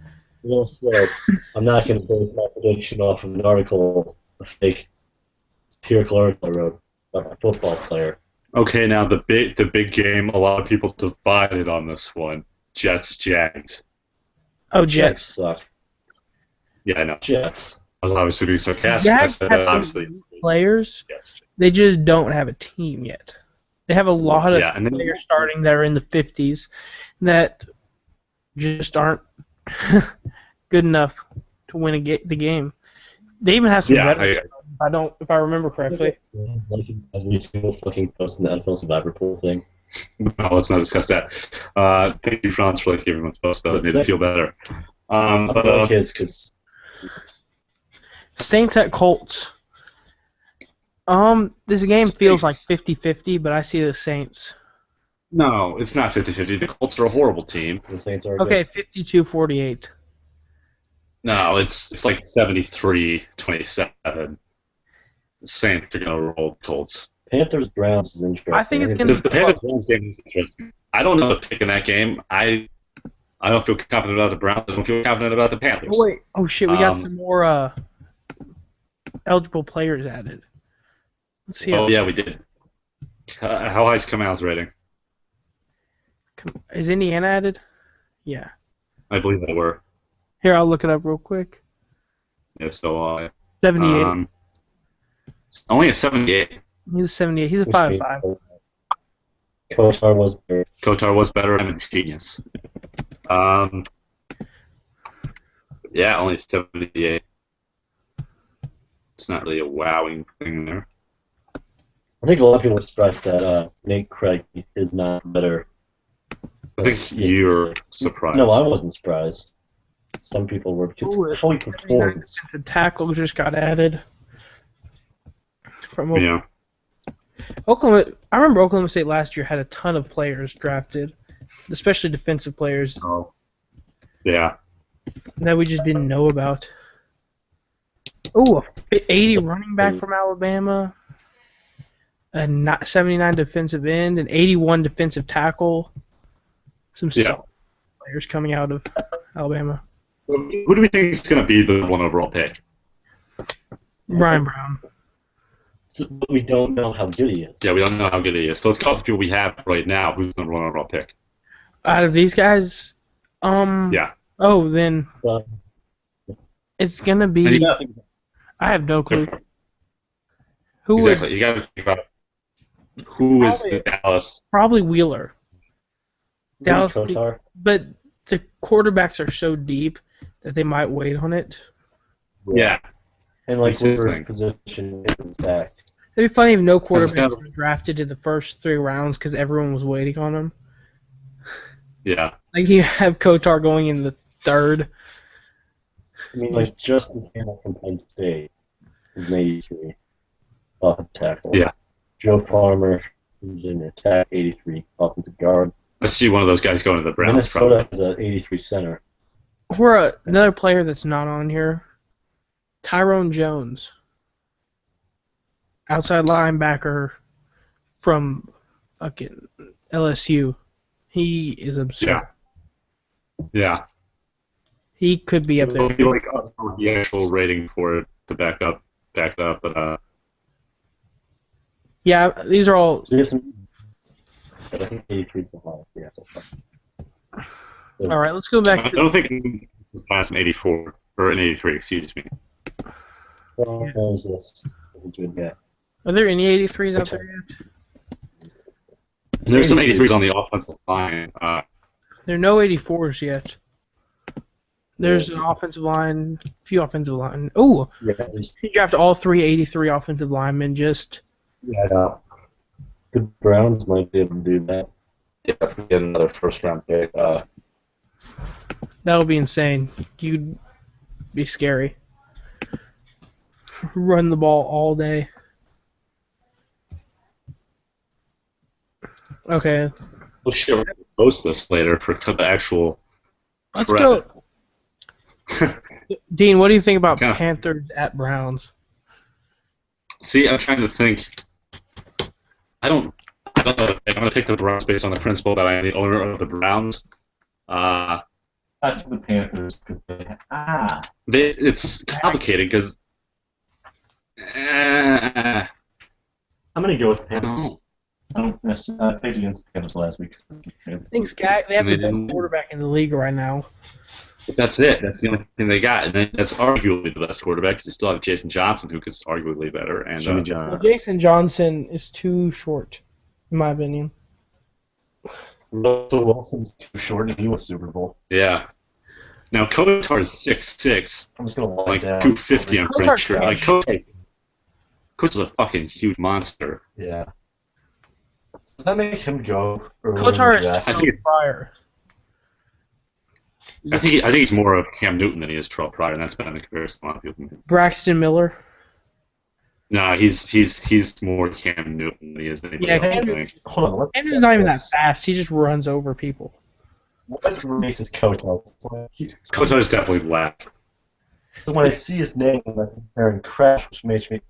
Speaker 3: Well said. I'm not going to base my prediction off of an article, a fake satirical article I wrote about a football player.
Speaker 1: Okay, now the big game. A lot of people divided on this one. Jets, Jags.
Speaker 4: Oh,
Speaker 3: Jets
Speaker 4: Jets.
Speaker 3: suck.
Speaker 1: Yeah, I know.
Speaker 3: Jets.
Speaker 1: I was obviously being sarcastic. I
Speaker 4: Jags
Speaker 1: said
Speaker 4: have
Speaker 1: that,
Speaker 4: some
Speaker 1: obviously.
Speaker 4: players.
Speaker 1: Yes.
Speaker 4: They just don't have a team yet. They have a lot of
Speaker 1: Yeah, and then-
Speaker 4: players starting that are in the 50s that just aren't good enough to win the game. They even have some
Speaker 1: Yeah,
Speaker 4: veterans. If I remember correctly.
Speaker 3: Like every single fucking post in the NFL Survivor Pool thing.
Speaker 1: No, let's not discuss that. Thank you, Franz, for like everyone's post, though. It made me feel better.
Speaker 3: I like his because
Speaker 4: Saints at Colts. This game feels like 50-50, but I see the Saints.
Speaker 1: No, it's not 50-50. The Colts are a horrible team.
Speaker 3: the Saints are
Speaker 4: Okay, 52-48.
Speaker 1: No, it's like 73-27. The Saints are going to roll the Colts.
Speaker 3: Panthers Browns is interesting.
Speaker 4: I think it's
Speaker 1: The,
Speaker 4: gonna be
Speaker 1: Panthers Browns game is interesting. I don't know the pick in that game. I don't feel confident about the Browns. I don't feel confident about the Panthers.
Speaker 4: Oh, wait. Oh, shit. We got
Speaker 1: Um,
Speaker 4: some more eligible players added. Let's see.
Speaker 1: Oh, yeah, we did. How high is Kamal's rating?
Speaker 4: Is Indiana added? Yeah.
Speaker 1: I believe they were.
Speaker 4: Here, I'll look it up real quick.
Speaker 1: Yeah, so
Speaker 4: 78.
Speaker 1: only a 78.
Speaker 4: He's a 78. He's a 5'5".
Speaker 3: Kotar was better.
Speaker 1: Kotar was better. I'm a genius. Yeah, only 78. It's not really a wowing thing there.
Speaker 3: I think a lot of people are surprised that Nate Craig is not better.
Speaker 1: I think you're surprised.
Speaker 3: No, I wasn't surprised. Some people were because
Speaker 4: Ooh,
Speaker 3: how he performs.
Speaker 4: Defensive tackle just got added. From
Speaker 1: Yeah.
Speaker 4: Oklahoma. I remember Oklahoma State last year had a ton of players drafted, especially defensive players
Speaker 1: Oh. Yeah.
Speaker 4: that we just didn't know about. Oh, a 80 running back from Alabama, a 79 defensive end, an 81 defensive tackle. Some solid players coming out of Alabama.
Speaker 1: Who do we think is going to be the one overall pick?
Speaker 4: Brian Brown.
Speaker 3: But we don't know how good he is.
Speaker 1: Yeah, we don't know how good he is. So let's call the people we have right now. Who's the number one overall pick?
Speaker 4: Out of these guys,
Speaker 1: Yeah.
Speaker 4: Oh, then
Speaker 3: But
Speaker 4: it's gonna
Speaker 1: And you
Speaker 4: be.
Speaker 1: gotta think
Speaker 4: I have no clue.
Speaker 1: about,
Speaker 4: Who
Speaker 1: exactly. You got to think about Who is
Speaker 4: Probably-
Speaker 1: the Dallas?
Speaker 4: Probably Wheeler. Dallas,
Speaker 3: Kotar.
Speaker 4: but the quarterbacks are so deep that they might wait on it.
Speaker 1: Yeah.
Speaker 3: And like
Speaker 1: That's his
Speaker 3: whoever
Speaker 1: thing.
Speaker 3: position isn't stacked.
Speaker 4: It'd be funny if no
Speaker 1: That's
Speaker 4: quarterbacks were drafted in the first 3 rounds because everyone was waiting on them.
Speaker 1: Yeah.
Speaker 4: Like you have Kotar going in the 3rd.
Speaker 3: I mean, like Justin Campbell from Penn State is an 83 offensive tackle.
Speaker 1: Yeah.
Speaker 3: Joe Farmer, Virginia Tech, 83 offensive guard.
Speaker 1: I see one of those guys going to the Browns.
Speaker 3: Minnesota
Speaker 1: Probably.
Speaker 3: has an 83 center.
Speaker 4: Or another player that's not on here, Tyrone Jones, outside linebacker from fucking LSU. He is absurd.
Speaker 1: Yeah. Yeah.
Speaker 4: He could be up there.
Speaker 1: It'll be like the actual rating for it to back up, but
Speaker 4: Yeah, these are all.
Speaker 3: So he has some, but I think 83 is the highest. Yeah, so far.
Speaker 4: All right, let's go back
Speaker 1: I
Speaker 4: to.
Speaker 1: don't think it's past an 84 or an 83. Excuse me.
Speaker 3: Well, there's this. Is a good guy.
Speaker 4: Are there any 83s out there yet?
Speaker 1: There's some 83s on the offensive line.
Speaker 4: There are no 84s yet. There's an offensive line, few offensive line. Oh,
Speaker 3: Yeah, there's,
Speaker 4: he drafted all 383 offensive linemen. Just
Speaker 3: yeah, the Browns might be able to do that.
Speaker 1: Yeah, if we get another first-round pick.
Speaker 4: that would be insane. You'd be scary. Run the ball all day. Okay,
Speaker 1: We'll shit, we're gonna post this later for the actual.
Speaker 4: let's
Speaker 1: threat.
Speaker 4: go. Dean, what do you think about
Speaker 1: Yeah.
Speaker 4: Panthers at Browns?
Speaker 1: See, I'm trying to think. I don't know if I'm going to pick the Browns based on the principle that I am the owner of the Browns.
Speaker 3: Not to the Panthers because
Speaker 1: It's complicated because.
Speaker 3: I'm gonna go with the
Speaker 1: I
Speaker 3: Panthers.
Speaker 1: don't know.
Speaker 3: I don't necessarily. I played against the Panthers last week.
Speaker 4: I think they have
Speaker 1: They
Speaker 4: the best
Speaker 1: didn't-
Speaker 4: quarterback in the league right now.
Speaker 1: But that's it. That's the only thing they got, and then that's arguably the best quarterback because you still have Jason Johnson, who is arguably better. And
Speaker 3: Jimmy
Speaker 4: Well,
Speaker 3: John.
Speaker 4: Jason Johnson is too short, in my opinion.
Speaker 3: Russell Wilson's too short, and he was Super Bowl.
Speaker 1: yeah. Now Kotar is 6'6",
Speaker 3: I'm just gonna lie
Speaker 1: like
Speaker 3: down.
Speaker 1: 250. I'm pretty
Speaker 4: Kotar's
Speaker 1: sure. Like
Speaker 4: trash.
Speaker 1: Kotar's a fucking huge monster.
Speaker 3: Yeah. Does that make him go? Or
Speaker 4: Kotar is
Speaker 1: I
Speaker 4: Terrell
Speaker 1: think-
Speaker 4: Pryor.
Speaker 1: I think he's more of Cam Newton than he is Terrell Pryor, and that's been the comparison a lot of people make.
Speaker 4: Braxton Miller.
Speaker 1: No, he's more Cam Newton than he is anybody
Speaker 4: Yeah,
Speaker 1: else.
Speaker 4: Cam
Speaker 1: I
Speaker 4: Newton-
Speaker 1: think.
Speaker 3: Hold on. Let's
Speaker 4: And he's
Speaker 3: guess
Speaker 4: not even that
Speaker 3: this.
Speaker 4: fast. He just runs over people.
Speaker 3: What race is Kotar?
Speaker 1: Kotar's definitely black.
Speaker 3: When I see his name, I'm comparing Crash, which makes me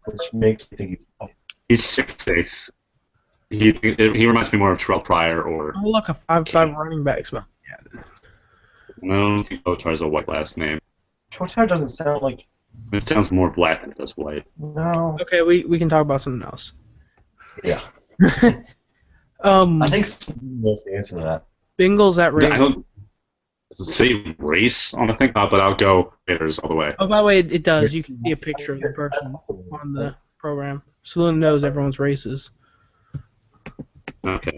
Speaker 3: think
Speaker 1: He's 6'6". He reminds me more of Terrell Pryor or.
Speaker 4: Oh, look, a 5'5" running back spot.
Speaker 1: I don't think Kotar's a white last name.
Speaker 3: Kotar doesn't sound like.
Speaker 1: It sounds more black than it does white.
Speaker 3: No.
Speaker 4: Okay, we can talk about something else.
Speaker 3: Yeah.
Speaker 4: Um,
Speaker 3: I think someone knows the answer to that.
Speaker 4: Bengals at
Speaker 1: I
Speaker 4: Raiders.
Speaker 1: don't say race on the thing, but I'll go Raiders all the way.
Speaker 4: Oh, by the way, it does. You can see a picture of the person on the program. Saloon knows everyone's races.
Speaker 1: Okay.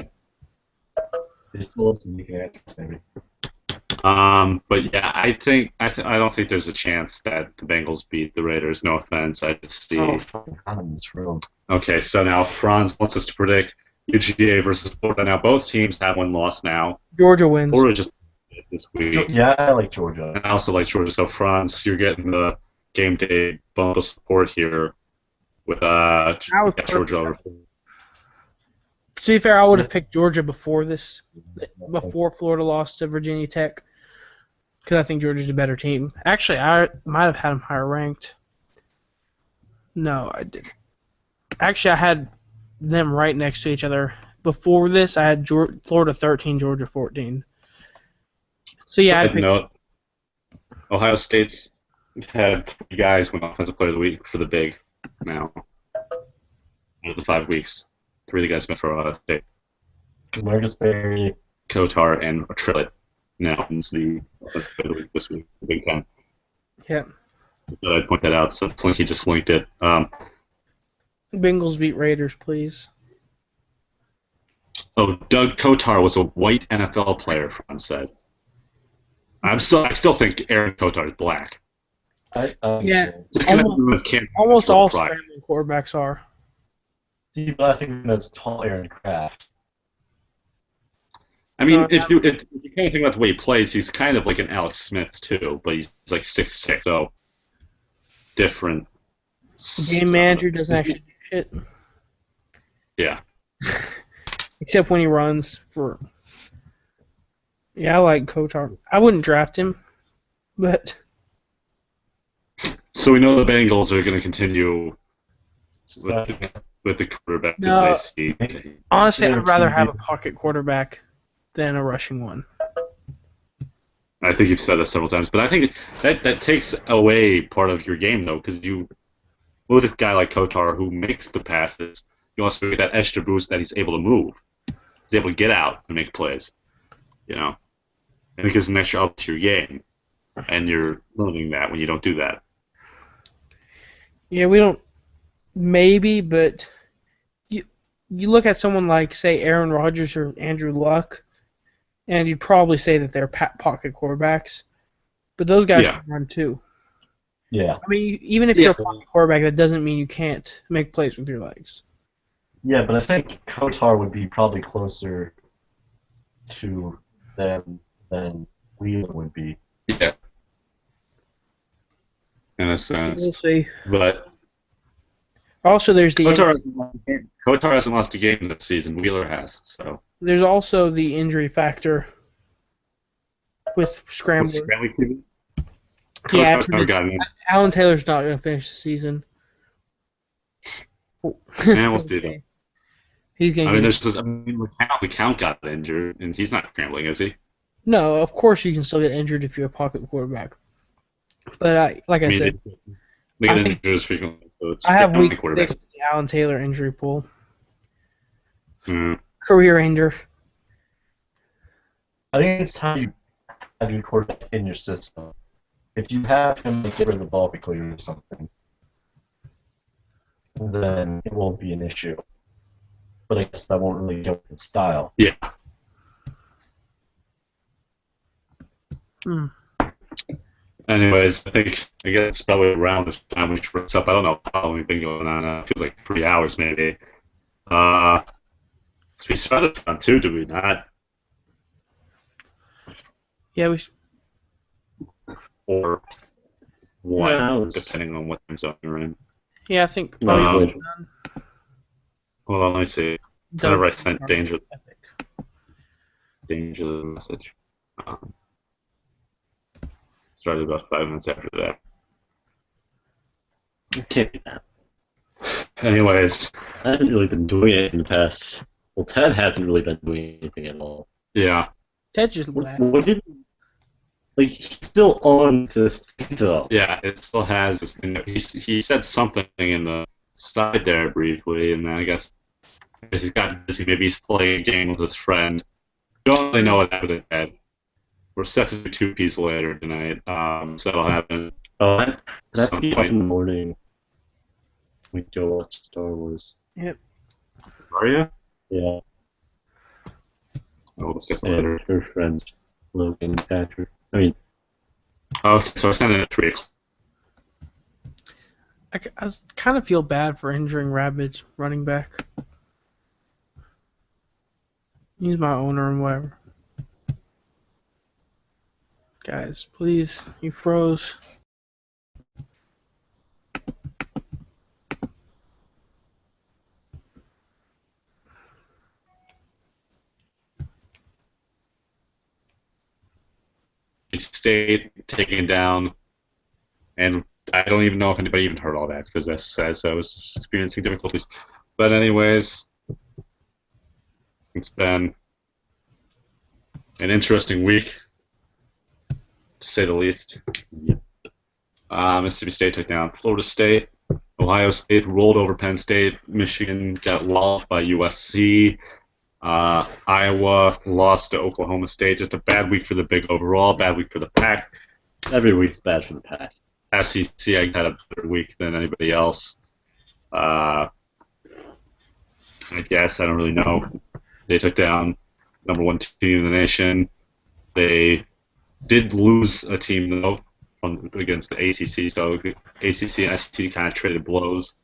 Speaker 3: They still have some answers, maybe.
Speaker 1: But yeah, I don't think there's a chance that the Bengals beat the Raiders. No offense, I just see.
Speaker 3: Oh, fucking hot in this room.
Speaker 1: Okay, so now Franz wants us to predict UGA versus Florida. Now both teams have one loss now.
Speaker 4: Georgia wins.
Speaker 1: Florida just did this week.
Speaker 3: Yeah, I like Georgia.
Speaker 1: And I also like Georgia. So Franz, you're getting the game day bump of support here with Georgia over.
Speaker 4: To be fair, I would have picked Georgia before Florida lost to Virginia Tech, because I think Georgia's a better team. Actually, I might have had them higher ranked. No, I didn't. Actually, I had them right next to each other. Before this, I had Florida 13, Georgia 14. So yeah, I
Speaker 1: Side
Speaker 4: picked.
Speaker 1: note, Ohio State's had 3 guys win Offensive Player of the Week for the Big now. In the 5 weeks. 3 of the guys went for Ohio State.
Speaker 3: Because Marcus Berry.
Speaker 1: Kotar and Trillett now wins the Offensive Player of the Week this week, the Big Ten.
Speaker 4: Yeah.
Speaker 1: But I'd point that out since Slinky just linked it.
Speaker 4: Bengals beat Raiders, please.
Speaker 1: Oh, Doug Kotar was a white NFL player, Fran said. I still think Aaron Kotar is black.
Speaker 4: Yeah,
Speaker 1: Just because
Speaker 4: almost all scrambling quarterbacks are.
Speaker 3: See, but I think that's tall Aaron Kraft.
Speaker 1: I mean, if you kind of think about the way he plays, he's kind of like an Alex Smith too, but he's like 6'6", so different.
Speaker 4: Game manager doesn't actually do shit.
Speaker 1: Yeah.
Speaker 4: Except when he runs for. Yeah, I like Kotar. I wouldn't draft him, but.
Speaker 1: So we know the Bengals are going to continue with the quarterback as they see.
Speaker 4: Honestly, I'd rather have a pocket quarterback than a rushing one.
Speaker 1: I think you've said that several times, but I think that takes away part of your game, though, because with a guy like Kotar who makes the passes, you also get that extra boost that he's able to move. He's able to get out and make plays, and it gives an extra up to your game, and you're limiting that when you don't do that.
Speaker 4: Yeah, we don't. Maybe, but you look at someone like, say, Aaron Rodgers or Andrew Luck, and you'd probably say that they're pocket quarterbacks. But those guys can run too.
Speaker 3: Yeah.
Speaker 4: I mean, even if you're a pocket quarterback, that doesn't mean you can't make plays with your legs.
Speaker 3: Yeah, but I think Kotar would be probably closer to them than Wheeler would be.
Speaker 1: Yeah. In a sense.
Speaker 4: We'll see.
Speaker 1: But
Speaker 4: also, there's the
Speaker 1: Kotar hasn't lost a game this season. Wheeler has. So
Speaker 4: there's also the injury factor with scramblers. Yeah, Alan Taylor's not going to finish the season.
Speaker 1: Yeah, we'll see though.
Speaker 4: He's going.
Speaker 1: LeCount got injured, and he's not scrambling, is he?
Speaker 4: No, of course you can still get injured if you're a pocket quarterback. But I said,
Speaker 1: they get injured as frequently. So
Speaker 4: I have week 6 in the Alan Taylor injury pool. Career ender.
Speaker 3: I think it's how you have your quarterback in your system. If you have him get rid of the ball quickly or something, then it won't be an issue. But I guess that won't really go with style.
Speaker 1: Yeah. Anyways, I guess probably around this time we should wrap up. I don't know how long we've been going on. It feels like 3 hours maybe. We started on 2, did we not?
Speaker 4: Yeah, we.
Speaker 1: Or 1, depending on what time zone you're in.
Speaker 4: Yeah, I think.
Speaker 1: Hold on, let me see. Whenever I sent Danger the message. Started about 5 minutes after that.
Speaker 3: Okay.
Speaker 1: Anyways.
Speaker 3: I haven't really been doing it in the past. Well, Ted hasn't really been doing anything at all.
Speaker 1: Yeah.
Speaker 4: Ted just left.
Speaker 3: He's still on the thing, though.
Speaker 1: Yeah, it still has. He said something in the side there briefly, and then I guess he's got busy. Maybe he's playing a game with his friend. We don't really know what happened to Ted. We're set to do 2 pieces later tonight, so that'll happen.
Speaker 3: Oh, that's in the morning. We go watch Star Wars.
Speaker 4: Yep.
Speaker 1: Are you?
Speaker 3: Yeah.
Speaker 1: We'll discuss that later.
Speaker 3: Her friends, Logan and Patrick.
Speaker 1: Oh, so I sent it at 3 o'clock.
Speaker 4: I kind of feel bad for injuring Ravage running back. He's my owner and whatever. Guys, please, you froze.
Speaker 1: State taken down, and I don't even know if anybody even heard all that because as I was experiencing difficulties. But anyways, it's been an interesting week, to say the least. Mississippi State took down Florida State. Ohio State rolled over Penn State. Michigan got walloped by USC. Iowa lost to Oklahoma State. Just a bad week for the Big overall. Bad week for the Pac.
Speaker 3: Every week's bad for the Pac.
Speaker 1: SEC, I had a better week than anybody else. I guess I don't really know. They took down number one team in the nation. They did lose a team though against the ACC, so ACC and SEC kind of traded blows.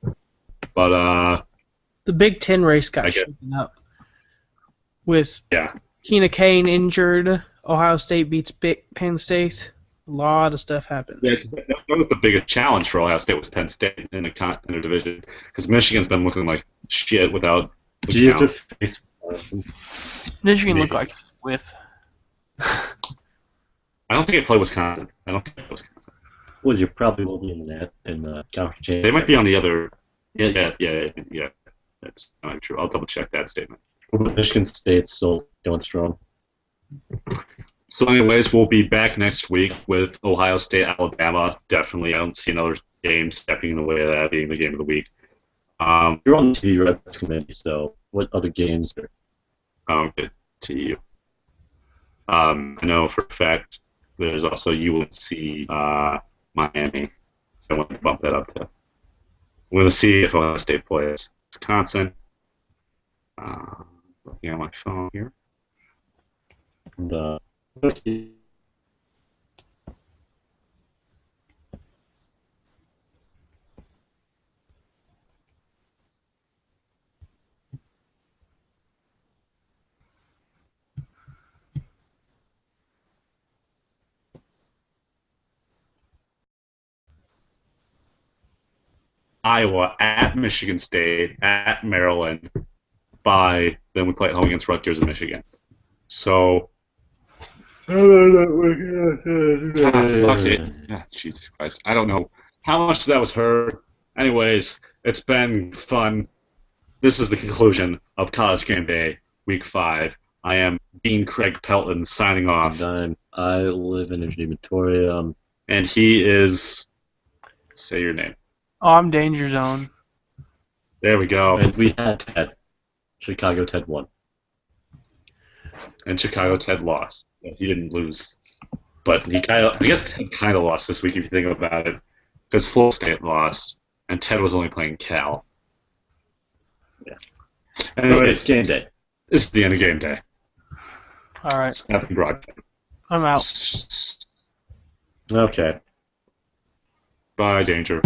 Speaker 1: But
Speaker 4: The Big Ten race got shaken up with Keena Kane injured. Ohio State beats Penn State. A lot of stuff happened.
Speaker 1: Yeah, that was the biggest challenge for Ohio State was Penn State in the division because Michigan's been looking like shit without.
Speaker 3: Do you have to face
Speaker 4: Michigan looked like with.
Speaker 1: I don't think they play Wisconsin.
Speaker 3: Well, you probably will be in the conference championship.
Speaker 1: They might be on the other. Yeah. That's not true. I'll double check that statement.
Speaker 3: Michigan State's still going strong.
Speaker 1: So, anyways, we'll be back next week with Ohio State, Alabama. Definitely, I don't see another game stepping in the way of that being the game of the week.
Speaker 3: You're on the TV Reds committee, so what other games are?
Speaker 1: Good to you. I know for a fact there's also UNC Miami, so I want to bump that up to. I'm going to see if Ohio State plays Wisconsin. Looking at my phone here.
Speaker 3: And,
Speaker 1: Iowa at Michigan State at Maryland. Then we play at home against Rutgers in Michigan. So. Fuck it. Yeah, Jesus Christ. I don't know how much that was heard. Anyways, it's been fun. This is the conclusion of College Game Day, Week 5. I am Dean Craig Pelton signing off.
Speaker 3: I live in Ingenuitorium.
Speaker 1: And he is. Say your name.
Speaker 4: Oh, I'm Danger Zone.
Speaker 1: There we go.
Speaker 3: And we had Ted. Chicago Ted won.
Speaker 1: And Chicago Ted lost. Yeah, he didn't lose. But I guess Ted kind of lost this week if you think about it. Because Florida State lost, and Ted was only playing Cal.
Speaker 3: Yeah.
Speaker 1: Anyways,
Speaker 3: Game Day.
Speaker 1: This is the end of Game Day.
Speaker 4: All right.
Speaker 1: Snapping broadcast.
Speaker 4: I'm out.
Speaker 3: Okay.
Speaker 1: Bye, Danger.